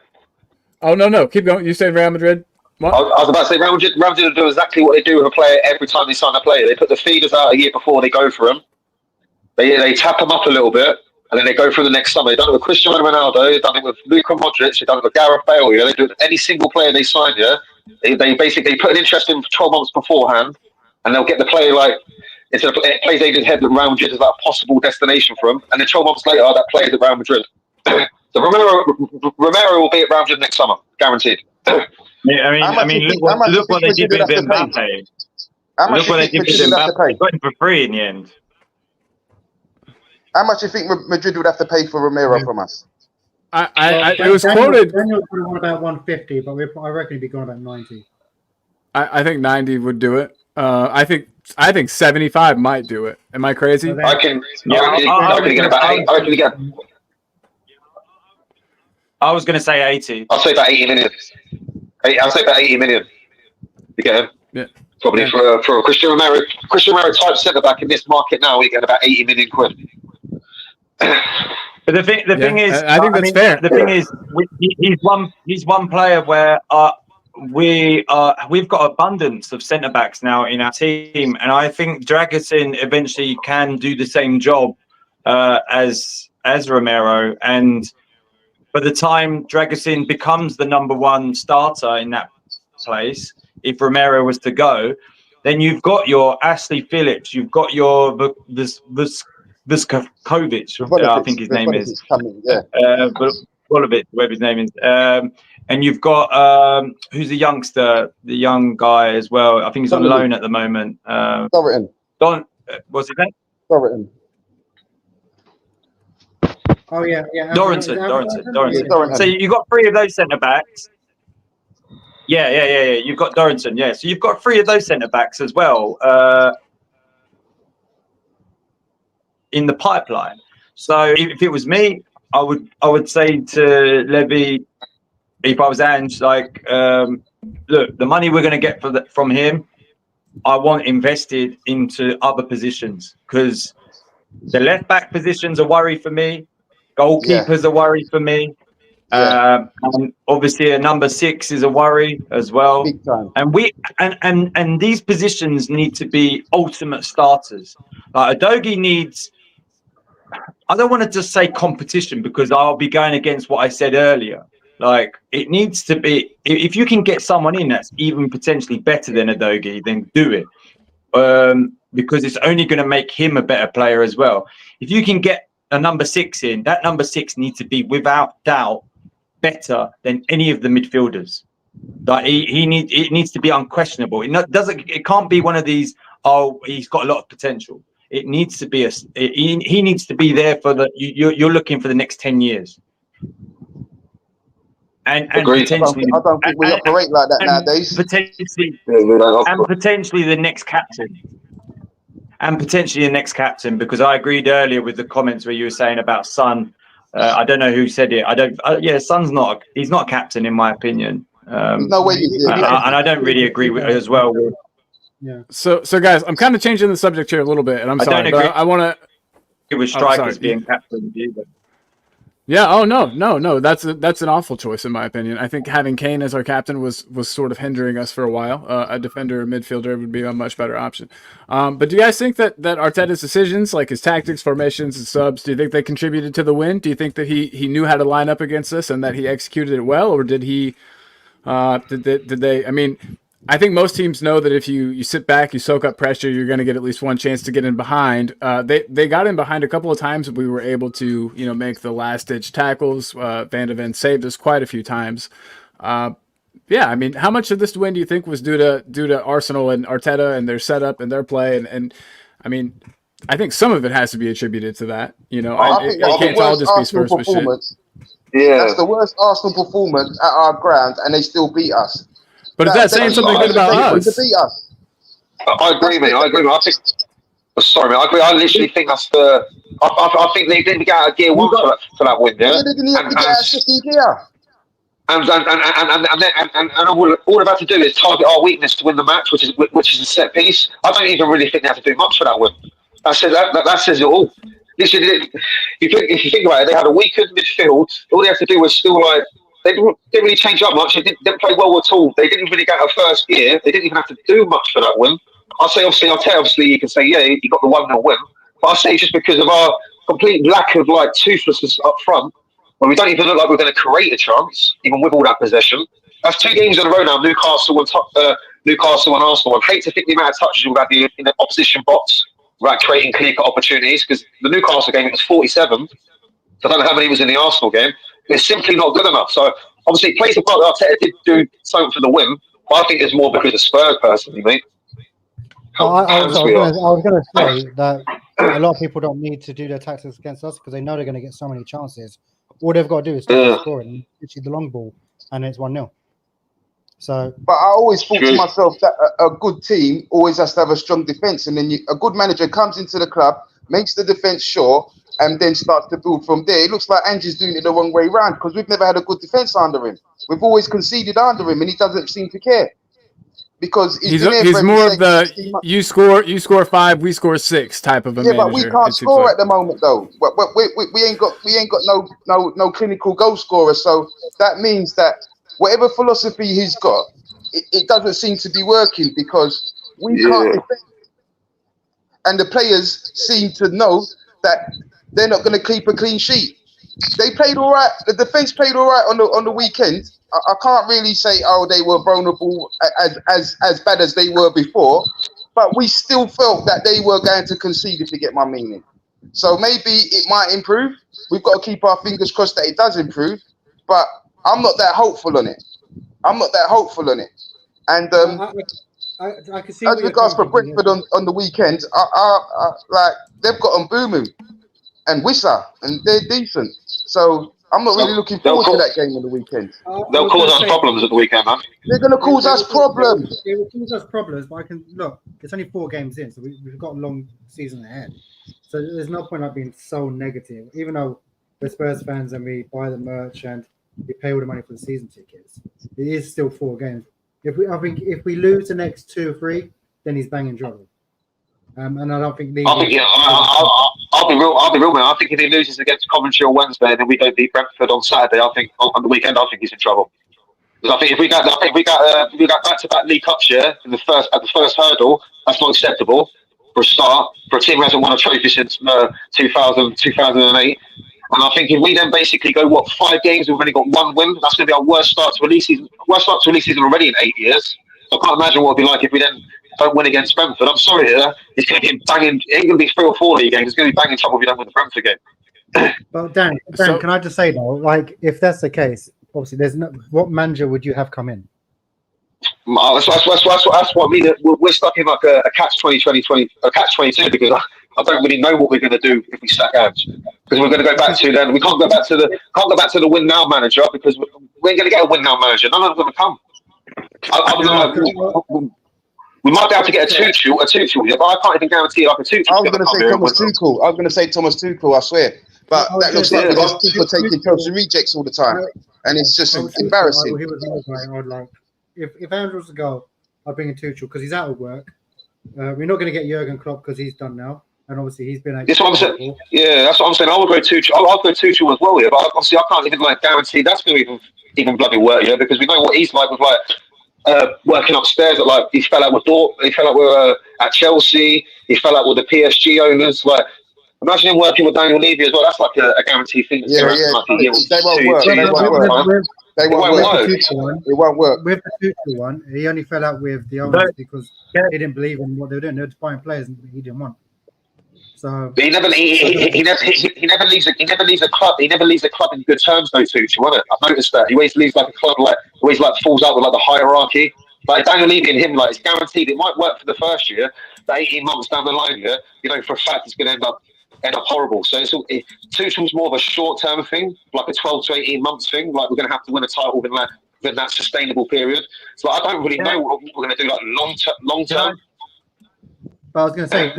Oh no, keep going. You said Real Madrid. What? I was about to say Real Madrid will do exactly what they do with a player every time they sign a player. They put the feeders out a year before they go for him. They tap them up a little bit, and then they go through the next summer. They've done it with Cristiano Ronaldo. They've done it with Luka Modric. They've done it with Gareth Bale. They do it with any single player they sign. They basically put an interest in for 12 months beforehand, and they'll get the player it's a plays they did head that Real Madrid is like a possible destination for them, and then 12 months later that player's at Real Madrid. So Romero will be at Real Madrid next summer, guaranteed. Yeah, I mean, look what they did with Mbappe. Look what they did with Mbappe. They got him for free in the end. How much do you think Madrid would have to pay for Romero from us? It was quoted. Daniel's going to want about 150, but I reckon he'd be going about 90. I think 90 would do it. I think 75 might do it. Am I crazy? I can get about 8. I was going to say 80. I'll say about 80 million. I'll say about 80 million to get him. Yeah. Probably for a Christian Romero type centre back in this market now, we get about 80 million quid. But the thing is, I think that's fair. The thing is, he's one player where we've got abundance of centre backs now in our team, and I think Dragusin eventually can do the same job as Romero. And by the time Dragusin becomes the number one starter in that place, if Romero was to go, then you've got your Ashley Phillips, you've got your Vuskovic, I think his name is. Vuskovic, whatever his name is. And you've got who's the youngster, the young guy as well. I think he's on loan at the moment. Dorrington. What's his name? Dorrington. Oh yeah. Dorrington. So you've got 3 of those centre backs. Yeah. You've got Dorrington. Yeah, so you've got 3 of those centre backs as well in the pipeline. So if it was me, I would say to Levy, if I was Ange, like, look, the money we're going to get from him, I want invested into other positions, because the left back position's a worry for me. Goalkeeper's a worry for me. And obviously a number 6 is a worry as well. Big time. And these positions need to be ultimate starters. Like Udogie needs, I don't want to just say competition, because I'll be going against what I said earlier. Like, it needs to be, if you can get someone in that's even potentially better than Udogie, then do it. Because it's only going to make him a better player as well. If you can get a number 6 in, that number 6 needs to be without doubt better than any of the midfielders. Like it needs to be unquestionable. It can't be one of these, oh, he's got a lot of potential. It needs to be he needs to be there for you're looking for the next 10 years. And potentially, I don't think we operate like that nowadays. Potentially the next captain. And potentially the next captain, because I agreed earlier with the comments where you were saying about Son. I don't know who said it. Son's not. He's not captain in my opinion. No way. And I don't really agree with as well. Yeah. So guys, I'm kind of changing the subject here a little bit, and I'm sorry, but I want to. It was strikers being captain either. Yeah. Oh no. That's an awful choice in my opinion. I think having Kane as our captain was sort of hindering us for a while. A defender, or midfielder would be a much better option. But do you guys think that Arteta's decisions, like his tactics, formations, and subs, do you think they contributed to the win? Do you think that he knew how to line up against us and that he executed it well, or did he? Did they? I mean, I think most teams know that if you sit back, you soak up pressure, you're going to get at least one chance to get in behind. They got in behind a couple of times, but we were able to make the last ditch tackles. Van de Ven saved us quite a few times. Yeah, I mean, how much of this win do you think was due to Arsenal and Arteta and their setup and their play? And I mean, I think some of it has to be attributed to that. I can't all just be sportsmanship. Yeah, that's the worst Arsenal performance at our ground, and they still beat us. But is that saying something good about us? I agree, mate. I think. Sorry, mate. I agree. I literally think that's the. I think they didn't get out of gear once for that win. Yeah, they didn't even get out of second gear. And all they've had to do is target our weakness to win the match, which is a set piece. I don't even really think they have to do much for that win. That says it all. Literally, if you think about it, they had a weakened midfield. All they had to do was still they didn't really change up much. They didn't play well at all. They didn't really get out of first gear. They didn't even have to do much for that win. I'll say, obviously, you can say, yeah, you got the 1-0 win. But I'll say just because of our complete lack of toothlessness up front, when we don't even look like we're going to create a chance, even with all that possession. That's 2 games in a row now, Newcastle and Arsenal. I hate to think the amount of touches we've had in the opposition box without creating clear-cut opportunities, because the Newcastle game, it was 47. So I don't know how many was in the Arsenal game. It's simply not good enough. So obviously, it plays a part that Arteta did do something for the win, but I think it's more because of Spurs, personally, mate. I was going to say that a lot of people don't need to do their tactics against us because they know they're going to get so many chances. All they've got to do is stop scoring, literally the long ball, and it's 1-0. So, but I always thought to myself that a good team always has to have a strong defense, and then a good manager comes into the club, makes the defense sure, and then starts to build from there. It looks like Ange's doing it the wrong way around because we've never had a good defense under him. We've always conceded under him, and he doesn't seem to care because he's more of the you score 5, we score 6 type of a manager. Yeah, but we can't score at the moment though. We ain't got no clinical goal scorer, so that means that whatever philosophy he's got, it doesn't seem to be working because we can't defend. And the players seem to know that they're not going to keep a clean sheet. They played all right. The defense played all right on the weekend. I can't really say, they were vulnerable as bad as they were before, but we still felt that they were going to concede, if you get my meaning. So maybe it might improve. We've got to keep our fingers crossed that it does improve, but I'm not that hopeful on it. And I can see as regards for Brentford on the weekend, like they've got Mbumu and Wissa, and they're decent. So I'm not really looking forward to that game on the weekend. They'll cause us problems at the weekend, man. They're going to cause us problems. They will cause us problems, but I can look. It's only 4 games in, so we've got a long season ahead. So there's no point in being so negative. Even though we're Spurs fans and we buy the merch and we pay all the money for the season tickets, it is still 4 games. I think if we lose the next 2 or 3, then he's banging trouble. And I don't think. I'll be real, man. I think if he loses against Coventry on Wednesday and then we go beat Brentford on Saturday, I think on the weekend, I think he's in trouble. Because I think if we got back-to-back League Cups, at the first hurdle, that's not acceptable for a start for a team who hasn't won a trophy since 2008. And I think if we then basically go 5 games, we've only got 1 win. That's going to be our worst start to a league season. Worst start to a league season already in 8 years. So I can't imagine what it'd be like if we then don't win against Brentford. I'm sorry, it's going to be banging. It ain't going to be 3 or 4 league games. It's going to be banging trouble if we don't win the Brentford game. But Dan, can I just say though, like if that's the case, obviously there's no. What manager would you have come in? That's what I mean. We're stuck in like a catch-22 because I don't really know what we're going to do if we sack Ange. Because we're going to go back to then. We can't go back to the win now manager because we ain't going to get a win now manager. None of them are going to come. We might be able to get a Tuchel, but I can't even guarantee like a Tuchel. I was going to say Thomas Tuchel. I swear, but that looks like we're just people taking Chelsea rejects all the time, and it's just embarrassing. If Andrew was to go, I'd bring in Tuchel because he's out of work. We're not going to get Jurgen Klopp because he's done now, and obviously he's been. That's what I'm saying. Yeah, that's what I'm saying. I would go Tuchel. I'll go Tuchel as well, but obviously I can't even guarantee that's going to even bloody work, because we know what he's like with working upstairs. He fell out with Dortmund, he fell out with at Chelsea, he fell out with the PSG owners. Imagine him working with Daniel Levy as well. That's like a guaranteed thing. They won't work. It won't work. With the Tuchel one, he only fell out with the owners because he didn't believe in what they were doing. They were just buying players he didn't want. So he never leaves a club. He never leaves a club in good terms, though. Tuchel, wasn't it? I've noticed that he always leaves like a club always falls out with the hierarchy. Like Daniel Levy and him, it's guaranteed it might work for the first year, but 18 months down the line, for a fact it's going to end up horrible. So Tuchel's more of a short-term thing, like a 12 to 18 months thing. Like we're going to have to win a title within that sustainable period. So I don't really know what we're going to do long term. But I was going to say,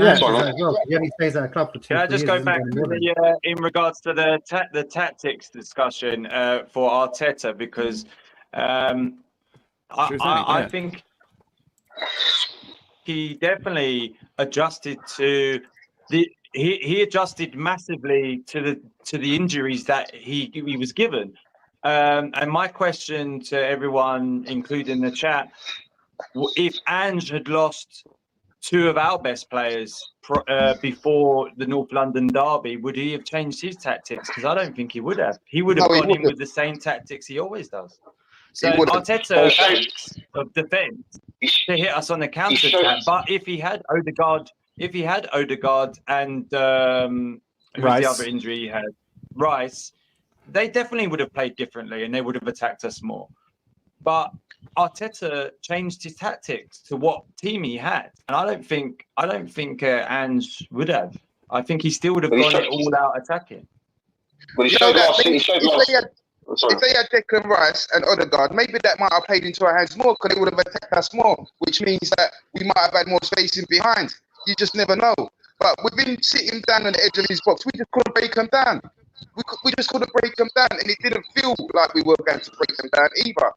he only stays at a club for 2 Can I just go back to in regards to the tactics discussion for Arteta, because I think he definitely adjusted to he adjusted massively to the injuries that he was given. And my question to everyone, including the chat, if Ange had lost 2 of our best players before the North London derby, would he have changed his tactics? Because I don't think he would have. He would have gone in with the same tactics he always does. So Arteta thinks of defence to hit us on the counter attack. But if he had Odegaard and who's the other injury he had, Rice, they definitely would have played differently and they would have attacked us more. But Arteta changed his tactics to what team he had, and I don't think Ange would have. I think he still would have But he gone showed- it all out attacking. But he You know showed that last. maybe He showed if last. they had if they had Declan Rice and Odegaard, maybe that might have played into our hands more because they would have attacked us more, which means that we might have had more space in behind. You just never know. But with him sitting down on the edge of his box, we just couldn't break him down. We just couldn't break him down, and it didn't feel like we were going to break him down either.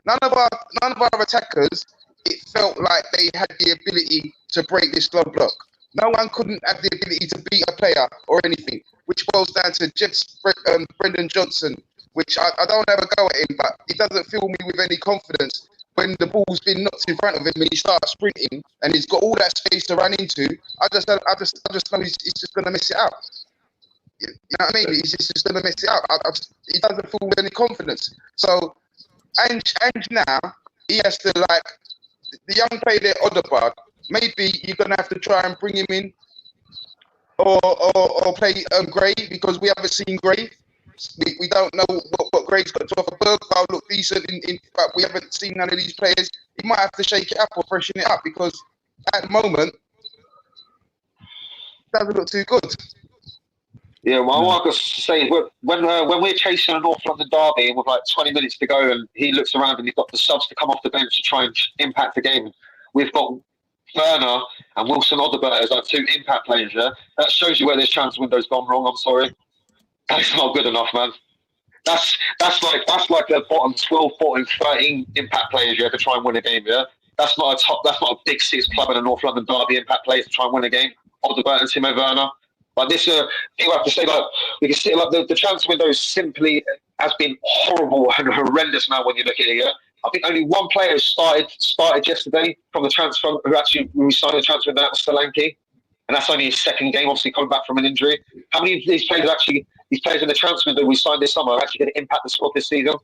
None of our attackers, it felt like they had the ability to break this low block. No one couldn't have the ability to beat a player or anything, which boils down to Brendan Johnson, which I don't have a go at him, but he doesn't fill me with any confidence when the ball's been knocked in front of him and he starts sprinting and he's got all that space to run into. I just know he's just going to mess it up. You know what I mean? He's just going to mess it up. He doesn't feel with any confidence. So, Ange now, he has to, like, the young player there, Odegaard, maybe you're going to have to try and bring him in or play Gray, because we haven't seen Gray. We don't know what Gray's got to offer. Bergwijn look decent, but we haven't seen none of these players. He might have to shake it up or freshen it up, because at the moment, it doesn't look too good. Yeah, well, what I was saying, when we're chasing a North London derby with like 20 minutes to go, and he looks around and he's got the subs to come off the bench to try and impact the game, we've got Werner and Wilson Odobert as our two impact players. Yeah, that shows you where this transfer window's gone wrong. I'm sorry, that's not good enough, man. That's like the bottom 12, 14, 13 impact players you have to try and win a game. Yeah, that's not a big six club in a North London derby impact players to try and win a game. Odobert and Timo Werner. Like this, people have to say, like, we can see, like, the transfer window simply has been horrible and horrendous now when you look at it. Yeah? I think only one player has started yesterday from the transfer who actually signed the transfer window, that was Solanke, and that's only his second game, obviously coming back from an injury. How many of these players in the transfer window we signed this summer are actually going to impact the squad this season?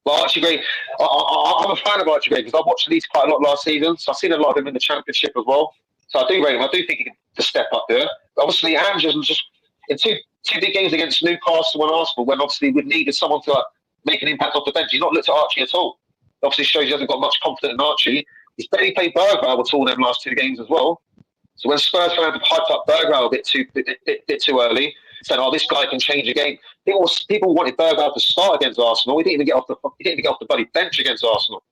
Well, Archie Gray, I'm a fan of Archie Gray because I watched Leeds quite a lot last season, so I've seen a lot of him in the Championship as well. So I do rate him. I do think he can step up there. Obviously, Ange was just in two big games against Newcastle and Arsenal, when obviously we needed someone to make an impact off the bench. He's not looked at Archie at all. Obviously, shows he hasn't got much confidence in Archie. He's barely played Bergwijn at all in them last two games as well. So when Spurs fans have hyped up Bergwijn a bit too early, saying, "Oh, this guy can change a game," people wanted Bergwijn to start against Arsenal. He didn't even get off the bloody bench against Arsenal.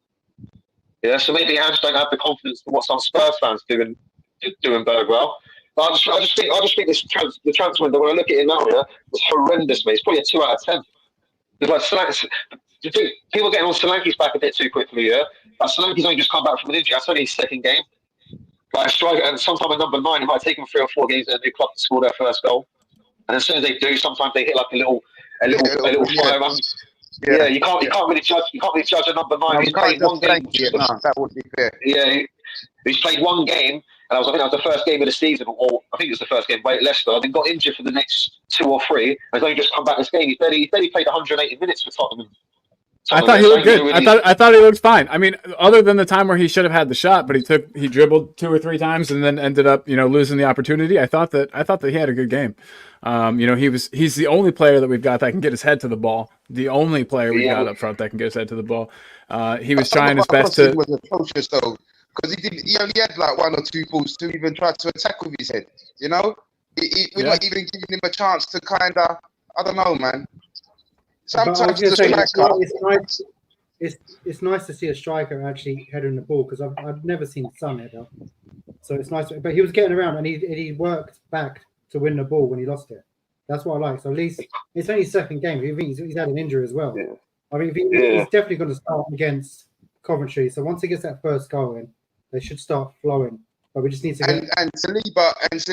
Yeah, so maybe Ange don't have the confidence for what some Spurs fans doing Bergwijn. I just think the transfer window, when I look at it now, yeah, it's horrendous, mate. It's probably a 2 out of 10. Because people getting on Solanke's back a bit too quickly, yeah. Like, Solanke's only just come back from an injury. That's only his second game. Like a striker, and sometime at number 9, it might take them 3 or 4 games at a new club to score their first goal. And as soon as they do, sometimes they hit like a little fire run. Yeah, you can't really judge a number 9. No, He's played one game. that would be fair. Yeah, he's played one game, and I think that was the first game of the season, or I think it was the first game at Leicester. Then got injured for the next 2 or 3, and he's only just come back this game. He's barely played 180 minutes for Tottenham. I thought he looked good. Really... I thought he looked fine. I mean, other than the time where he should have had the shot, but he dribbled 2 or 3 times and then ended up, losing the opportunity. I thought that he had a good game. He's the only player that we've got that can get his head to the ball. The only player we got up front that can get his head to the ball. He was trying his best to. It was atrocious though, because he only had like 1 or 2 balls to even try to attack with his head. We're not even giving him a chance to kind of. I don't know, man. Sometimes it's nice to see a striker actually heading the ball, because I've never seen Son header, so it's nice. But he was getting around and he worked back to win the ball when he lost it. That's what I like. So at least it's only his second game. He's had an injury as well. Yeah. I mean, he's definitely going to start against Coventry. So once he gets that first goal in, they should start flowing. But we just need to and Saliba is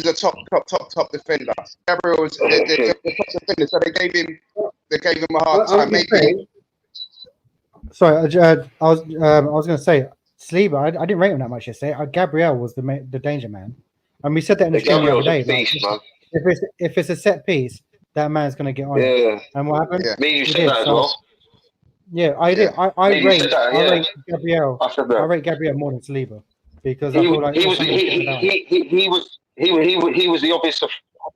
a top defender. Gabriel is the top defender, so they gave him a hard time. I was going to say Saliba. I didn't rate him that much yesterday. Gabriel was the danger man, and we said that in the stream the other day. If it's a set piece, that man's going to get on it. And what happened? Me, you said that as well. Yeah, I did. I rate Gabriel. I rate Gabriel more than Saliba. Because he was the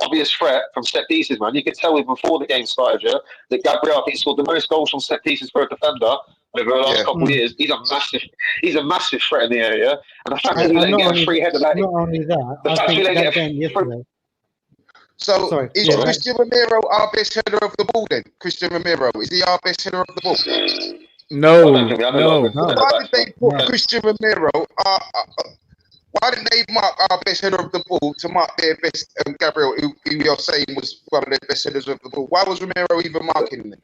obvious threat from set pieces, man. You could tell before the game started, that Gabriel, I think, scored the most goals from set pieces for a defender over the last couple of years. He's a massive threat in the area. And the fact that we let him get a free header, not only that, I think that game yesterday. So is Christian Romero our best header of the ball then? Christian Romero, is he our best header of the ball? No. Why did they put Christian Romero? Why didn't they mark our best header of the ball to mark their best Gabriel, who you're saying was one of their best headers of the ball? Why was Romero even marking them?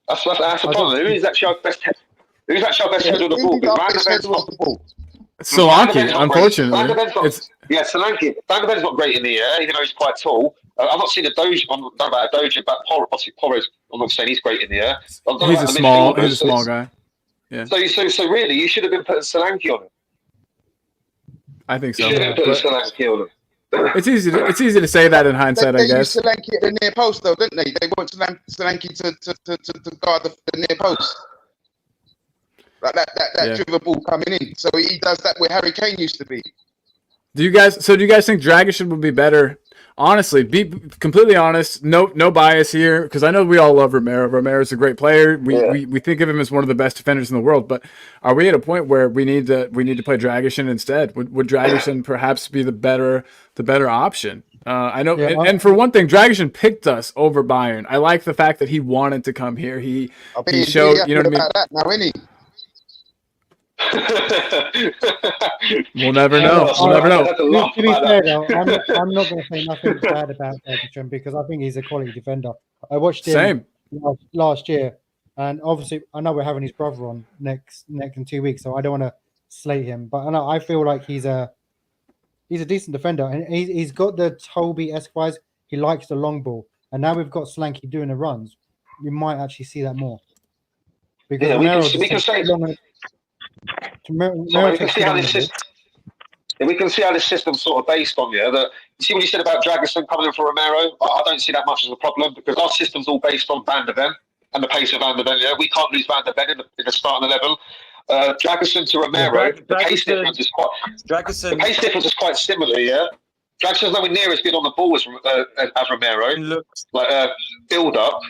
That's the problem. Who's actually our best header of the ball? Solanke, unfortunately. Solanke. Van de Ven's not great in the air, even though he's quite tall. I've not seen a Doge. I'm not about a Doge, but Porro's. I'm not saying he's great in the air. He's a small guy. Yeah. So really, you should have been putting Solanke on him. I think so. You should have been putting Solanke on him. It's easy to say that in hindsight, I guess. They used Solanke at the near post, though, didn't they? They want Solanke to guard the near post. Like that driven ball coming in. So he does that where Harry Kane used to be. Do you guys think Dragic would be better? Honestly, be completely honest, no bias here, because I know we all love Romero. Romero's a great player. We think of him as one of the best defenders in the world. But are we at a point where we need to play Dragic instead? Would Dragic perhaps be the better option? I know, and for one thing, Dragic picked us over Bayern. I like the fact that he wanted to come here. He showed, you know what I mean. That now, isn't he? We'll never know. To be fair, though, I'm not going to say nothing bad about Dragic because I think he's a quality defender. I watched him last year, and obviously I know we're having his brother on next in 2 weeks, so I don't want to slate him. But I feel like he's a decent defender, and he's got the Toby-esque wise. He likes the long ball, and now we've got Solanke doing the runs. We might actually see that more because we can say. We can see how this system's sort of based on that. You see what you said about Dragic coming in for Romero? I don't see that much as a problem because our system's all based on Van de Ven and the pace of Van de Ven. Yeah, we can't lose Van de Ven in the starting 11. Dragic to Romero, the pace difference is quite similar. Yeah, Dragison's nowhere near as good on the ball as Romero. Like build up.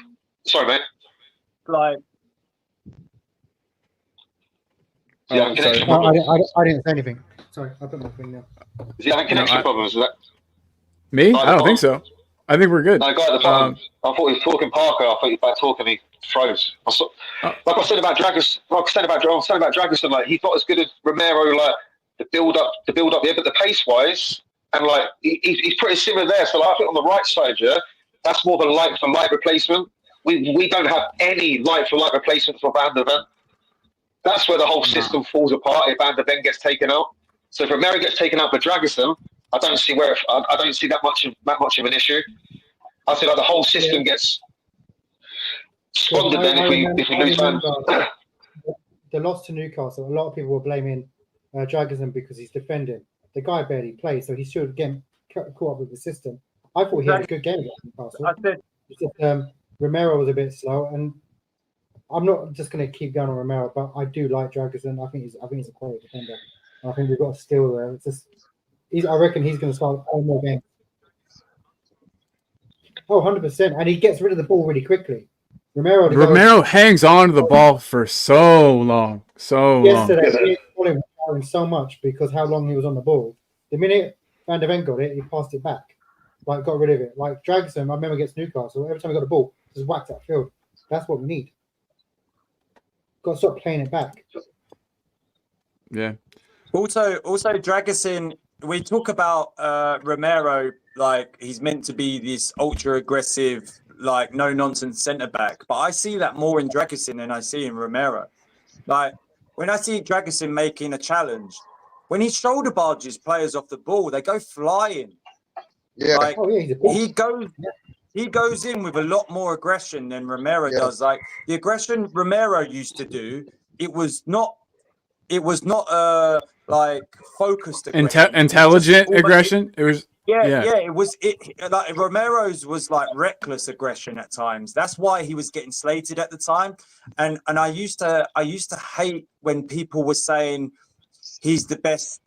Sorry, mate. Like. I didn't say anything. Sorry, I put my thing down. Is he having connection problems? Is that me? I don't think so. I think we're good. No, guy at the bottom. I thought he was talking Parker. I thought he was about talking. He froze. Like I said about Dragic. Like he's not as good as Romero. Like the build up. Yeah, but the pace wise, and like he's pretty similar there. So like, I think on the right side, that's more of a light for light replacement. We don't have any light for light replacement for Van de Ven. That's where the whole system falls apart if Van de Ven gets taken out. So if Romero gets taken out for Dragic, I don't see that much of an issue. I feel like the whole system gets squandered then if we lose Van. The loss to Newcastle, a lot of people were blaming Dragic because he's defending. The guy barely plays, so he should get caught up with the system. I thought he had a good game against Newcastle. Romero was a bit slow, and I'm not just going to keep going on Romero, but I do like Dragic. I think he's a quality defender. I think we've got a steal there. It's just, I reckon he's going to start all more games. 100%, and he gets rid of the ball really quickly. Romero hangs on to the ball for so long. Yesterday, he was so much because how long he was on the ball. The minute Van de Ven got it, he passed it back, got rid of it. Like Dragic, I remember against Newcastle, every time he got the ball, just whacked that field. That's what we need. Got to stop playing it back. Yeah. Also, Dragic, we talk about Romero like he's meant to be this ultra aggressive, like no nonsense centre back, but I see that more in Dragic than I see in Romero. Like when I see Dragic making a challenge, when he shoulder barges players off the ball, they go flying. Yeah. Like he goes in with a lot more aggression than Romero does. Like the aggression Romero used to do, it was not like focused aggression. Intelligent aggression. It was like Romero's was like reckless aggression at times. That's why he was getting slated at the time. And I used to hate when people were saying he's the best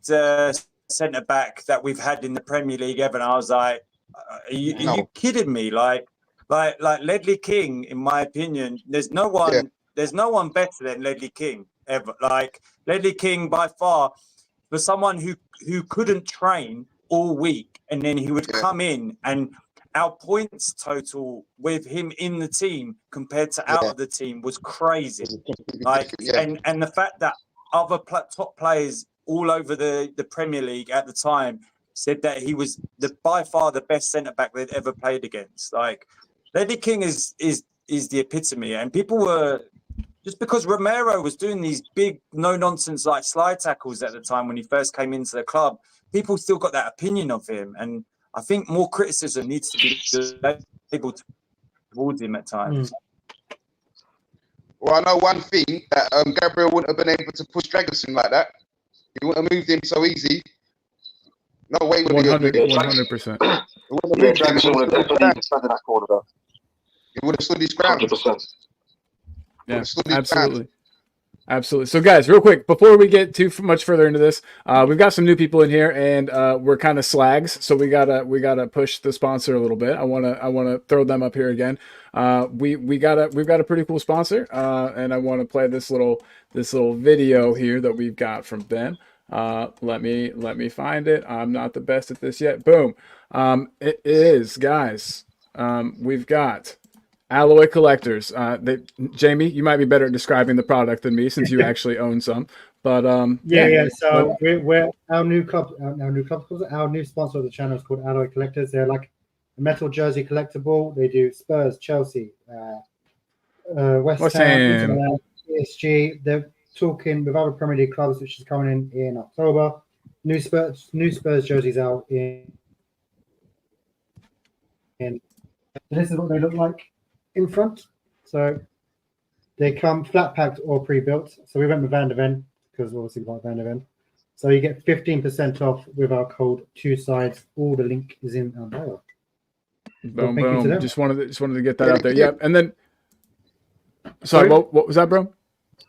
centre back that we've had in the Premier League ever. And I was like, are you kidding me? Like Ledley King, in my opinion, there's no one there's no one better than Ledley King ever. Like Ledley King by far was someone who couldn't train all week, and then he would come in, and our points total with him in the team compared to out of the team was crazy. Like, and the fact that other top players all over the Premier League at the time said that he was by far the best centre back they'd ever played against. Like, Ledley King is the epitome, and people were just because Romero was doing these big no nonsense like slide tackles at the time when he first came into the club. People still got that opinion of him, and I think more criticism needs to be labelled towards him at times. Well, I know one thing that Gabriel wouldn't have been able to push Dragerson like that. He wouldn't have moved him so easy. No way would he have moved him. 100%. Yeah, Dragerson would have definitely defended that corner though. He would have stood his ground. 100%. Yeah, absolutely. Absolutely. So, guys, real quick, before we get too much further into this, we've got some new people in here, and we're kind of slags, so we gotta push the sponsor a little bit. I wanna throw them up here again. We've got a pretty cool sponsor, and I want to play this little video here that we've got from them. Let me find it. I'm not the best at this yet. Boom. It is, guys. We've got Alloy Collectors. Jamie, you might be better at describing the product than me since you actually own some. But So we're our new sponsor of the channel is called Alloy Collectors. They're like a metal jersey collectible. They do Spurs, Chelsea, West Ham, PSG. They're talking with other Premier League clubs, which is coming in October. New Spurs jerseys out in. This is what they look like in front. So they come flat packed or pre-built. So we went with Van de Ven because obviously we like Van de Ven. So you get 15% off with our code 2sides. All the link is in our bio. Boom, boom. Just wanted to get that out there. Yep. And then, sorry, what was that, bro?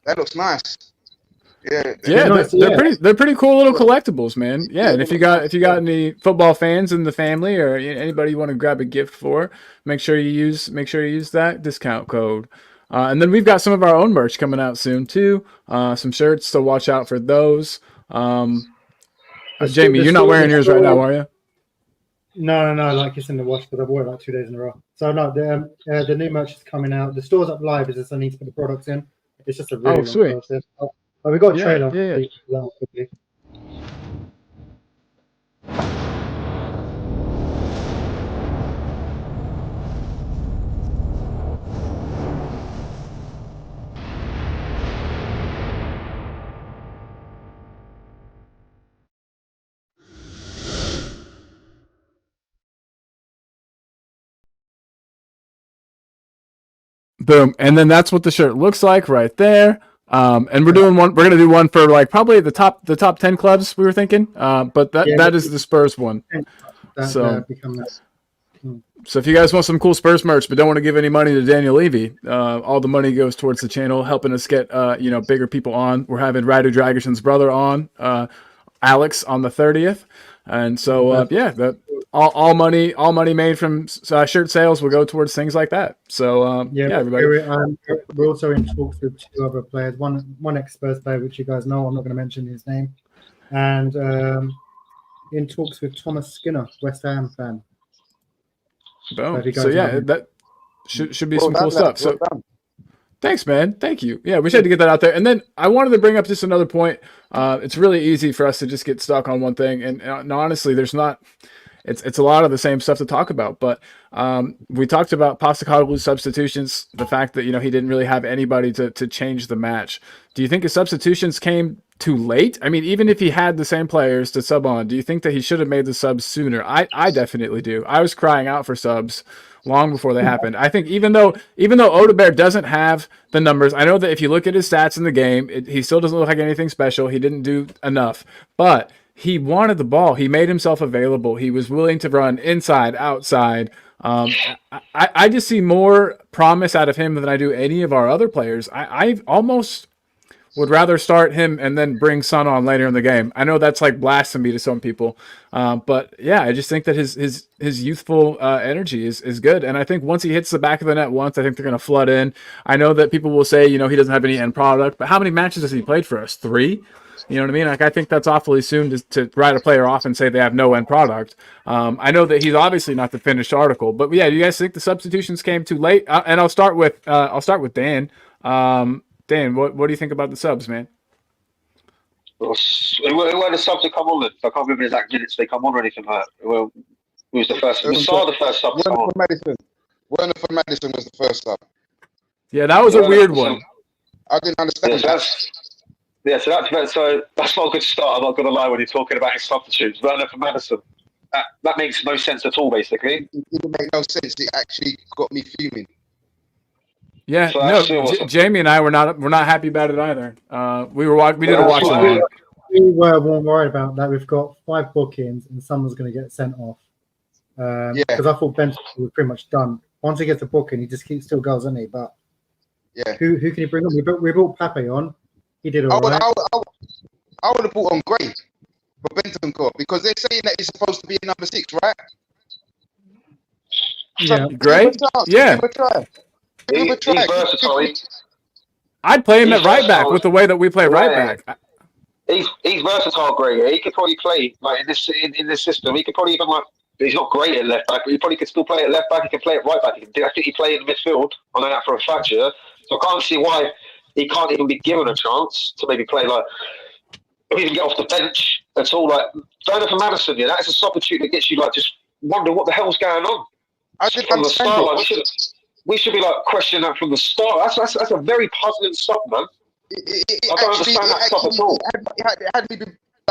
That looks nice. Yeah, they're pretty cool little collectibles, man. Yeah, and if you got any football fans in the family or anybody you want to grab a gift for, make sure you use that discount code. And then we've got some of our own merch coming out soon too. Some shirts, so watch out for those. Jamie, you're not wearing yours right now, are you? No, like it's in the wash, but I've worn it like 2 days in a row. So no, the new merch is coming out. The store's up live. It's just I need to put the products in. It's just a really long sweet process. Oh, we got a trailer. Yeah. Quickly. Boom, and then that's what the shirt looks like right there. And we're gonna do one for like probably the top 10 clubs we were thinking. But that is the Spurs one. So if you guys want some cool Spurs merch but don't want to give any money to Daniel Levy, all the money goes towards the channel, helping us get bigger people on. We're having Radu Dragerson's brother on, Alex, on the 30th. And so all money made from shirt sales will go towards things like that. So everybody. We're also in talks with 2 other players. One ex-Spurs player, which you guys know. I'm not going to mention his name. And in talks with Thomas Skinner, West Ham fan. Boom. So that should be some cool stuff. So thanks, man. Thank you. Yeah, we should to get that out there. And then I wanted to bring up just another point. It's really easy for us to just get stuck on one thing. And honestly, there's not – it's a lot of the same stuff to talk about. But we talked about Postecoglou's substitutions, the fact that, he didn't really have anybody to change the match. Do you think his substitutions came too late? I mean, even if he had the same players to sub on, do you think that he should have made the subs sooner? I definitely do. I was crying out for subs long before they happened. I think even though Odegaard doesn't have the numbers, I know that if you look at his stats in the game, he still doesn't look like anything special. He didn't do enough, but he wanted the ball. He made himself available. He was willing to run inside, outside. I just see more promise out of him than I do any of our other players. I almost would rather start him and then bring Son on later in the game. I know that's like blasphemy to some people, but yeah, I just think that his youthful energy is good, and I think once he hits the back of the net once, I think they're going to flood in. I know that people will say, he doesn't have any end product, but how many matches has he played for us? 3. You know what I mean? Like, I think that's awfully soon to write a player off and say they have no end product. I know that he's obviously not the finished article, but yeah, do you guys think the substitutions came too late? And I'll start with Dan. Dan, what do you think about the subs, man? Who were the subs to come on then? I can't remember exact minutes they come on or anything like that. Well, who was the first? We saw the first sub to come on. Werner for Madison was the first sub. Yeah, that was a weird one. I didn't understand that. So that's not a good start. I'm not going to lie when you're talking about his substitutes. Werner for Madison. That makes no sense at all, basically. It didn't make no sense. It actually got me fuming. Yeah, so Jamie and I were not happy about it either. We didn't watch it. We were more worried about that. We've got 5 bookings and someone's going to get sent off. Because I thought Ben was pretty much done. Once he gets a booking, he just keeps still goals, doesn't he? But who can he bring on? We brought Pape on. He did all right. I would have brought on Gray for Bentancur because they're saying that he's supposed to be a number 6, right? Yeah, Gray. Yeah. He's versatile. I'd play him at right back with the way that we play right back. He's versatile, Gray. He could probably play like in this system. He could probably even he's not great at left back, but he probably could still play at left back. He can play at right back. I think he play in the midfield. I know that for a fact. Yeah. So I can't see why he can't even be given a chance to maybe play or even get off the bench at all. Like Werner for Madison, that is a substitute that gets you just wondering what the hell's going on. I didn't understand it. We should be questioning that from the start. That's a very puzzling stuff, man. I don't understand that stuff at all. It had me.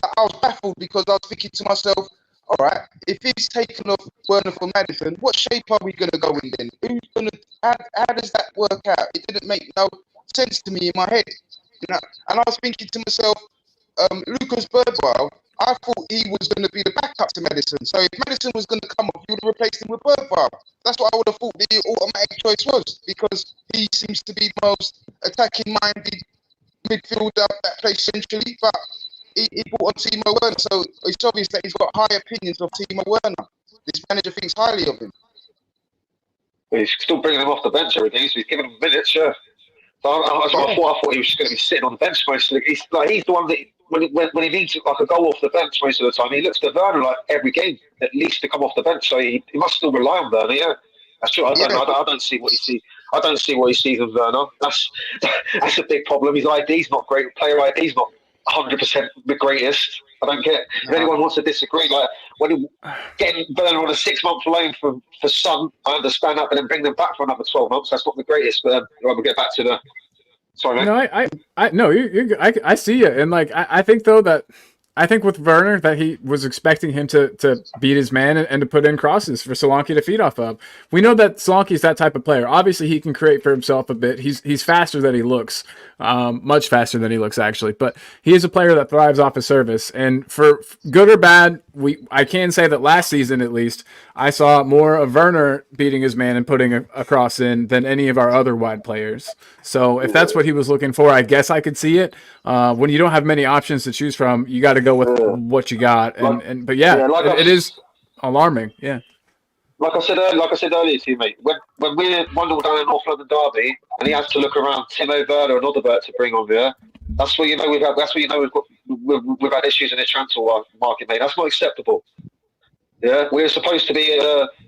I was baffled because I was thinking to myself, all right, if he's taken off Werner for Madison, what shape are we going to go in then? Who's going to? How does that work out? It didn't make no sense to me in my head, And I was thinking to myself, Lucas Birdwell, I thought he was going to be the backup to Madison. So if Madison was going to come off, you would have replaced him with Birdwell. That's what I would have thought the automatic choice was, because he seems to be the most attacking-minded midfielder that plays centrally. But he brought on Timo Werner, so it's obvious that he's got high opinions of Timo Werner. This manager thinks highly of him. But he's still bringing him off the bench every day, so he's giving him minutes, yeah. So I thought he was just going to be sitting on the bench mostly. He's the one that when he needs a goal off the bench most of the time, he looks to Werner every game at least to come off the bench. So he must still rely on Werner. Yeah, that's true. I don't see what he sees. I don't see what he sees in Werner. That's a big problem. His ID's not great. Player ID's not 100% the greatest. I don't get. If anyone wants to disagree, when he getting Werner on a 6-month loan for Son, I understand that, but then bring them back for another 12 months. That's not the greatest. But we'll get back to the. Sorry, mate. No, I see you, and I think though that I think with Werner that he was expecting him to beat his man and to put in crosses for Solanke to feed off of. We know that Solanke is that type of player. Obviously, he can create for himself a bit. He's faster than he looks, much faster than he looks actually. But he is a player that thrives off of service. And for good or bad, I can say that last season at least I saw more of Werner beating his man and putting a cross in than any of our other wide players. So if that's what he was looking for, I guess I could see it. When you don't have many options to choose from, you got to go with what you got. But it is alarming. Yeah. Like I said earlier to you, mate, when we're 1-0 down in North London derby and he has to look around Timo Werner and Odobert to bring on there, that's where we've had issues in the transfer market, mate. That's not acceptable. Yeah, we're supposed to be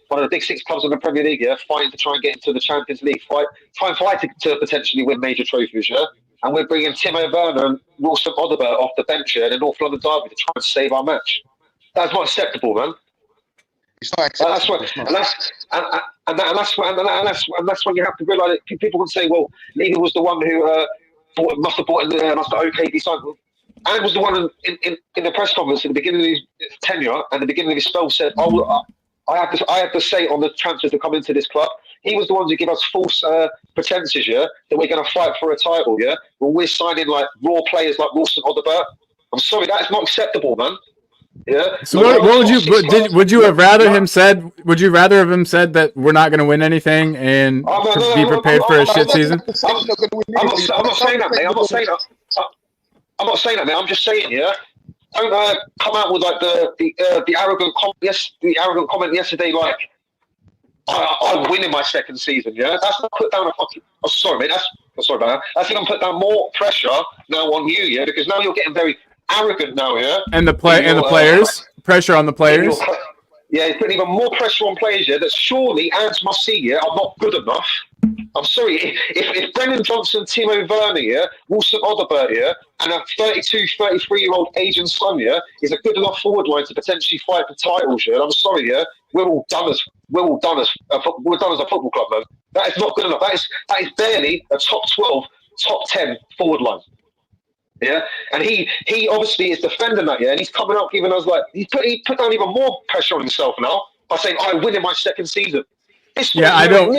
one of the big 6 clubs in the Premier League, yeah, fighting to try and get into the Champions League, fight to potentially win major trophies, yeah. And we're bringing Timo Werner and Wilson Odobert off the bench here in the North London derby to try and save our match. That's not acceptable, man. It's not acceptable. That's when you have to realise that people can say, well, Levy was the one who must have bought in there, must have okayed signed. And was the one in the press conference at the beginning of his tenure and the beginning of his spell said, I have to say on the transfers that come into this club, he was the one who gave us false pretenses, yeah, that we're going to fight for a title, yeah. When we're signing raw players like Wilson Odobert, I'm sorry, that is not acceptable, man. Yeah. So would you have rather him said? Would you rather have him said that we're not going to win anything and be prepared for a shit season? I'm not saying that, mate. I'm not saying that. I'm not saying that, man. I'm just saying, yeah. Don't come out with like the arrogant comment yesterday, like I'm winning my second season. Yeah, that's not put down a fucking. Oh, sorry, mate. Sorry about that. That's going to put down more pressure now on you, yeah, because now you're getting very arrogant now, yeah. And the players, pressure on the players. Yeah, it's putting even more pressure on players here that surely Ants must see, yeah, are not good enough. I'm sorry, if Brennan Johnson, Timo Werner, yeah, Wilson Odobert, yeah, and a 32, 33-year-old Asian son, yeah, is a good enough forward line to potentially fight for titles, yeah, I'm sorry, yeah, we're all done as a football club, man. That is not good enough. That is barely a top 12, top 10 forward line. Yeah, and he obviously is defending that, yeah, and he's coming up giving us like he put down even more pressure on himself now by saying I win in my second season. I don't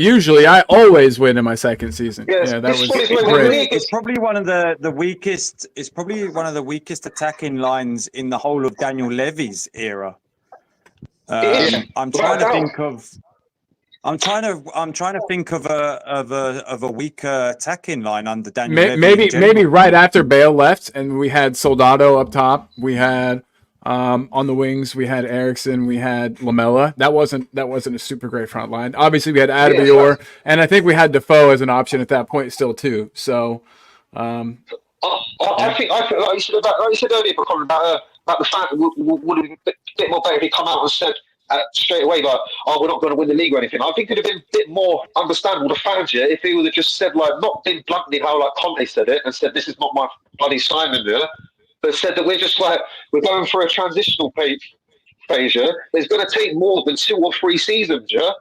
usually. I always win in my second season. Yes, yeah, that was great. It's probably one of the weakest. It's probably one of the weakest attacking lines in the whole of Daniel Levy's era. I'm trying to think of. I'm trying to think of a weaker attacking line under Daniel Levy. Maybe right after Bale left, and we had Soldado up top. We had on the wings, we had Eriksson, we had Lamella. That wasn't a super great front line. Obviously, we had Adebayor, and I think we had Defoe as an option at that point still too. So, I think like you said earlier, about the fact that would have been a bit more better if he come out and said straight away like, "Oh, we're not going to win the league or anything." I think it'd have been a bit more understandable to fans here if he would have just said like, not been bluntly how like Conte said it and said, "This is not my bloody Simon here," but said that we're going through a transitional phase here. It's going to take more than 2 or 3 seasons, yeah.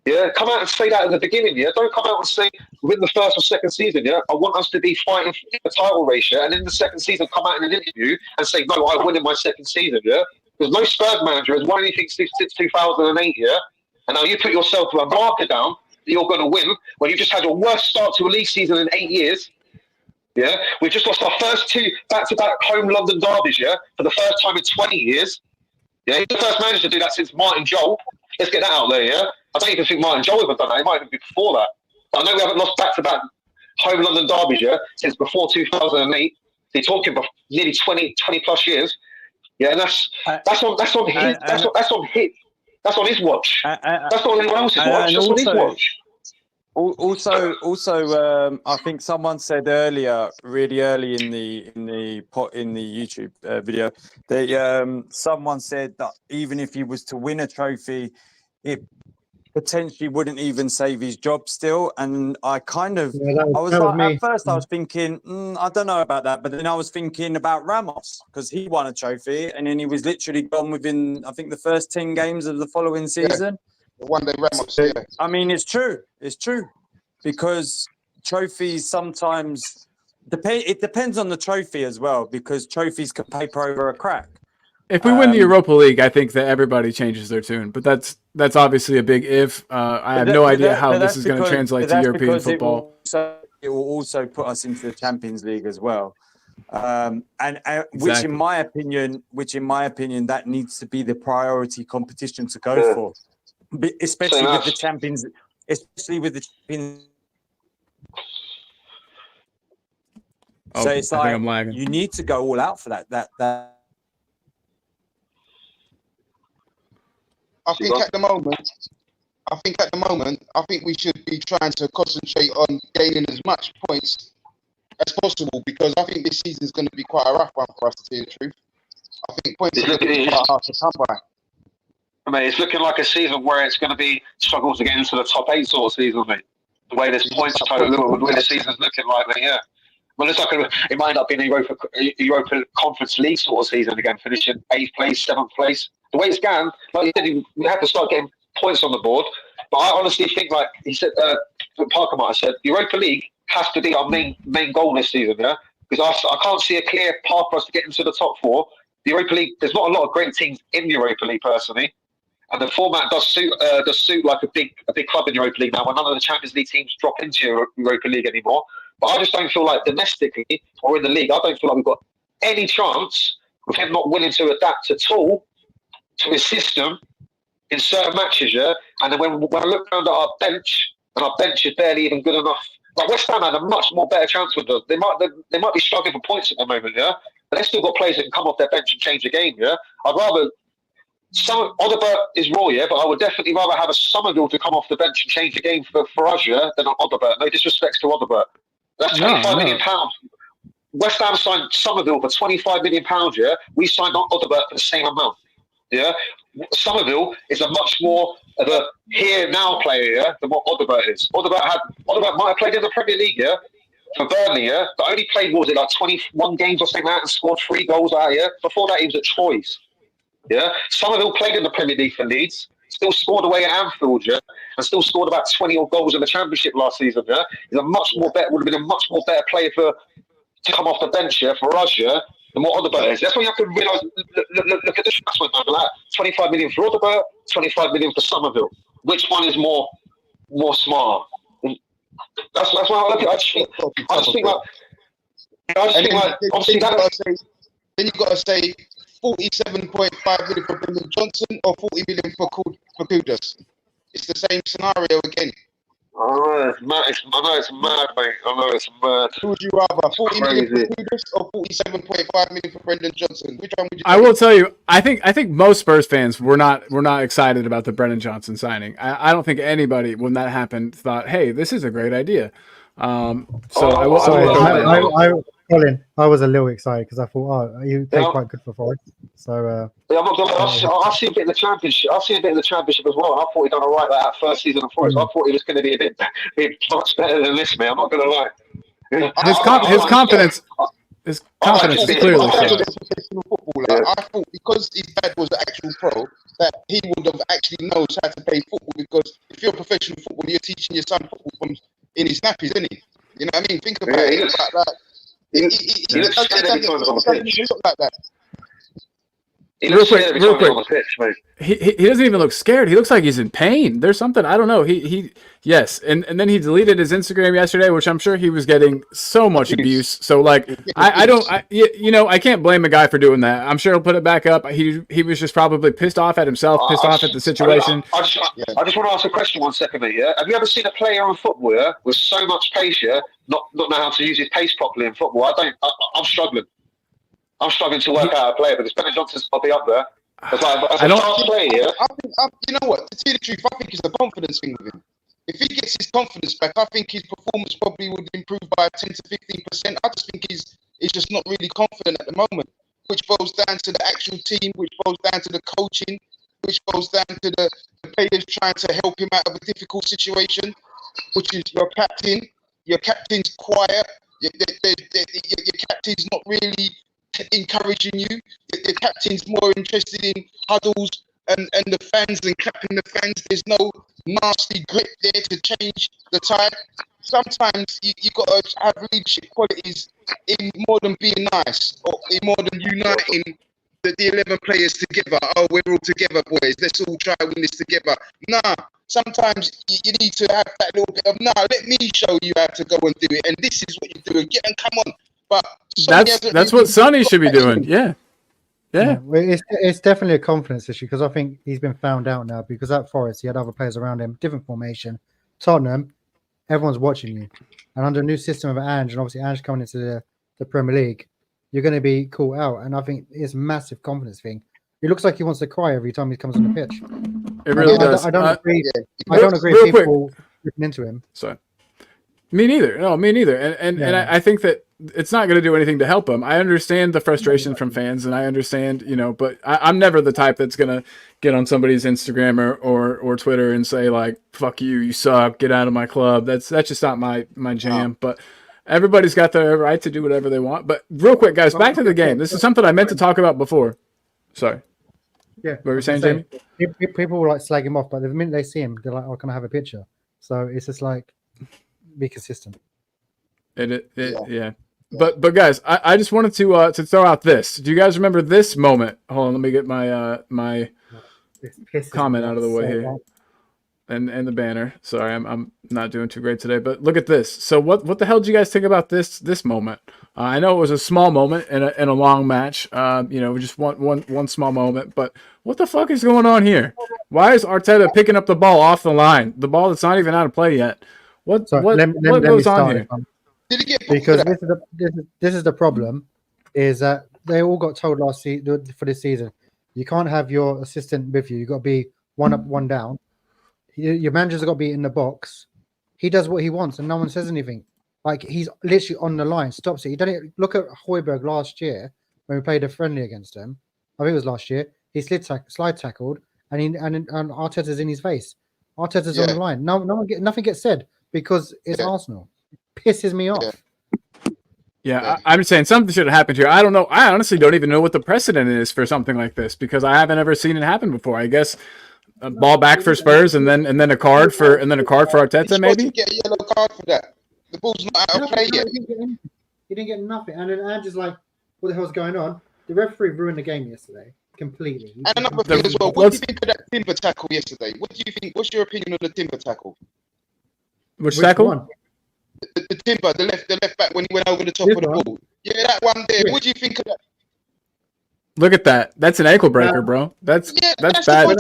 Yeah, come out and say that at the beginning, yeah. Don't come out and say within the first or second season, yeah. I want us to be fighting for the title race, yeah. And in the second season, come out in an interview and say, "No, I win in my second season," yeah. Because no Spurs manager has won anything since 2008, yeah. And now you put yourself a marker down that you're going to win when you just had your worst start to a league season in 8 years. Yeah, we've just lost our first 2 back-to-back home London derbies, yeah, for the first time in 20 years. Yeah, he's the first manager to do that since Martin Jol. Let's get that out there, yeah. I don't even think Martin Jol ever done that. It might even be before that. But I know we haven't lost back-to-back home London derbies, yeah, since before 2008. They're talking about nearly 20 plus years. Yeah, and that's on his watch. That's not on anyone else's watch. That's on his watch. Also, I think someone said earlier, really early in the YouTube video, that someone said that even if he was to win a trophy, it potentially wouldn't even save his job still. And I kind of, at first I was thinking, I don't know about that, but then I was thinking about Ramos because he won a trophy and then he was literally gone within, I think, the first 10 games of the following season. Yeah. One day Ramos, yeah. I mean, it's true, because trophies sometimes it depends on the trophy as well, because trophies can paper over a crack. If we win the Europa League, I think that everybody changes their tune. But that's obviously a big if. I have no idea how this is going to translate to European football. It will also put us into the Champions League as well, Exactly. which in my opinion, that needs to be the priority competition to go for, especially with the Champions. So it's like you need to go all out for that. I think at the moment, we should be trying to concentrate on gaining as much points as possible, because I think this season is going to be quite a rough one for us, to tell you the truth. I think points are going to be quite hard to come by. I mean, it's looking like a season where it's going to be struggle to get into the top 8 sort of season, mate. The way this points total, the way the season's looking like, mate, yeah. Well, it's like it might end up being a Europa Conference League sort of season again, finishing 8th place, 7th place. The way it's going, like you said, we have to start getting points on the board. But I honestly think, like he said, Parker might have said, Europa League has to be our main goal this season, yeah? Because I can't see a clear path for us to get into the top 4. The Europa League, there's not a lot of great teams in the Europa League, personally. And the format does suit like a big club in Europa League now, when none of the Champions League teams drop into Europa League anymore. But I just don't feel like domestically or in the league, I don't feel like we've got any chance with him not willing to adapt at all to his system in certain matches, yeah. And then when I look around at our bench, and our bench is barely even good enough, Like West Ham had a much more better chance with them. They might be struggling for points at the moment, yeah. But they've still got players that can come off their bench and change the game, yeah. I'd rather Odobert is raw, yeah, but I would definitely rather have a Somerville to come off the bench and change the game for us, yeah, than an Odobert. No disrespect to Odobert. That's £25 million. West Ham signed Somerville for £25 million, yeah. We signed Odobert for the same amount, yeah. Somerville is a much more of a here now player, yeah, than what Odobert is. Odobert might have played in the Premier League, yeah, for Burnley, yeah, but only played, what was it, like 21 games or something like that, and scored 3 goals out, yeah. Before that, he was at Troyes. Yeah, Somerville played in the Premier League for Leeds, still scored away at Anfield, yeah, and still scored about 20 odd goals in the Championship last season. Yeah, he's would have been a much more better player to come off the bench, yeah, for us, yeah, than what Odobert is. That's what you have to realise. Look at the transfer number, like 25 million for Odobert, 25 million for Somerville. Which one is more smart? That's why I look at. I just think obviously then you've got to say 47.5 million for Brendan Johnson or 40 million for Kudus. It's the same scenario again. Oh, it's mad. I know it's mad, mate. I know it's mad. Who would you rather, 40 million for Kudus or 47.5 million for Brendan Johnson? Which one would you? I will tell you, I think most Spurs fans were not excited about the Brendan Johnson signing. I don't think anybody, when that happened, thought, "Hey, this is a great idea." Colin, I was a little excited because I thought, you played quite good for Forest. So I'm not gonna. I've seen a bit in the Championship. I've seen a bit in the Championship as well. I thought he'd done all right that first season of Forest. I thought he was going to be a bit much better than this, man. I'm not going to lie. His confidence is clearly shown. I thought because his dad was an actual pro, that he would have actually knows how to play football. Because if you're a professional footballer, you're teaching your son football from in his nappies, isn't he? You know what I mean? Think about it. About that. He looks scared every time he's on the pitch. Like that. Real quick. He doesn't even look scared. He looks like he's in pain. There's something, I don't know. Yes, and then he deleted his Instagram yesterday, which I'm sure he was getting so much abuse. So like, I can't blame a guy for doing that. I'm sure he'll put it back up. He was just probably pissed off at himself, pissed off at the situation. I just want to ask a question 1 second, mate. Yeah, have you ever seen a player in football, yeah, with so much pace, yeah, not know how to use his pace properly in football? I'm struggling. I'm struggling to work out a player, but this Brendan Johnson's got to be up there. As a fast player, yeah. I think, you know what? To tell you the truth, I think it's a confidence thing with him. If he gets his confidence back, I think his performance probably would improve by 10 to 15%. I just think he's just not really confident at the moment, which boils down to the actual team, which boils down to the coaching, which boils down to the players trying to help him out of a difficult situation, which is your captain. Your captain's quiet. Your captain's not really encouraging you. The captain's more interested in huddles and the fans and clapping the fans. There's no nasty grip there to change the tide. Sometimes you got to have leadership qualities in more than being nice or in more than uniting the 11 players together. Oh, we're all together, boys. Let's all try and win this together. Nah, sometimes you need to have that little bit of, let me show you how to go and do it. And this is what you're doing. Get and come on. But that's what Sonny should be doing. Yeah. Well, it's definitely a confidence issue because I think he's been found out now because at Forest he had other players around him, different formation. Tottenham, everyone's watching you. And under a new system of Ange, and obviously Ange coming into the Premier League, you're going to be caught out. And I think it's a massive confidence thing. He looks like he wants to cry every time he comes on the pitch. It really does. I don't agree. I don't agree with people looking into him. So, me neither. No, me neither. And I think that it's not going to do anything to help him. I understand the frustration from fans, and I understand, but I'm never the type that's going to get on somebody's Instagram or Twitter and say like, "Fuck you, you suck, get out of my club." That's just not my jam. But everybody's got the right to do whatever they want. But real quick, guys, back to the game. This is something I meant to talk about before. Sorry. Yeah. What were you saying, Jamie? People will like slag him off, but the minute they see him, they're like, "Oh, can I have a picture?" So it's just like, be consistent. Yeah. But guys, I just wanted to throw out this. Do you guys remember this moment? Hold on, let me get my my comment out of the way here. And the banner. Sorry, I'm not doing too great today, but look at this. So what the hell did you guys think about this moment? I know it was a small moment in a long match. Just one small moment, but what the fuck is going on here? Why is Arteta picking up the ball off the line? The ball that's not even out of play yet. What So what let me goes on start here? Did he get booked because for that? this is the problem, is that they all got told last season for this season, you can't have your assistant with you. You got to be one up, one down. Your manager's got to be in the box. He does what he wants, and no one says anything. Like he's literally on the line, stops it. He done it. Look at Højbjerg last year when we played a friendly against him. I think it was last year. He slide tackled, and Arteta's in his face. Arteta's on the line. Nothing gets said because it's Arsenal. Pisses me off. Yeah, I'm just saying something should have happened here. I don't know. I honestly don't even know what the precedent is for something like this because I haven't ever seen it happen before. I guess a ball back for Spurs and then a card for Arteta He's maybe. supposed to get a yellow card for that. The ball's not out of play yet. He didn't get nothing. And then Ange is like, what the hell's going on? The referee ruined the game yesterday completely. And another thing as well, what do you think of that timber tackle yesterday? What do you think? What's your opinion on the timber tackle? Which tackle? One? The timber, the left back when he went over the top of the ball. Yeah, that one there. Yeah. What do you think of that? Look at that. That's an ankle breaker, bro. That's bad.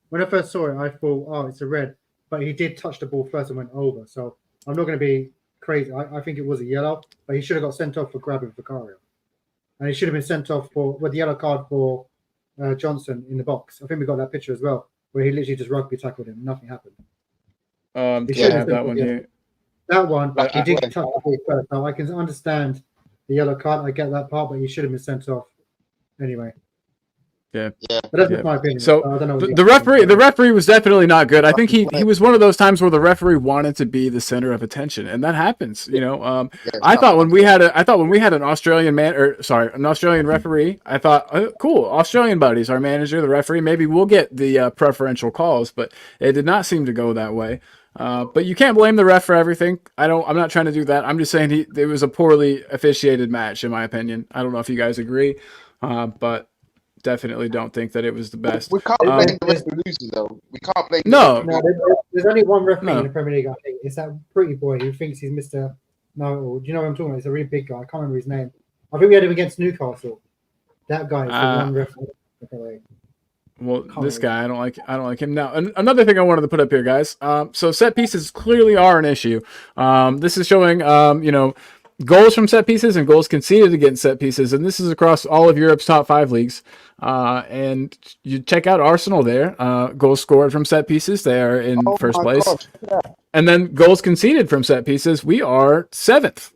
When I first saw it, I thought, oh, it's a red. But he did touch the ball first and went over. So I'm not going to be crazy. I think it was a yellow, but he should have got sent off for grabbing Vicario. And he should have been sent off with the yellow card for Johnson in the box. I think we got that picture as well, where he literally just rugby tackled him. Nothing happened. Yeah, that one here. That one, he did touch the ball first. Now I can understand the yellow card. I get that part, but he should have been sent off anyway. Yeah. But that's just my opinion. So I don't know the referee was definitely not good. I think he was one of those times where the referee wanted to be the center of attention, and that happens. You know, I thought when we had an Australian an Australian referee, I thought, cool, Australian buddies, our manager, the referee, maybe we'll get the preferential calls, but it did not seem to go that way. But you can't blame the ref for everything. I'm not trying to do that. I'm just saying it was a poorly officiated match, in my opinion. I don't know if you guys agree, but definitely don't think that it was the best. We can't blame the rest of the losers, though. We can't blame. No, there's only one referee in the Premier League. I think it's that pretty boy who thinks he's Mr. No, do you know what I'm talking about? He's a really big guy. I can't remember his name. I think we had him against Newcastle. That guy is the one referee. Well, this guy, I don't like him. Now, another thing I wanted to put up here, guys. So set pieces clearly are an issue. This is showing, goals from set pieces and goals conceded against set pieces, and this is across all of Europe's top 5 leagues. And you check out Arsenal there. Goals scored from set pieces, they are in first place. Yeah. And then goals conceded from set pieces, we are 7th.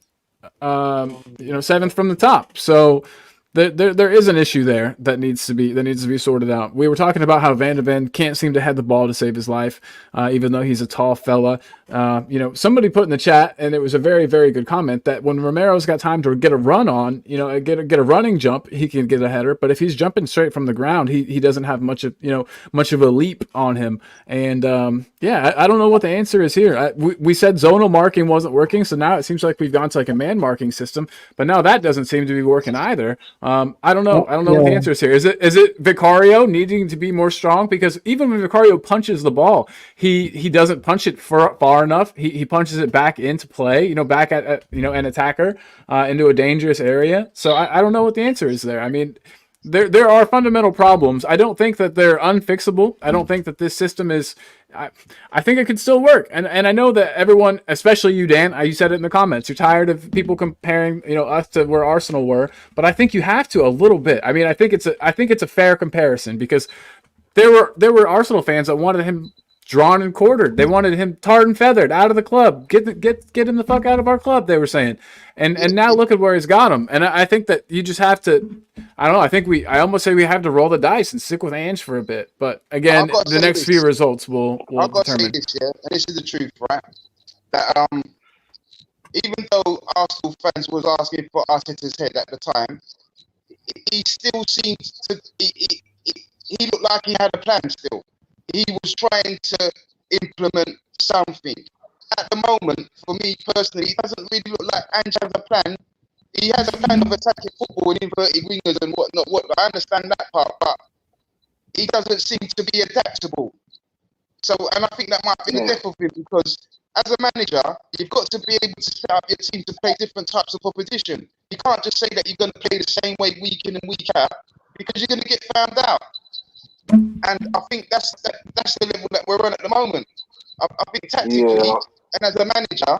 7th from the top. So there is an issue there that needs to be sorted out. We were talking about how Van de Ven can't seem to head the ball to save his life, even though he's a tall fella. Somebody put in the chat, and it was a very, very good comment, that when Romero's got time to get a run on, get a running jump, he can get a header. But if he's jumping straight from the ground, he doesn't have much of a leap on him. And I don't know what the answer is here. We said zonal marking wasn't working, so now it seems like we've gone to like a man marking system. But now that doesn't seem to be working either. I don't know. What the answer is here. Is it Vicario needing to be more strong? Because even when Vicario punches the ball, he doesn't punch it far enough. He punches it back into play, back at an attacker into a dangerous area. So I don't know what the answer is there. I mean, there are fundamental problems. I don't think that they're unfixable. I don't think that this system is. I think it could still work, and I know that everyone, especially you, Dan, you said it in the comments. You're tired of people comparing, us to where Arsenal were, but I think you have to a little bit. I mean, I think it's a fair comparison because there were Arsenal fans that wanted him drawn and quartered. They wanted him tarred and feathered out of the club. Get him the fuck out of our club, they were saying. And now look at where he's got him. And I think that you just have to, I don't know, I almost say we have to roll the dice and stick with Ange for a bit. But again, the next few results will I've got determine. to say this, and this is the truth, right? That even though Arsenal fans was asking for Arteta's head at the time, he still seemed to he looked like he had a plan still. He was trying to implement something. At the moment, for me personally, it doesn't really look like Ange has a plan. He has a plan of attacking football and inverted wingers and whatnot. I understand that part, but he doesn't seem to be adaptable. So, and I think that might be the death of him, because as a manager, you've got to be able to set up your team to play different types of opposition. You can't just say that you're going to play the same way week in and week out, because you're going to get found out. And I think that's the level that we're on at the moment. I think tactically, and as a manager,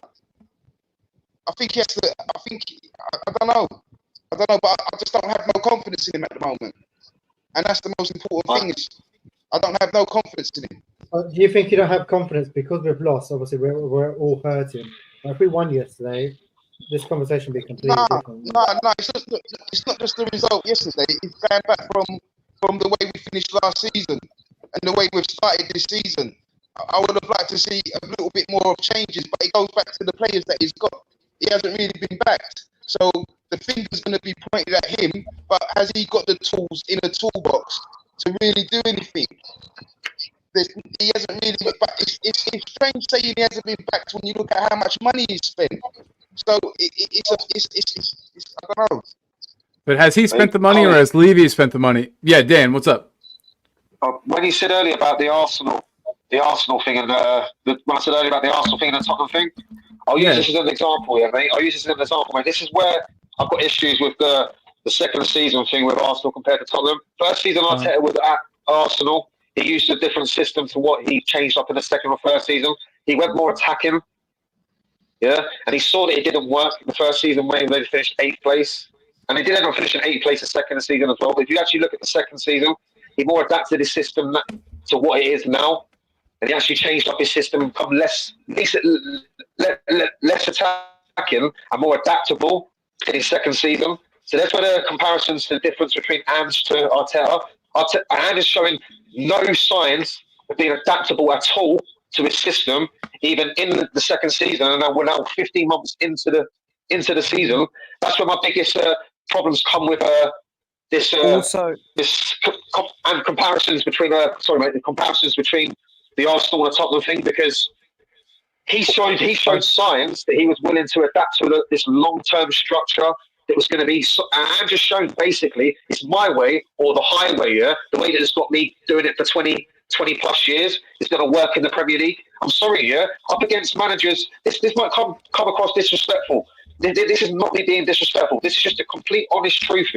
I think he has to. I don't know, but I just don't have no confidence in him at the moment, and that's the most important thing. Is I don't have no confidence in him. Do you think you don't have confidence because we've lost? Obviously, we're all hurting. But if we won yesterday, this conversation would be completely different. No. It's not just the result yesterday. It's going back from the way we finished last season and the way we've started this season. I would have liked to see a little bit more of changes, but it goes back to the players that he's got. He hasn't really been backed. So the finger's going to be pointed at him, but has he got the tools in a toolbox to really do anything? He hasn't really, but it's strange saying he hasn't been backed when you look at how much money he's spent. So it's I don't know. But has he spent the money or has Levy spent the money? Yeah, Dan, what's up? When you said earlier about the Arsenal thing and when I said earlier about the Arsenal thing and the Tottenham thing, I'll use this as an example, mate. This is where I've got issues with the second season thing with Arsenal compared to Tottenham. First season Arteta was at Arsenal. He used a different system to what he changed up in the second or first season. He went more attacking, and he saw that it didn't work the first season when they finished 8th place. And they did end up finishing 8th place the second season as well. But if you actually look at the second season, he more adapted his system to what it is now. And he actually changed up his system and become less attacking and more adaptable in his second season. So that's where the comparisons to the difference between Ange to Arteta. Ange is showing no signs of being adaptable at all to his system, even in the second season. And we're now 15 months into the season. That's where my biggest problems come with this and comparisons between the comparisons between the Arsenal and the Tottenham thing, because he showed signs that he was willing to adapt to this long-term structure that was going to be, and just shown basically it's my way or the highway. The way that it's got me doing it for 20 plus years is going to work in the Premier League. I'm sorry, up against managers, this might come across disrespectful. This is not me being disrespectful. This is just a complete honest truth.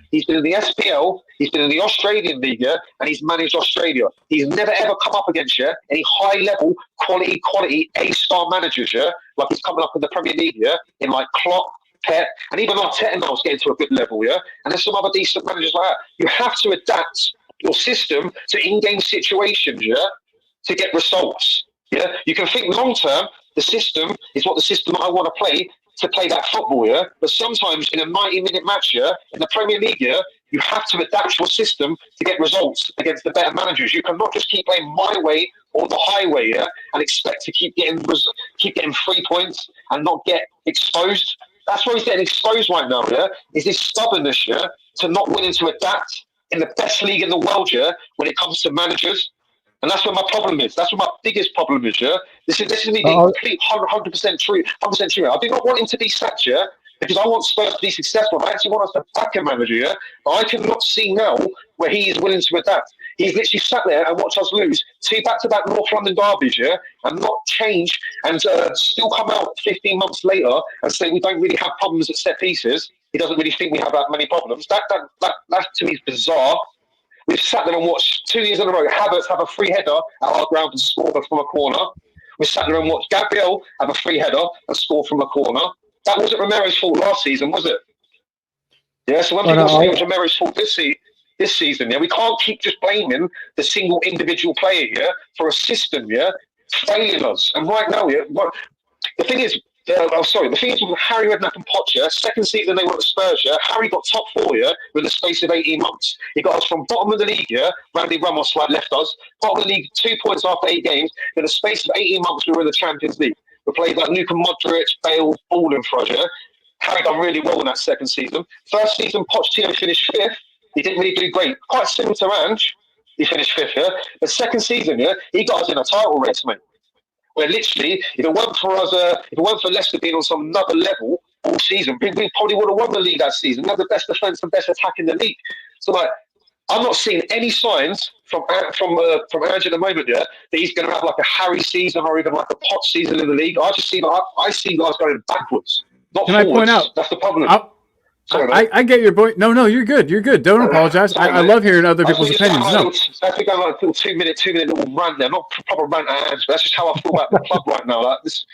He's been in the SPL, he's been in the Australian League, and he's managed Australia. He's never ever come up against any high level quality A-star managers. Like he's coming up in the Premier League, in like Klopp, Pep, and even Arteta now is getting to a good level, and there's some other decent managers like that. You have to adapt your system to in-game situations, to get results. You can think long-term, the system is what the system I want to play that football, but sometimes in a 90-minute match, in the Premier League, you have to adapt your system to get results against the better managers. You cannot just keep playing my way or the highway, and expect to keep getting 3 points and not get exposed. That's where he's getting exposed right now, is this stubbornness, to not willing to adapt in the best league in the world, when it comes to managers. And that's where my problem is. That's what my biggest problem is, This is me being complete 100% true. 100% true. I do not want him to be sacked, because I want Spurs to be successful. I actually want us to back a manager, But I cannot see now where he is willing to adapt. He's literally sat there and watched us lose 2 back-to-back North London derbies, and not change and still come out 15 months later and say we don't really have problems at set pieces. He doesn't really think we have that many problems. That to me is bizarre. We've sat there and watched 2 years in a row Havertz have a free header at our ground and score from a corner. We sat there and watched Gabriel have a free header and score from a corner. That wasn't Romero's fault last season, was it? So when people say it was Romero's fault this season, we can't keep just blaming the single individual player for a system failing us. And right now, the thing is, the thing is with Harry Redknapp and Poch, second season they were at Spurs, Harry got top 4 within the space of 18 months. He got us from bottom of the league, Randy Ramos left us, bottom of the league 2 points after 8 games. In the space of 18 months we were in the Champions League. We played like Luka Modric, Bale, balling for us, Harry done really well in that second season. First season, Pochettino finished 5th. He didn't really do great. Quite similar to Ange. He finished 5th, The second season, he got us in a title race, mate. Where literally, if it weren't for Leicester being on some another level all season, we probably would have won the league that season. We had the best defence and best attack in the league. So, I'm not seeing any signs from Ange at the moment, that he's going to have like a Harry season or even like a Pot season in the league. I see guys going backwards, not Can forwards. I point out? That's the problem. I get your point. No, you're good. You're good. Don't apologize. Sorry, I love hearing other people's opinions. No, that's going like a little 2 minute little rant there. Not proper rant at Ange, but that's just how I feel about the club right now. Like this.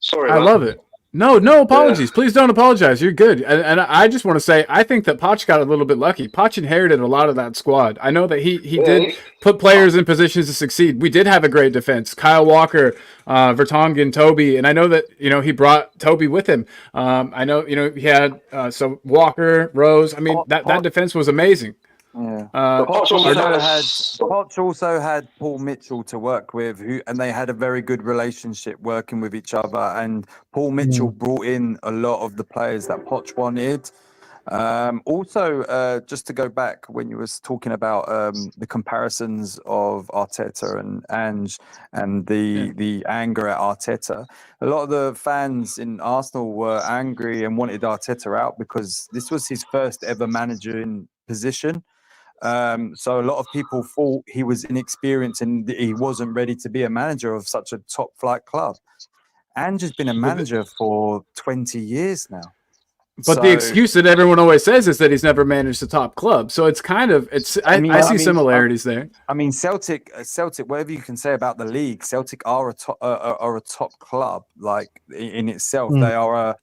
Sorry, I man. love it. No apologies. Please don't apologize. You're good. And I just want to say, I think that Poch got a little bit lucky. Poch inherited a lot of that squad. I know that he did put players in positions to succeed. We did have a great defense. Kyle Walker, Vertonghen, Toby, and I know that he brought Toby with him. I know he had so Walker, Rose. I mean that defense was amazing. Yeah. Poch also had Paul Mitchell to work with, and they had a very good relationship working with each other. And Paul Mitchell brought in a lot of the players that Poch wanted. Also, just to go back when you was talking about the comparisons of Arteta and Ange and the anger at Arteta, a lot of the fans in Arsenal were angry and wanted Arteta out because this was his first ever managing position. So a lot of people thought he was inexperienced and he wasn't ready to be a manager of such a top flight club. Ange has been a manager for 20 years now. But the excuse that everyone always says is that he's never managed a top club. So it's kind of I see similarities there. I mean, Celtic, whatever you can say about the league, Celtic are a top club. Like in itself, they are a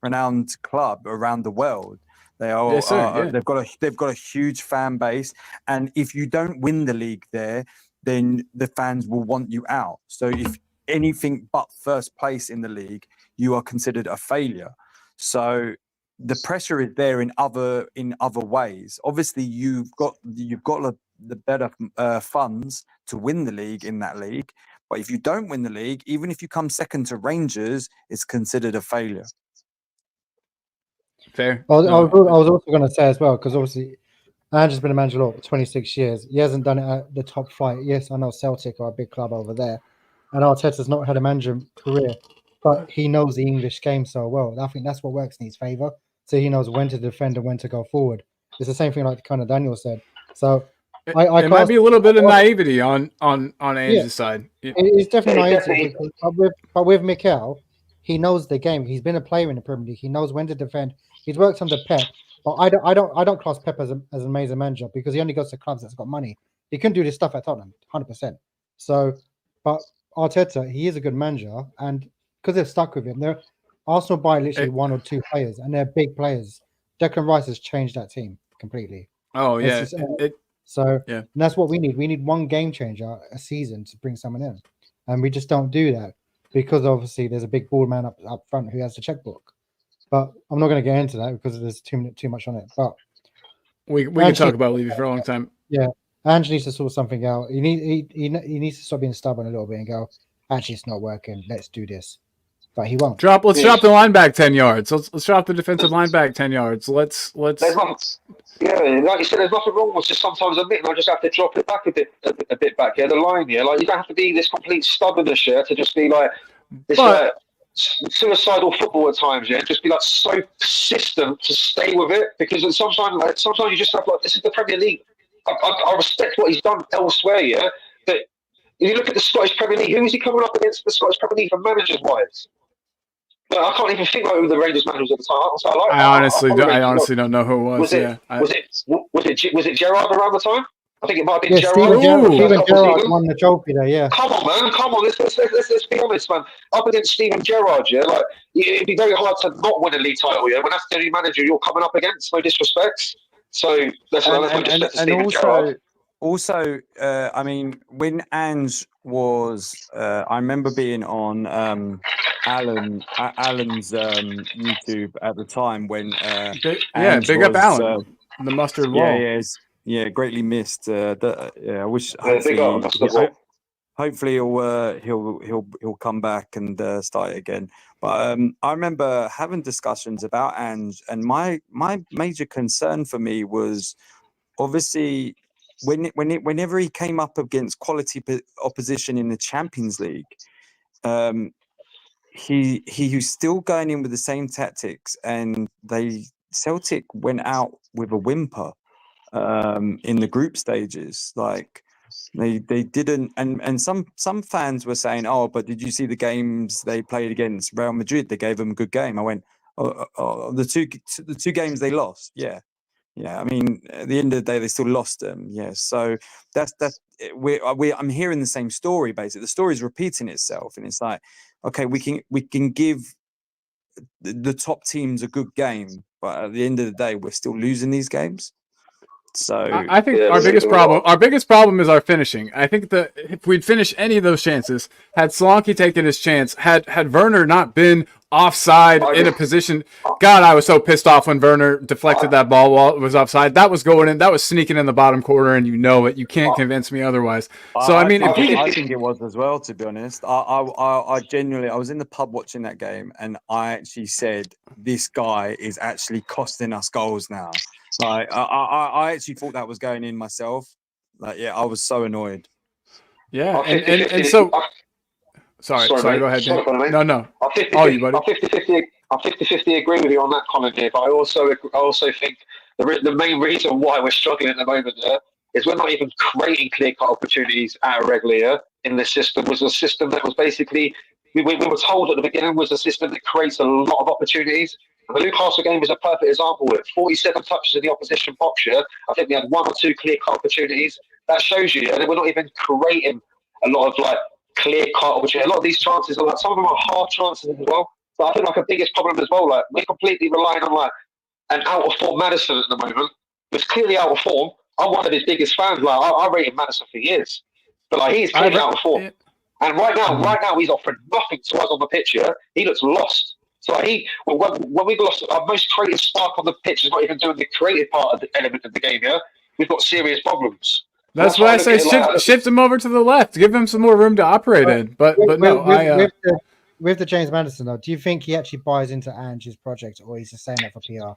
renowned club around the world. They are. Yes, sir, They've got a huge fan base, and if you don't win the league there, then the fans will want you out. So if anything but first place in the league, you are considered a failure. So the pressure is there in other ways. Obviously, you've got the better funds to win the league in that league. But if you don't win the league, even if you come second to Rangers, it's considered a failure. Fair. I was also going to say as well, because obviously Ange has been a manager for 26 years. He hasn't done it at the top flight. Yes, I know Celtic are a big club over there, and Arteta's not had a management career, but he knows the English game so well. I think that's what works in his favour. So he knows when to defend and when to go forward. It's the same thing like kind of Daniel said. So it might be a little bit of naivety on Ange's side. It's definitely naivety. But with Mikel, he knows the game. He's been a player in the Premier League. He knows when to defend. He's worked under Pep. But I don't class Pep as an amazing manager because he only goes to clubs that's got money. He couldn't do this stuff at Tottenham, 100%. So, but Arteta, he is a good manager, and because they've stuck with him, Arsenal buy literally one or two players, and they're big players. Declan Rice has changed that team completely. Oh yeah, and that's what we need. We need one game changer a season to bring someone in, and we just don't do that because obviously there's a big bald man up front who has the checkbook. But I'm not going to get into that because there's too much on it. But we can talk about Levy for a long time. Yeah, Ange needs to sort something out. He needs to stop being stubborn a little bit and go, actually, it's not working. Let's do this. But he won't. Let's drop the line back 10 yards. Let's drop the defensive line back 10 yards. Let's. Like you said, there's nothing wrong with just sometimes admitting I just have to drop it back a bit back. Yeah, the line. Yeah, like you don't have to be this complete stubbornness. Yeah, to just be like this. Suicidal football at times, yeah. Just be like so persistent to stay with it because sometimes you just have like this is the Premier League. I respect what he's done elsewhere, yeah. But if you look at the Scottish Premier League, who is he coming up against the Scottish Premier League for managers wise? I can't even think like who the Rangers manager was at the time. I honestly don't know who it was. Was it Gerrard around the time? I think it might have been Gerrard. Steven Gerrard won the trophy there, yeah. Come on, man. Come on. Let's be honest, man. Up against Steven Gerrard, yeah, like it'd be very hard to not win a league title, yeah. When that's the only manager you're coming up against, no disrespect. So let's disrespect Steven Gerrard. Also, I mean, when Ange was, I remember being on Alan's YouTube at the time when big up Alan, the mustard wall. Yeah, greatly missed. I wish. Hopefully he'll come back and start it again. But I remember having discussions about Ange, and my major concern for me was obviously whenever he came up against quality opposition in the Champions League, he was still going in with the same tactics, and Celtic went out with a whimper in the group stages. Like They didn't, and some fans were saying, "Oh, but did you see the games they played against Real Madrid? They gave them a good game." I went, the two games they lost, yeah. I mean, at the end of the day, they still lost them. Yeah, so that's I'm hearing the same story basically. The story is repeating itself, and it's like, okay, we can give the top teams a good game, but at the end of the day, we're still losing these games. So I think our biggest problem is our finishing. I think that if we'd finished any of those chances, had Solanke taken his chance, had Werner not been offside in a position, God, I was so pissed off when Werner deflected that ball while it was offside. That was going in, that was sneaking in the bottom corner, and you know it. You can't convince me otherwise. So I mean, I think it was as well. To be honest, I genuinely, I was in the pub watching that game, and I actually said, this guy is actually costing us goals now. Like, I actually thought that was going in myself. Like, yeah, I was so annoyed. Yeah, and so sorry, go ahead. Sorry, no. I'm 50-50, Oh, you buddy. I'm 50-50 agree with you on that comment here, but I also think the main reason why we're struggling at the moment is we're not even creating clear-cut opportunities at a regular in the system. Was a system that was basically we were told at the beginning was a system that creates a lot of opportunities. And the Newcastle game is a perfect example. With 47 touches in the opposition box here, I think we had 1 or 2 clear-cut opportunities. That shows you, and we're not even creating a lot of clear-cut opportunities. A lot of these chances are some of them are hard chances as well. But I think a biggest problem as well, we're completely relying on an out of form Maddison at the moment. It's clearly out of form. I'm one of his biggest fans. I rated Maddison for years, but he is clearly out of form. And right now he's offering nothing to us on the pitch here. He looks lost. So when we've lost our most creative spark on the pitch is not even doing the creative part of the element of the game here. We've got serious problems. That's why I say shift him over to the left. Give him some more room to operate in. But no, with the James Maddison though, do you think he actually buys into Ange's project, or he's just saying that for PR?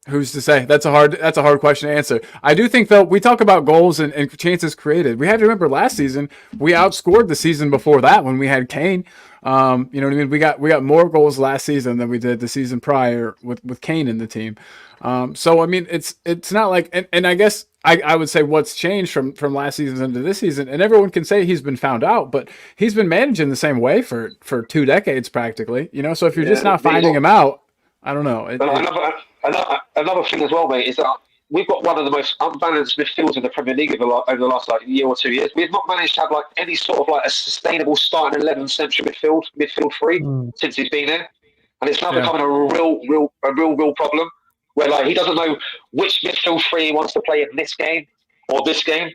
Who's to say? That's a hard question to answer. I do think though, we talk about goals and chances created. We have to remember last season we outscored the season before that when we had Kane. You know what I mean? We got more goals last season than we did the season prior with Kane in the team. So I mean, it's not like, and I guess I would say what's changed from last season into this season, and everyone can say he's been found out, but he's been managing the same way for 2 decades practically. You know, so if you're just not finding him out, I don't know. Another thing as well, mate, is that we've got one of the most unbalanced midfields in the Premier League over the last year or 2 years. We've not managed to have any sort of a sustainable starting 11 central midfield free since he's been there, and it's now becoming a real problem where he doesn't know which midfield three he wants to play in this game or this game.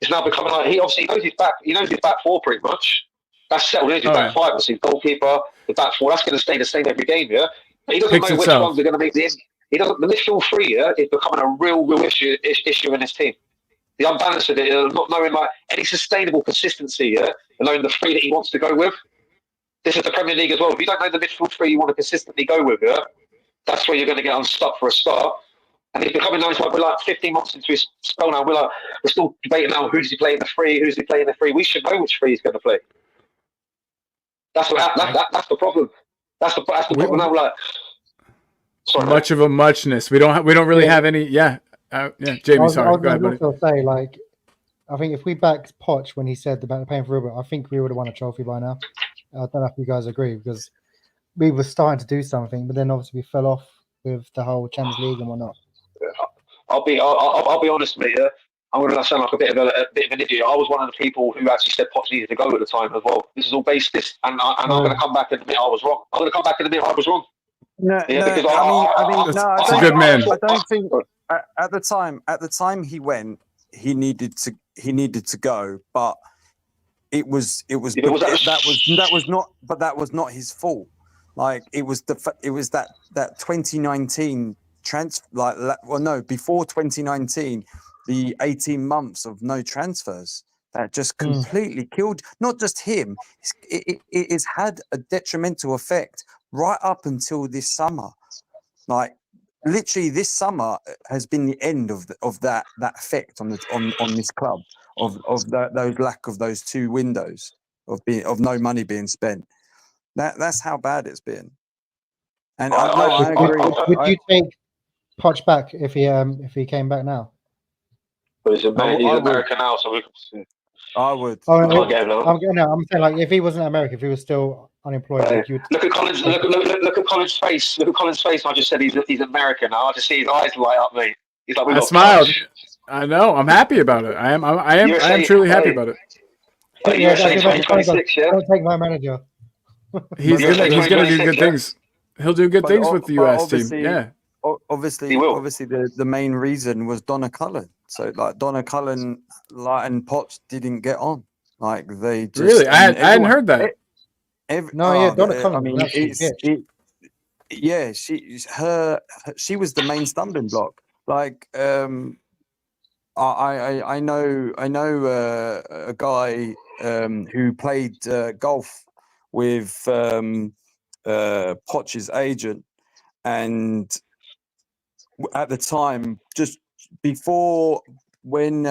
It's now becoming he obviously knows his back. He knows his back four pretty much. That's settled. He knows his back five. Obviously, goalkeeper, the back four. That's going to stay the same every game here. But he doesn't know which ones are going to make the. He doesn't. The midfield three here is becoming a real issue in this team. The unbalance of it, not knowing any sustainable consistency here, and knowing the three that he wants to go with. This is the Premier League as well. If you don't know the midfield three you want to consistently go with here, that's where you're going to get unstuck for a start. And he's becoming known to we're 15 months into his spell now. We're still debating now who's he playing the three, who's he playing the three. We should know which three he's going to play. That's the problem. That's the problem now. Sorry, much of a muchness. We don't really have any. Yeah, Jamie. Sorry, go ahead, buddy. I was say I think if we backed Poch when he said about paying for Robert, I think we would have won a trophy by now. I don't know if you guys agree, because we were starting to do something, but then obviously we fell off with the whole Champions League and whatnot. I'll be honest with you. I'm going to sound like a bit of an idiot. I was one of the people who actually said Poch needed to go at the time as well. This is all based and I'm going to come back and admit I was wrong. I'm going to come back and admit I was wrong. That's a good man. I don't think at the time he went, he needed to go, but that was not his fault. It was that 2019 before 2019, the 18 months of no transfers that just completely killed not just him. It has had a detrimental effect right up until this summer. Literally, this summer has been the end of that effect on this club those lack of those 2 windows of no money being spent. That's how bad it's been. And I agree. Would you take Poch back if he came back now? But he's I would. American now, so we I would. can't get him now. I'm saying, like, if he wasn't American, if he was still unemployed, like, you'd Look at Colin's look at Colin's face. Look at Colin's face. I just said he's American now. I just see his eyes light up, mate. He's like, we I got smiled. touch. I know. I'm happy about it. I am truly happy about it. USA 2026, yeah. Don't take my manager. He's gonna do good things. He'll do good things with the US team. Yeah. Obviously, the main reason was Donna Cullen. So like Donna Cullen, and Potts didn't get on. Like they just Really, I hadn't heard that. Donna Cullen. I mean, yeah, she was the main stumbling block. Like I know a guy who played golf with Potch's agent, and at the time, just before when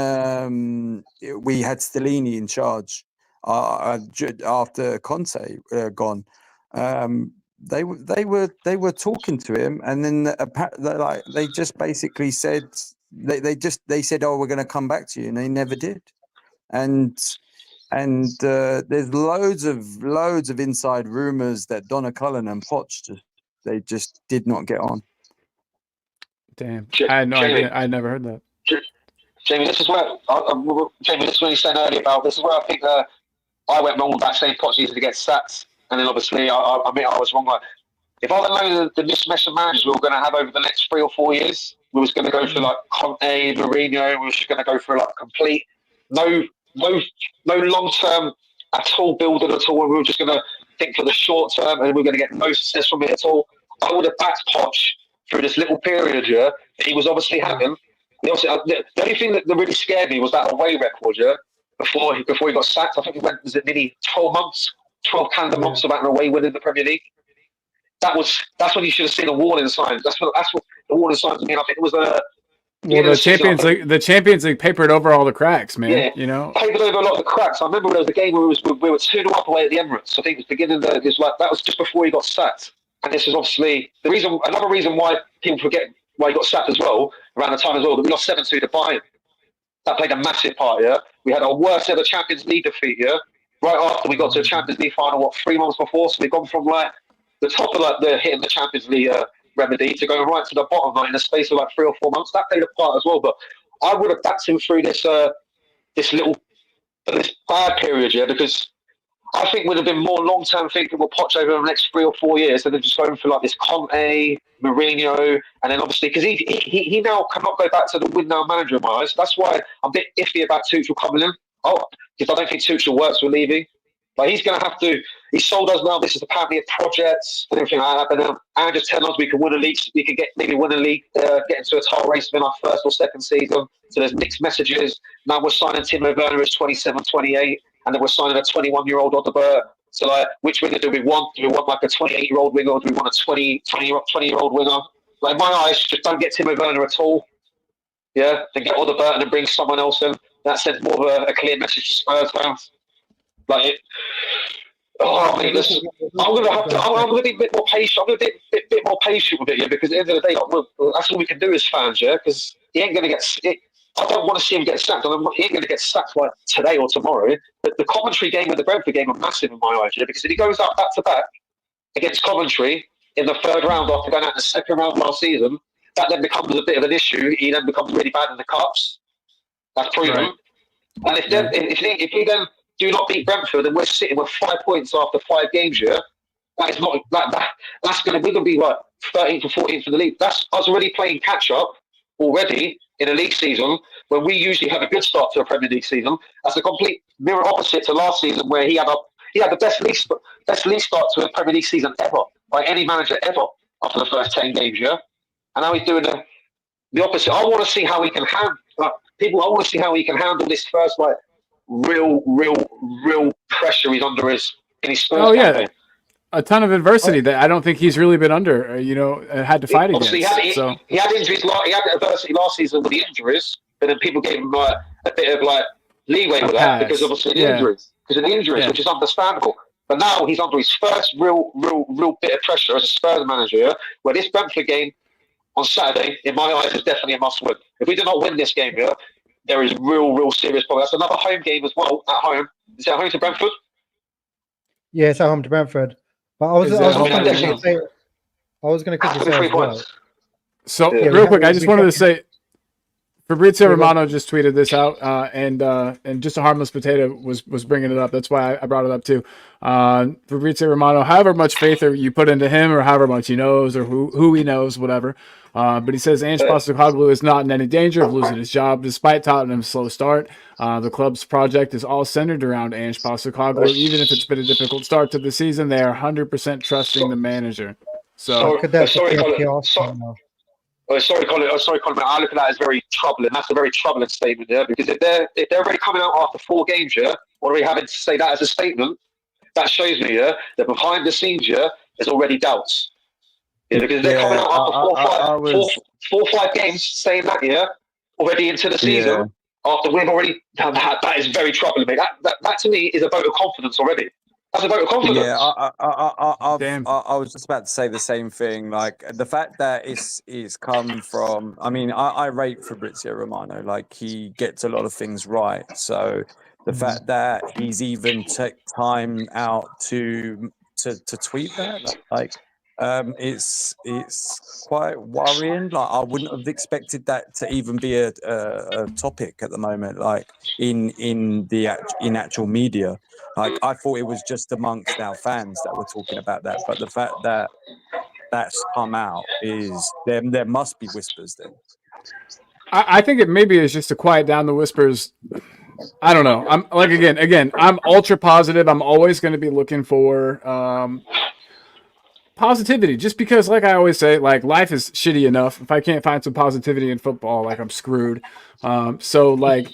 we had Stellini in charge, after Conte gone, they were talking to him, and then they just basically said they said, oh, we're going to come back to you, and they never did. And there's loads of inside rumors that Donna Cullen and Potts they just did not get on. Damn, I had no idea. I never heard that. Jamie, this is where Jamie, this is what you said earlier about. This is where I think I went wrong with that, saying Potts needed to get sacked, and then obviously I admit I was wrong. Like, if I'd known the mismatch of managers we were going to have over the next 3 or 4 years, we was going to go through like Conte, Mourinho. We were just going to go through like complete no long term at all building at all. We were just going to think for the short term, and we were going to get no success from it at all. I would have backed Potts through this little period here that he was obviously having. The only thing that really scared me was that away record, yeah. Before he got sacked, I think he went, was it nearly 12 calendar months without an away win in the Premier League. That's when you should have seen the warning signs. That's what the warning signs mean. I think it was the Champions League papered over all the cracks, man. Yeah, you know, papered over a lot of the cracks. I remember there was a game where we were 2-0 up away at the Emirates. I think it was beginning. It was like that was just before he got sacked. And this is obviously another reason why people forget why he got sacked as well, around the time as well, that we lost 7-2 to Bayern. That played a massive part, yeah? We had our worst ever Champions League defeat, yeah? Right after we got to the Champions League final, 3 months before? So we've gone from like the top of like the hitting the Champions League remedy to going right to the bottom, like in the space of like 3 or 4 months. That played a part as well. But I would have backed him through this bad period, yeah, because I think we'd have been more long-term thinking we'll Poch over the next 3 or 4 years than just going for like this Conte, Mourinho, and then obviously because he now cannot go back to the win now manager in my eyes. That's why I'm a bit iffy about Tuchel coming in. Because I don't think Tuchel works for leaving. Like he's going to have to. He sold us now. This is apparently a project and everything like that. But now Ange is telling us we can win a league. We can maybe win a league, get into a title race within our first or second season. So there's mixed messages. Now we're signing Timo Werner as 27, 28. And then we're signing a 21-year-old Odobert. So, like, which winger do we want? Do we want like a 28-year-old winger, or do we want a 20-year-old winger? Like, in my eyes, just don't get Timo Werner at all. Yeah, then get Odobert and then bring someone else in. That sends more of a clear message to Spurs fans. Like, I'm going to be a bit more patient. I'm going to be a bit more patient with it, yeah, because at the end of the day, that's all we can do as fans, yeah, because he ain't going to get. I don't want to see him get sacked. He ain't going to get sacked like today or tomorrow. But the Coventry game and the Brentford game are massive in my eyes, yeah, because if he goes out back to back against Coventry in the 3rd round after going out in the 2nd round last season, that then becomes a bit of an issue. He then becomes really bad in the cups. That's proven. Right. And if he then do not beat Brentford and we're sitting with 5 points after 5 games, yeah, that is not that. We're going to be like 13th or 14th in the league. That's us already playing catch up already in a league season when we usually have a good start to a Premier League season. That's a complete mirror opposite to last season where he had the best league start to a Premier League season ever by any manager ever after the first 10 games, yeah. And now he's doing the opposite. I want to see how he can handle I want to see how he can handle this first like real pressure he's under in his Spurs campaign. A ton of adversity that I don't think he's really been under, had to fight against. He had injuries. He had adversity last season with the injuries, but then people gave him a bit of like leeway with that because obviously the injuries, which is understandable. But now he's under his first real bit of pressure as a Spurs manager. Where this Brentford game on Saturday, in my eyes, is definitely a must-win. If we do not win this game here, there is real serious problem. That's another home game as well at home. Is it at home to Brentford? Yeah, it's at home to Brentford. But I was going to quickly say as well. So Yeah, real quick, I just wanted to say, Fabrizio Romano just tweeted this out, and just a harmless potato was bringing it up. That's why I brought it up too. Fabrizio Romano, however much faith you put into him, or however much he knows, or who he knows, whatever. But he says Ange Postecoglou is not in any danger of losing his job despite Tottenham's slow start. The club's project is all centered around Ange Postecoglou. Even if it's been a difficult start to the season, they are 100% trusting the manager. So sorry, Colin. But I look at that as very troubling. That's a very troubling statement, yeah. Because if they're already coming out after 4 games, yeah, already having to say that as a statement, that shows me, yeah, that behind the scenes, yeah, there's already doubts. Yeah, because they're coming out after 4 or 5 games saying that, yeah, already into the season. After we've already done that is very troubling, mate. That to me is a vote of confidence already. That's a vote of confidence. Yeah, I was just about to say the same thing. Like the fact that it's come from. I mean, I rate Fabrizio Romano. Like he gets a lot of things right. So the fact that he's even took time out to tweet that, like, it's quite worrying. Like I wouldn't have expected that to even be a topic at the moment. Like in actual media. Like I thought it was just amongst our fans that were talking about that, but the fact that that's come out is there must be whispers then. I think it maybe is just to quiet down the whispers. I don't know. I'm like again. I'm ultra positive. I'm always going to be looking for positivity, just because, like I always say, like life is shitty enough. If I can't find some positivity in football, like I'm screwed. So like.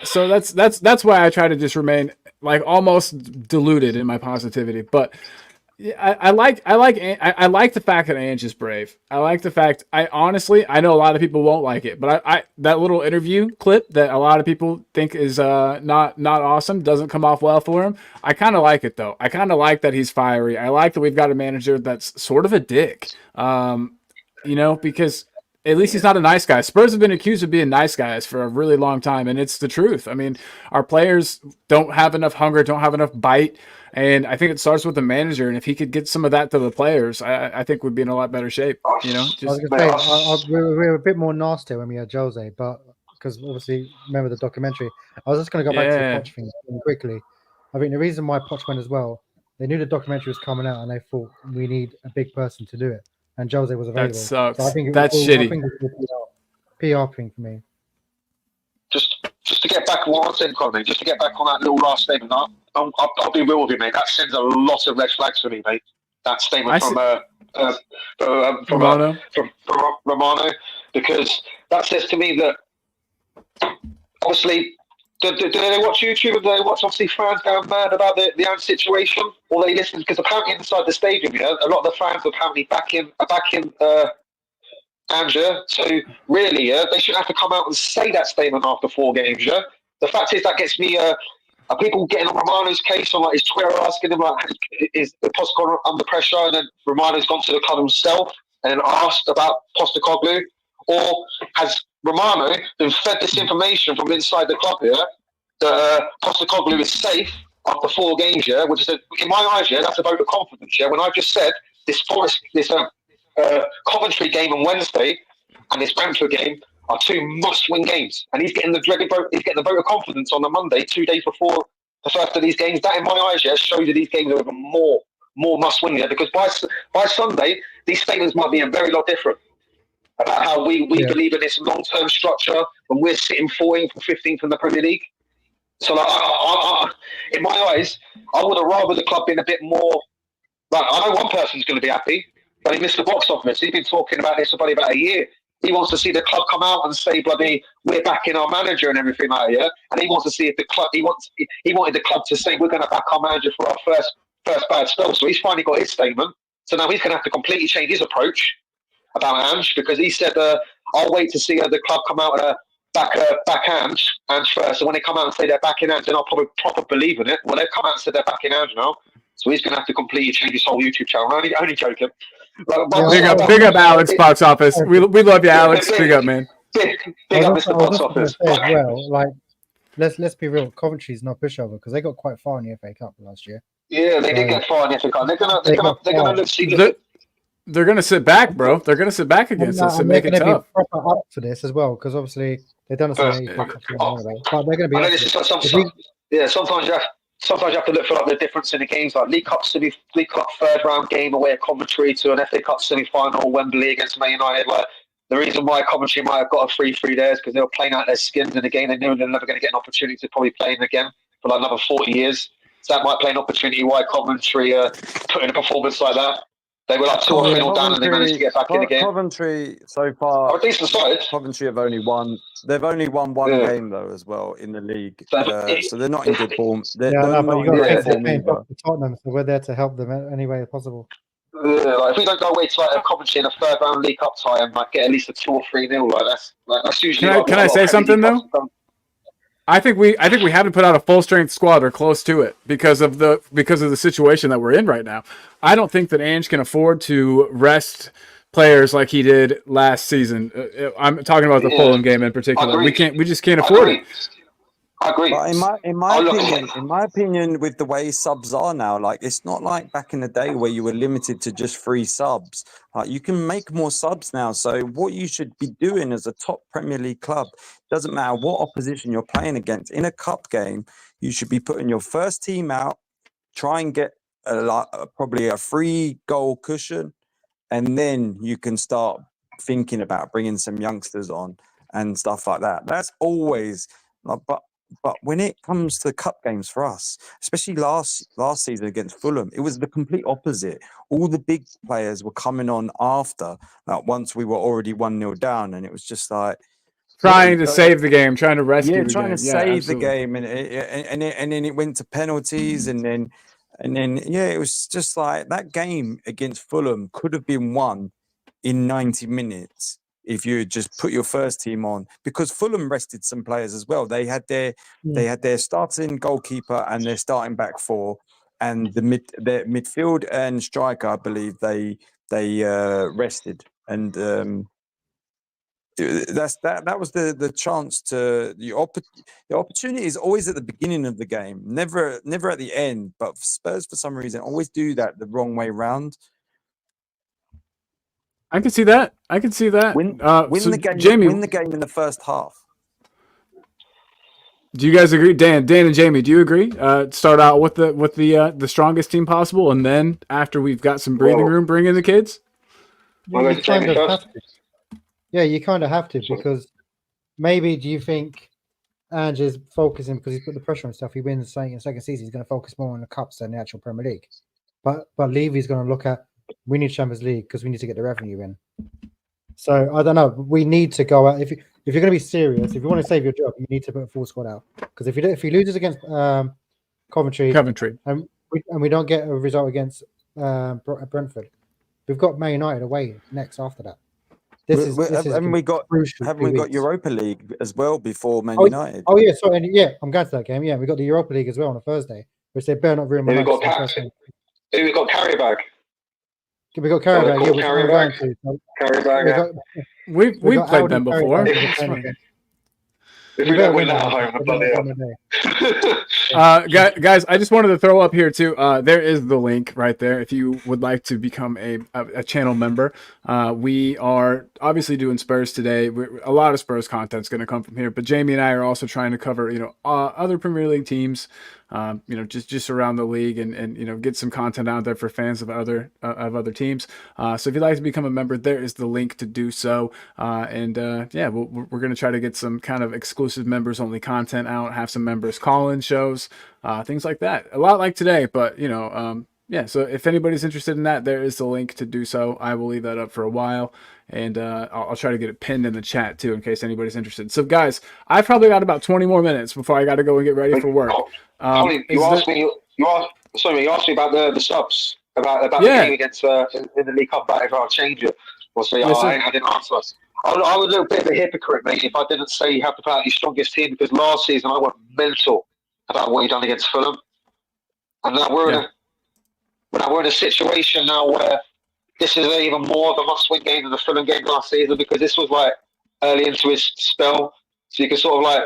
So that's why I try to just remain like almost diluted in my positivity. But I like the fact that Ange is brave. I like the fact. I know a lot of people won't like it, but I that little interview clip that a lot of people think is not awesome, doesn't come off well for him. I kind of like it though. I kind of like that he's fiery. I like that we've got a manager that's sort of a dick. Because. At least he's not a nice guy. Spurs have been accused of being nice guys for a really long time, and it's the truth. I mean, our players don't have enough hunger, don't have enough bite, and I think it starts with the manager. And if he could get some of that to the players, I think we'd be in a lot better shape. I was going to say, we're a bit more nasty when we had Jose, but because obviously, remember the documentary. I was just going to go back to the Poch thing quickly. I think the reason why Poch went as well, they knew the documentary was coming out, and they thought we need a big person to do it. And Jose was available. That sucks. So I think that's shitty. I think it's a PR thing for me. Just to get back on what I said, Connie, just to get back on that little last statement, I'll be real with you, mate. That sends a lot of red flags for me, mate. That statement from Romano, because that says to me that obviously. Do they watch YouTube and do they watch obviously fans going mad about the Ange situation, or they listen? Because apparently inside the stadium, a lot of the fans are apparently backing Ange. So really, they shouldn't have to come out and say that statement after 4 games. Yeah, the fact is that gets me. Are people getting on Romano's case on like his Twitter asking him like, is Postecoglou under pressure? And then Romano's gone to the club himself and asked about Postecoglou, or has Romano been fed this information from inside the club here that Postecoglou is safe after 4 games, which is, in my eyes, that's a vote of confidence. When I just said this Coventry game on Wednesday and this Brentford game are 2 must-win games, and he's getting the dreaded vote. He's getting the vote of confidence on the Monday, 2 days before the first of these games. That, in my eyes, shows that these games are even more must-win. Because by Sunday, these statements might be a very lot different. About how we believe in this long-term structure when we're sitting 14th or 15th in the Premier League. So, like, in my eyes, I would have rather the club been a bit more. Like, I know one person's going to be happy, but he missed the box office. He's been talking about this for probably about a year. He wants to see the club come out and say, "Bloody, we're backing our manager and everything like that." And he wants to see if the club. He wanted the club to say, "We're going to back our manager for our first bad spell." So he's finally got his statement. So now he's going to have to completely change his approach about Ange, because he said, "I'll wait to see the club come out and back Ange first. And when they come out and say they're backing Ange, then I'll probably believe in it." Well, they've come out and said they're backing Ange now, so he's going to have to completely change his whole YouTube channel. Only joking. Big up Alex box office. We love you, Alex. Big up, man. big up Mr. Box Office. As well, like let's be real. Coventry's no pushover because they got quite far in the FA Cup last year. Yeah, they did get far in the FA Cup. They're gonna look. They're gonna sit back, bro. They're gonna sit back against us and make it tough. Be proper up to this as well because obviously they've done us in the FA Cup anyway. But they're gonna be. I know this is sometimes you have to look for like the difference in the games. Like League Cup third round game away at Coventry to an FA Cup semi-final, Wembley against Man United. Like the reason why Coventry might have got a 3-3 there is because they were playing out their skins in the game. They knew they were never going to get an opportunity to probably play in again for like another 40 years. So that might play an opportunity why Coventry put in a performance like that. They were like 2 or 3 down and they managed to get back in the game. Coventry so far. A decent side. Coventry have only won. They've only won one game though as well in the league. So they're not in good form. They're not in good form either. Tottenham, so we're there to help them any way possible. Like if we don't go away to like a Coventry in a third round League Cup tie and like get at least a 2 or 3-0, that's usually. Can I say something though? I think we haven't put out a full strength squad or close to it because of the situation that we're in right now. I don't think that Ange can afford to rest players like he did last season. I'm talking about the Fulham game in particular. We just can't afford it. I agree. But in my opinion, with the way subs are now, like it's not like back in the day where you were limited to just 3 subs. Like you can make more subs now. So what you should be doing as a top Premier League club, doesn't matter what opposition you're playing against in a cup game, you should be putting your first team out, try and get probably a 3-goal cushion, and then you can start thinking about bringing some youngsters on and stuff like that. That's always But when it comes to cup games for us, especially last season against Fulham, it was the complete opposite. All the big players were coming on after, like once we were already 1-0 down, and it was just like trying to save the game, trying to rescue the game. Trying to save the game, and then it went to penalties, and then it was just like that game against Fulham could have been won in 90 minutes. If you just put your first team on, because Fulham rested some players as well. They had their starting goalkeeper and their starting back 4, and their midfield and striker, I believe they rested, and that was the chance to the opportunity is always at the beginning of the game, never at the end. But Spurs for some reason always do that the wrong way round. I can see that. Win the game. Jamie, win the game in the first half. Do you guys agree, Dan and Jamie? Do you agree? Start out with the strongest team possible, and then after we've got some breathing room, bring in the kids. You kind of have to. Yeah, you kind of have to, because maybe do you think Ange is focusing because he's put the pressure on stuff? He wins in second season, he's going to focus more on the cups than the actual Premier League. But Levy's going to look at, we need Champions League because we need to get the revenue in. So I don't know. We need to go out. If you're going to be serious, if you want to save your job, you need to put a full squad out. Because if he loses against Coventry, and we don't get a result against Brentford, we've got Man United away next after that. Haven't we got Europa League as well before Man United? Oh yeah, sorry, I'm going to that game. Yeah, we got the Europa League as well on a Thursday, which they better not ruin my We've got Carrybag. We got Carrybag. Yeah, Carrybag. We've played them before. If we don't win that at home, guys, I just wanted to throw up here too. There is the link right there if you would like to become a channel member. We are obviously doing Spurs today. A lot of Spurs content is going to come from here, but Jamie and I are also trying to cover other Premier League teams. Just around the league and get some content out there for fans of other teams. So if you'd like to become a member, there is the link to do so. We're going to try to get some kind of exclusive members only content out, have some members call-in shows, things like that. A lot like today, but so if anybody's interested in that, there is the link to do so. I will leave that up for a while, and I'll try to get it pinned in the chat too in case anybody's interested. So guys, I've probably got about 20 more minutes before I got to go and get ready for work. You asked me about the subs, about the game against in the League Cup, about if I'll change it. I didn't answer us. I was a little bit of a hypocrite, mate, if I didn't say you have to put out your strongest team, because last season I went mental about what you done against Fulham, and now we're in a situation now where this is even more of a must-win game than the Fulham game last season, because this was like early into his spell, so you can sort of like,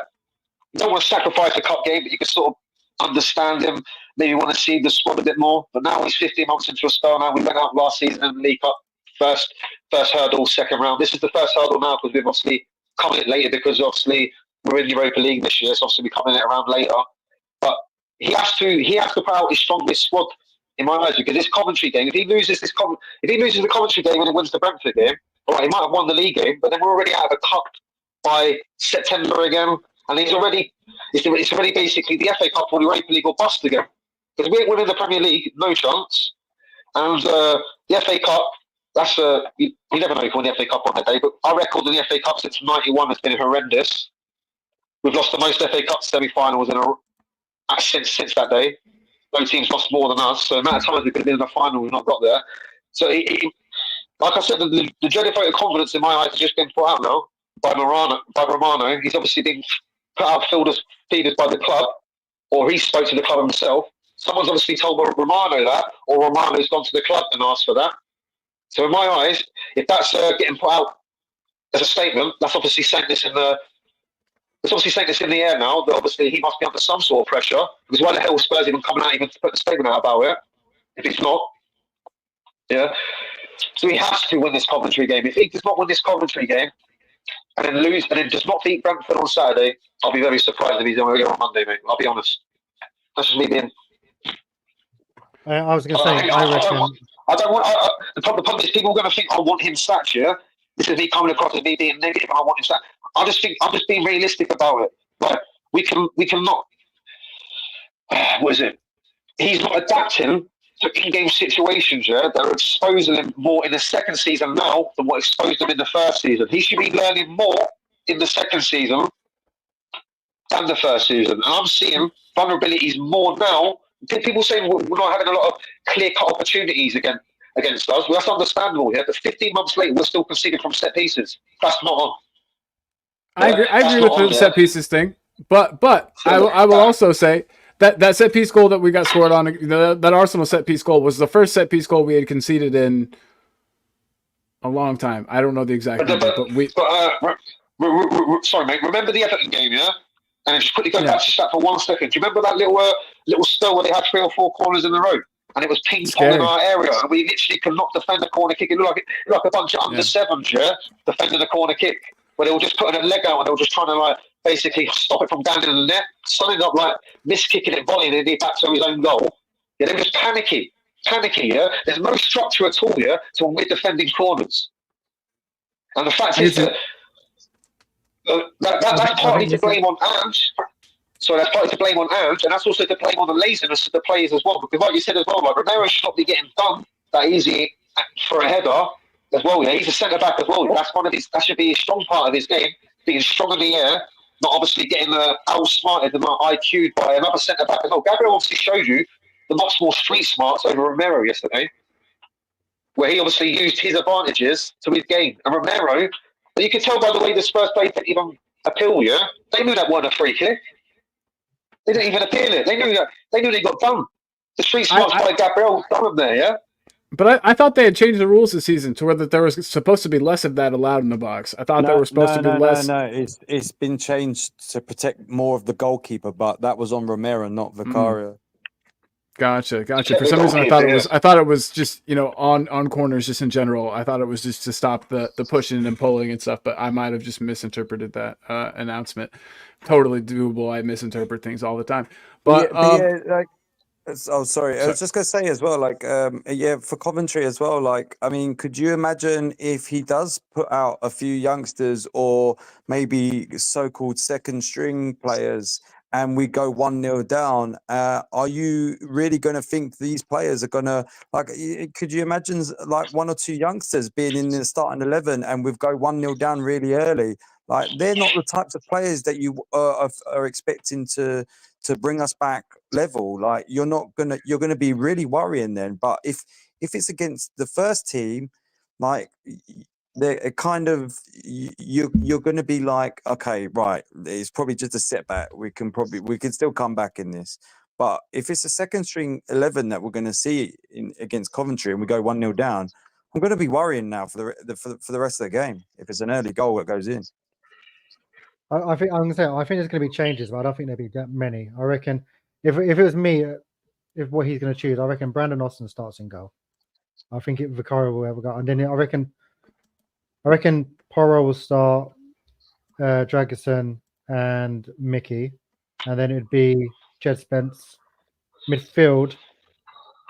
you don't want to sacrifice the cup game, but you can sort of understand him. Maybe want to see the squad a bit more. But now he's 15 months into a spell. Now we went out last season in the League Cup, first hurdle, second round. This is the first hurdle now because we've obviously come in later because obviously we're in Europa League this year, so obviously we're coming in around later. But he has to put out his strongest squad in my eyes, because this Coventry game, if he loses the Coventry game and he wins the Brentford game, all right, he might have won the league game, but then we're already out of the cup by September again, and it's already basically the FA Cup or the Europa League or bust again. Because we're winning the Premier League, no chance, and the FA Cup, that's you never know if you win the FA Cup on that day, but our record in the FA Cup since '91 has been horrendous. We've lost the most FA Cup semi-finals since that day. No team's lost more than us. So the amount of times we could have been in the final, we've not got there. So, like I said, the dreaded vote of confidence in my eyes has just been put out now by Romano. He's obviously been put out feeders by the club, or he spoke to the club himself. Someone's obviously told Romano that, or Romano's gone to the club and asked for that. So in my eyes, if that's getting put out as a statement, that's obviously saying this in the air now, that obviously he must be under some sort of pressure, because why the hell is Spurs even coming out even to put the statement out about it if he's not? Yeah. So he has to win this Coventry game. If he does not win this Coventry game and then does not beat Brentford on Saturday, I'll be very surprised if he's going to go on Monday, mate. I'll be honest. That's just me being. I was going to say, I reckon. The problem is people are going to think I want him sacked. Yeah, this is me coming across as me being negative. I want him sacked. I just think I'm just being realistic about it. Like we cannot. What is it? He's not adapting to in-game situations. Yeah, that are exposing him more in the second season now than what exposed him in the first season. He should be learning more in the second season than the first season. And I'm seeing vulnerabilities more now. People saying we're not having a lot of clear-cut opportunities against us. Well, that's understandable. Yeah, but 15 months later, we're still conceding from set pieces. That's not on. I agree with the set pieces thing, but I will also say that set piece goal that we got scored on, that Arsenal set piece goal was the first set piece goal we had conceded in a long time. I don't know the exact number, but we. Sorry, mate. Remember the Everton game, yeah? And just quickly go back to that for 1 second. Do you remember that little spell where they had 3 or 4 corners in a row, and it was ping pong in our area, and we literally could not defend a corner kick? It looked like a bunch of under sevens, yeah, defending a corner kick, where they were just putting a leg out and they were just trying to like basically stop it from going in the net. Something up like miss-kicking it, volleying it back to his own goal. Yeah, they were just panicky. Yeah. There's no structure at all, yeah, to when we're defending corners. And the fact is that. That's partly to blame on Ange. So that's partly to blame on Ange, and that's also to blame on the laziness of the players as well. Because, like you said as well, like Romero should not be getting done that easy for a header as well. Yeah, he's a centre back as well. That should be a strong part of his game, being strong in the air, not obviously getting outsmarted and IQ'd by another centre back as well. Gabriel obviously showed you the much more street smarts over Romero yesterday, where he obviously used his advantages to his game. And Romero. You could tell by the way the Spurs played didn't even appeal, yeah? They knew that wasn't a free kick. They didn't even appeal it. They knew they got done. The street smarts by Gabriel done them there, yeah? But I thought they had changed the rules this season to where that there was supposed to be less of that allowed in the box. I thought there was supposed to be less. No, it's been changed to protect more of the goalkeeper, but that was on Romero, not Vicario. Gotcha. For some reason, I thought it was just on corners just in general. I thought it was just to stop the pushing and pulling and stuff. But I might have just misinterpreted that announcement. Totally doable. I misinterpret things all the time. But sorry. I was just gonna say as well, like, for Coventry as well. Like, I mean, could you imagine if he does put out a few youngsters or maybe so-called second string players? And we go 1-0 down, are you really going to think these players are going to, like, could you imagine like 1 or 2 youngsters being in the starting 11 and we go 1-0 down really early? Like, they're not the types of players that you are expecting to bring us back level. Like, you're going to be really worrying then. But if it's against the first team, like, they're kind of you're going to be like, okay, right, it's probably just a setback. We can still come back in this. But if it's a second string 11 that we're going to see against Coventry and we go 1-0 down, I'm going to be worrying now for the rest of the game if it's an early goal that goes in. I think I'm gonna say I think there's gonna be changes, but I don't think there'll be that many. I reckon if it was me, if what he's gonna choose, I reckon Brandon Austin starts in goal. I think Vicario will ever go, and then I reckon Porro will start, Dragerson and Mickey, and then it'd be Jed Spence midfield.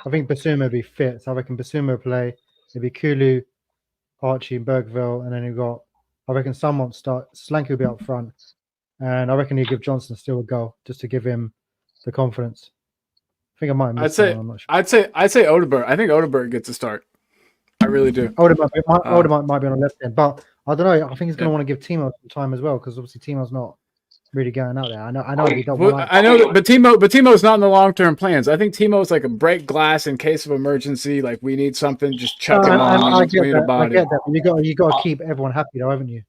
I think Basuma will be fit, so I reckon Basuma will play. It'd be Kulu, Archie, and Bergville, and then you've got. I reckon someone start. Slanky will be up front. And I reckon he'd give Johnson still a go just to give him the confidence. I think I might have missed someone, I'm not sure. I'd say Odegaard. I think Odegaard gets a start. I really do. Odegaard might be on the left end, but I don't know. I think he's going to want to give Timo some time as well because obviously Timo's not really going out there. I know he don't want. I know that, but Timo's not in the long term plans. I think Timo's like a break glass in case of emergency. Like we need something, just chuck him on. I get that. But you got to keep everyone happy, though, haven't you?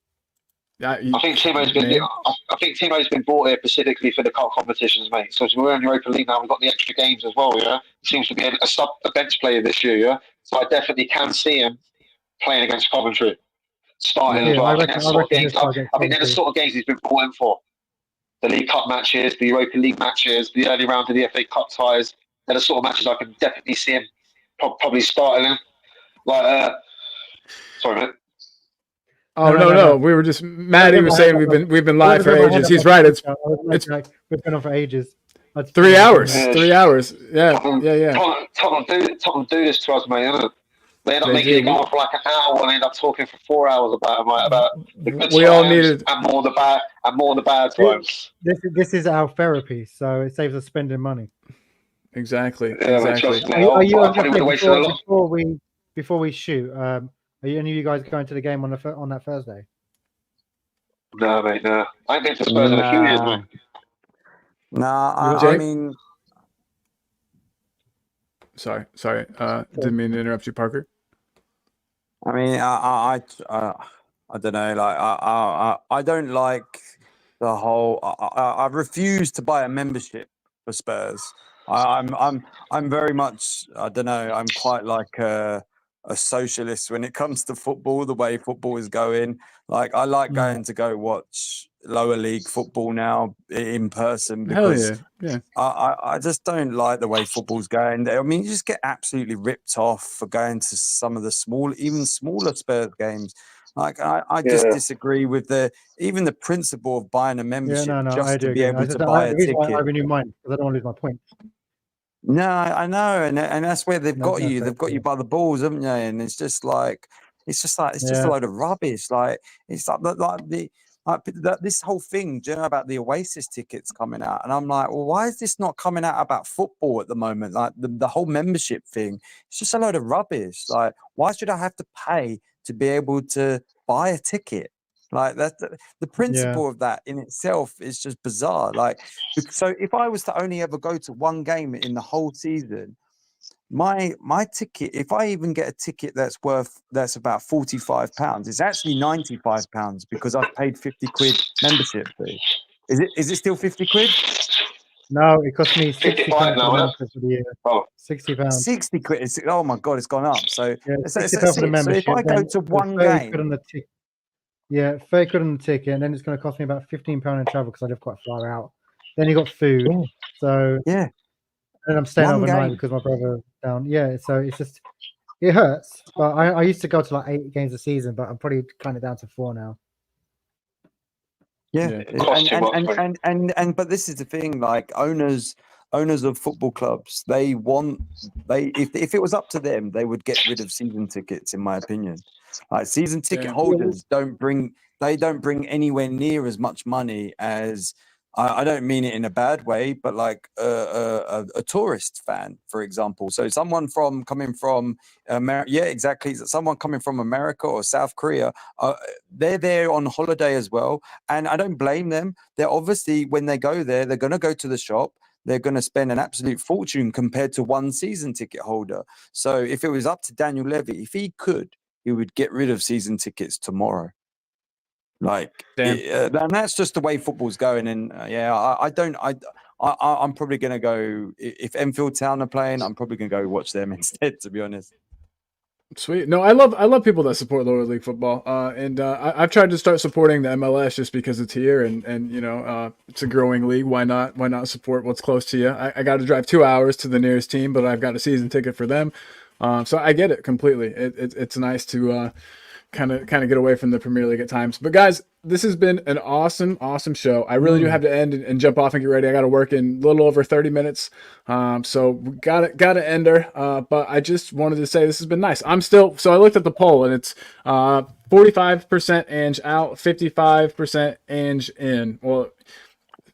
I think Timo's been brought here specifically for the cup competitions, mate. So we're in the Europa League now. We've got the extra games as well. Yeah, he seems to be a bench player this year. Yeah, so I definitely can see him playing against Coventry, starting as well. I think they're the sort of games he's been brought in for. The League Cup matches, the Europa League matches, the early round of the FA Cup ties. They're the sort of matches I can definitely see him probably starting in. Like, sorry, mate. Oh no! We were just Maddie was saying we've been live for ages. He's right. We've been on for ages. 3 hours. 3 hours. Yeah. Tottenham do this to us, mate. Isn't it? They end up making it go on for like an hour and end up talking for 4 hours about the good times and more the bad times. This is our therapy, so it saves us spending money. Exactly. Before we shoot, are any of you guys going to the game on that Thursday? No, mate, no. I ain't been to Spurs in a few years, mate. I mean... Sorry. Didn't mean to interrupt you, Parker. I mean, I don't know. Like, I don't like the whole. I refuse to buy a membership for Spurs. I'm very much. I don't know. I'm quite like a socialist when it comes to football. The way football is going. Like, I like going to go watch lower league football now in person because I just don't like the way football's going. I mean, you just get absolutely ripped off for going to some of the even smaller Spurs games. Like I just disagree with even the principle of buying a membership just to be able to buy a ticket. I renew mine because I don't want to lose my points. No, I know, and that's where they've got you. They've got you by the balls, haven't they? And it's just just a load of rubbish. Like it's this whole thing, do you know, about the Oasis tickets coming out? And I'm like, well, why is this not coming out about football at the moment? Like the whole membership thing, it's just a load of rubbish. Like, why should I have to pay to be able to buy a ticket? Like that, the principle of that in itself is just bizarre. Like, so if I was to only ever go to one game in the whole season, my ticket, if I even get a ticket that's about £45, it's actually £95 because I've paid 50 quid membership fee. Is it still 50 quid? No, it cost me £60 for the year. Oh. £60. 60 quid. Oh my god, it's gone up. So £60 for the membership. So if I go to one game, £30 on the ticket, and then it's going to cost me about £15 in travel because I live quite far out. Then you got food, so and I'm staying overnight because my brother down. Yeah, so it's just it hurts. But I used to go to like 8 games a season, but I'm probably kind of down to 4 now. Yeah. But this is the thing, like owners of football clubs, if it was up to them, they would get rid of season tickets, in my opinion. Like season ticket holders don't bring anywhere near as much money as I don't mean it in a bad way, but like a tourist fan, for example. So someone coming from America, someone coming from America or South Korea, they're there on holiday as well. And I don't blame them. They're obviously, when they go there, they're going to go to the shop. They're going to spend an absolute fortune compared to one season ticket holder. So if it was up to Daniel Levy, if he could, he would get rid of season tickets tomorrow. Like, and that's just the way football's going. And I'm probably going to go, if Enfield Town are playing, I'm probably going to go watch them instead, to be honest. Sweet. No, I love people that support lower league football. And I've tried to start supporting the MLS just because it's here and it's a growing league. Why not support what's close to you? I got to drive 2 hours to the nearest team, but I've got a season ticket for them. So I get it completely. It's nice to kind of get away from the Premier League at times. But guys, this has been an awesome show. I really do have to end and jump off and get ready. I got to work in a little over 30 minutes. So we got to end her. But I just wanted to say this has been nice. So I looked at the poll and it's 45% Ange out, 55% Ange in. Well,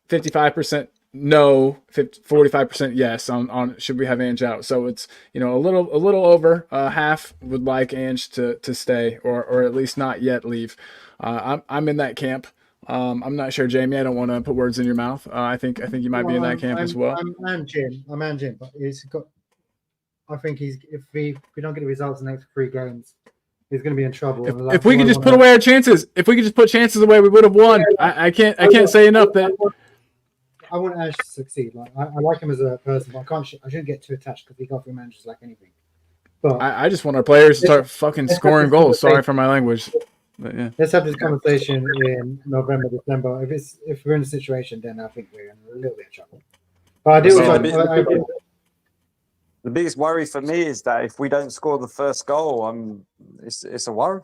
55% no, 45% yes on should we have Ange out. So it's a little over half would like Ange to stay or at least not yet leave. I'm in that camp. I'm not sure, Jamie. I don't want to put words in your mouth. I think you might be in that camp as well. I'm Jim, but it's got. I think if we don't get the results in the next 3 games, he's going to be in trouble. If we could just put away our chances, if we could just put chances away, we would have won. I can't say enough that. I want Ange to succeed. Like I like him as a person, but I shouldn't get too attached because he got through managers like anything. But I just want our players to start fucking scoring goals. Sorry for my language. But yeah. Let's have this conversation in November, December. If we're in a situation, then I think we're in a little bit of trouble. But I do. The biggest worry for me is that if we don't score the first goal, it's a worry.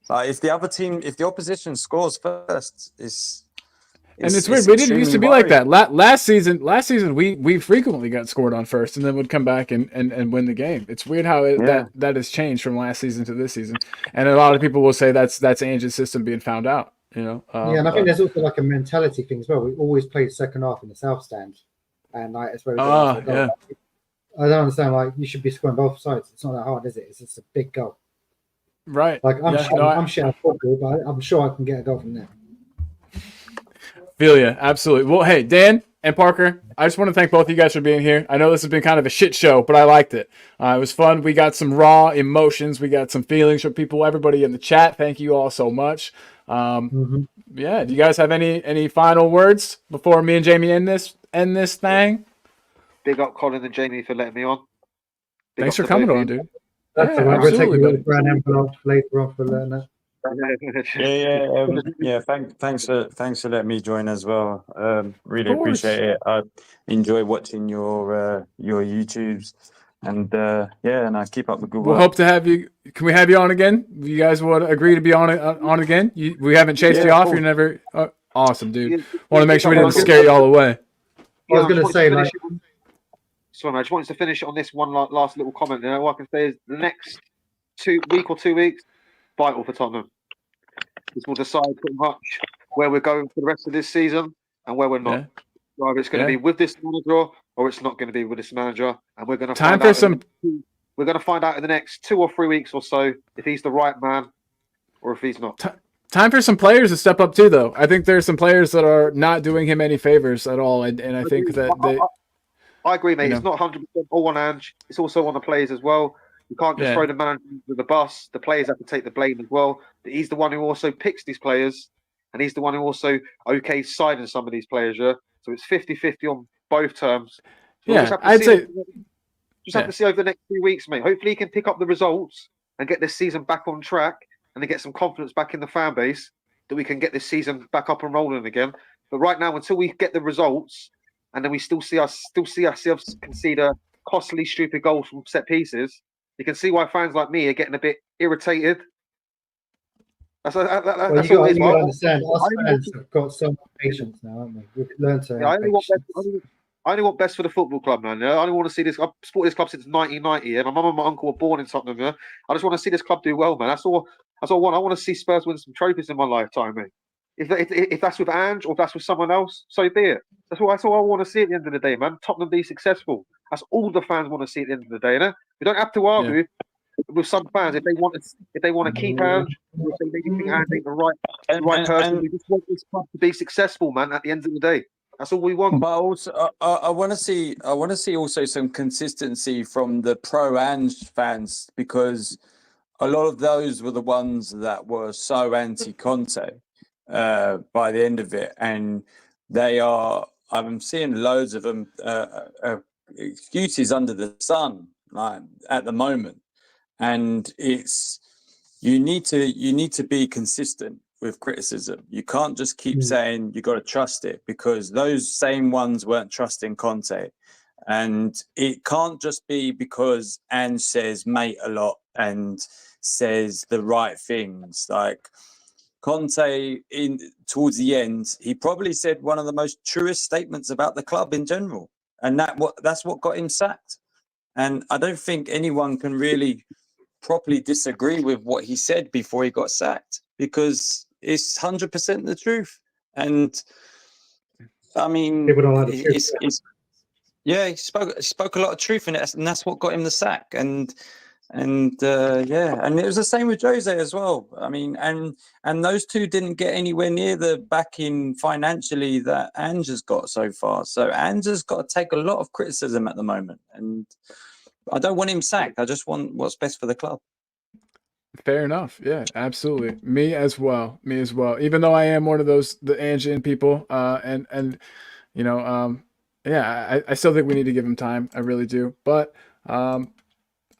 If the opposition scores first, it's weird. We didn't used to be like that. Last season, we frequently got scored on first, and then would come back and win the game. It's weird how that has changed from last season to this season. And a lot of people will say that's Ange's system being found out. And I think there's also like a mentality thing as well. We always played second half in the south stand, and it's very. Yeah. I don't understand. Like you should be scoring both sides. It's not that hard, is it? It's just a big goal. Right. Like I'm shit at football, but I'm sure I can get a goal from there. Feel ya, absolutely. Well, hey, Dan and Parker, I just want to thank both of you guys for being here. I know this has been kind of a shit show, but I liked it. It was fun. We got some raw emotions. We got some feelings from people, everybody in the chat. Thank you all so much. Yeah, do you guys have any final words before me and Jamie end this thing? Big up Colin and Jamie for letting me on. Thanks for coming on, dude. That's all right. We'll take a brand envelope later on for learning that. Thanks for letting me join as well. Really appreciate it. I enjoy watching your YouTubes, and and I keep up the good work. We'll hope to have you. Can we have you on again? You guys would agree to be on again? We haven't chased you off. You're never awesome, dude. Want to make sure we didn't scare you all away. I was going to say Sorry, I just wanted to finish on this one last little comment. What I can say is the next 2 weeks vital for Tottenham. This will decide pretty much where we're going for the rest of this season and where we're not. Either it's going to be with this manager or it's not going to be with this manager, and we're going to find out. We're going to find out in the next 2 or 3 weeks or so if he's the right man or if he's not. Time for some players to step up too, though. I think there's some players that are not doing him any favors at all, and I think that I agree, mate. It's not 100% all on Ange. It's also on the players as well. You can't just throw the manager under the bus. The players have to take the blame as well. But he's the one who also picks these players, and he's the one who also okays signing some of these players. Yeah? So it's 50-50 on both terms. So I'd say have to see over the next 3 weeks, mate. Hopefully he can pick up the results and get this season back on track and then get some confidence back in the fan base that we can get this season back up and rolling again. But right now, until we get the results, and then we still see ourselves concede a costly, stupid goals from set pieces, you can see why fans like me are getting a bit irritated. That's all it is. You got to understand, us fans have got so much patience now, haven't we? We've learned to. I only want best for the football club, man. I only want to see this. I've supported this club since 1990. Yeah? My mum and my uncle were born in Tottenham. Yeah? I just want to see this club do well, man. That's all I want. I want to see Spurs win some trophies in my lifetime, mate. If that's with Ange or if that's with someone else, so be it. That's all I want to see at the end of the day, man. Tottenham be successful. That's all the fans want to see at the end of the day. We don't have to argue with some fans if they want to keep Ange, or if they think Ange ain't the right person. We just want this club to be successful, man. At the end of the day, that's all we want. But also, I want to see also some consistency from the pro Ange fans, because a lot of those were the ones that were so anti-Conte by the end of it, and I'm seeing loads of them excuses under the sun at the moment, and you need to be consistent with criticism. You can't just keep saying you got to trust it, because those same ones weren't trusting Conte. And it can't just be because Ange says mate a lot and says the right things. Like Conte, towards the end, he probably said one of the most truest statements about the club in general, and that's what got him sacked. And I don't think anyone can really properly disagree with what he said before he got sacked, because it's 100% the truth. And I mean, People don't like the truth. Yeah, he spoke a lot of truth in it, and that's what got him the sack. And it was the same with Jose as well. I mean, and those two didn't get anywhere near the backing financially that Ange has got so far. So Ange has got to take a lot of criticism at the moment, and I don't want him sacked. I just want what's best for the club. Fair enough. Yeah, absolutely. Me as well. Even though I am one of the Angian people, I still think we need to give him time. I really do. But I'm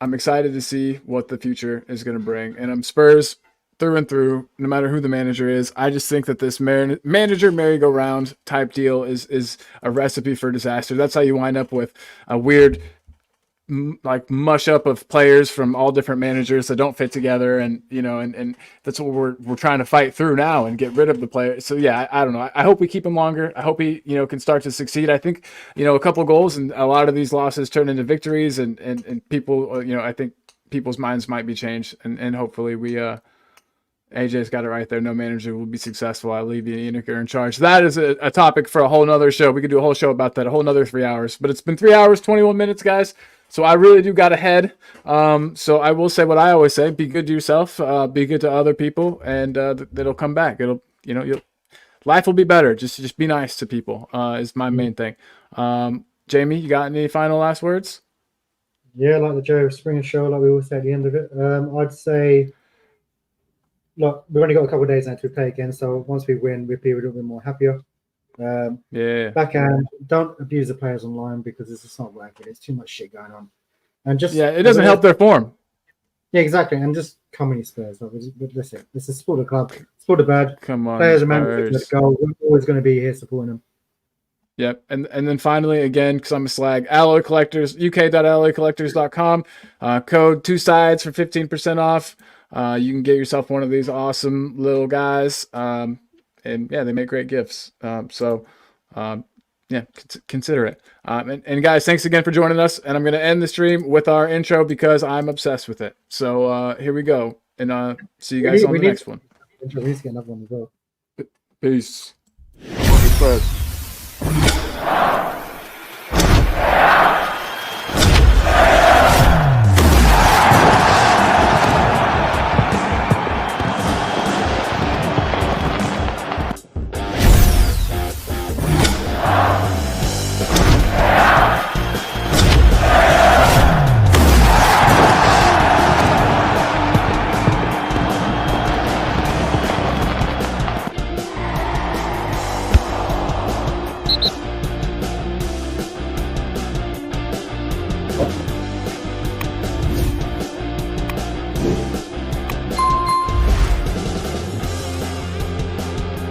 excited to see what the future is going to bring. And I'm Spurs through and through, no matter who the manager is. I just think that this manager merry-go-round type deal is a recipe for disaster. That's how you wind up with a weird mush up of players from all different managers that don't fit together, and that's what we're trying to fight through now and get rid of the players. So yeah, I don't know. I hope we keep him longer. I hope he can start to succeed. I think a couple goals and a lot of these losses turn into victories, and people I think people's minds might be changed, and hopefully we AJ's got it right there. No manager will be successful. I'll leave you and Enoch in charge. That is a topic for a whole nother show. We could do a whole show about that, a whole nother 3 hours. But it's been 3 hours, 21 minutes, guys. So I really do got ahead. So I will say what I always say: be good to yourself, be good to other people, and it'll come back. Life will be better. Just be nice to people is my main thing. Jamie, you got any final last words? Yeah, like the Joe Springer show, like we always say at the end of it. I'd say, look, we've only got a couple of days now to play again, so once we win, we'll be a little bit more happier. Backhand, don't abuse the players online, because it's just not working. There's too much shit going on, and it doesn't help their form. Yeah, exactly. And just come on, you Spurs. Listen, this is support the club, support the bad. Come on, players, remember to go. We're always going to be here supporting them. Yep. And then finally, again, because I'm a slag, Alloy Collectors, uk.alloycollectors.com. Code 2 sides for 15% off. You can get yourself one of these awesome little guys. And yeah, they make great gifts. Consider it. And guys, thanks again for joining us. And I'm going to end the stream with our intro because I'm obsessed with it. So here we go. And see you guys on the next one. We need to get another one as well. Peace. Spurs.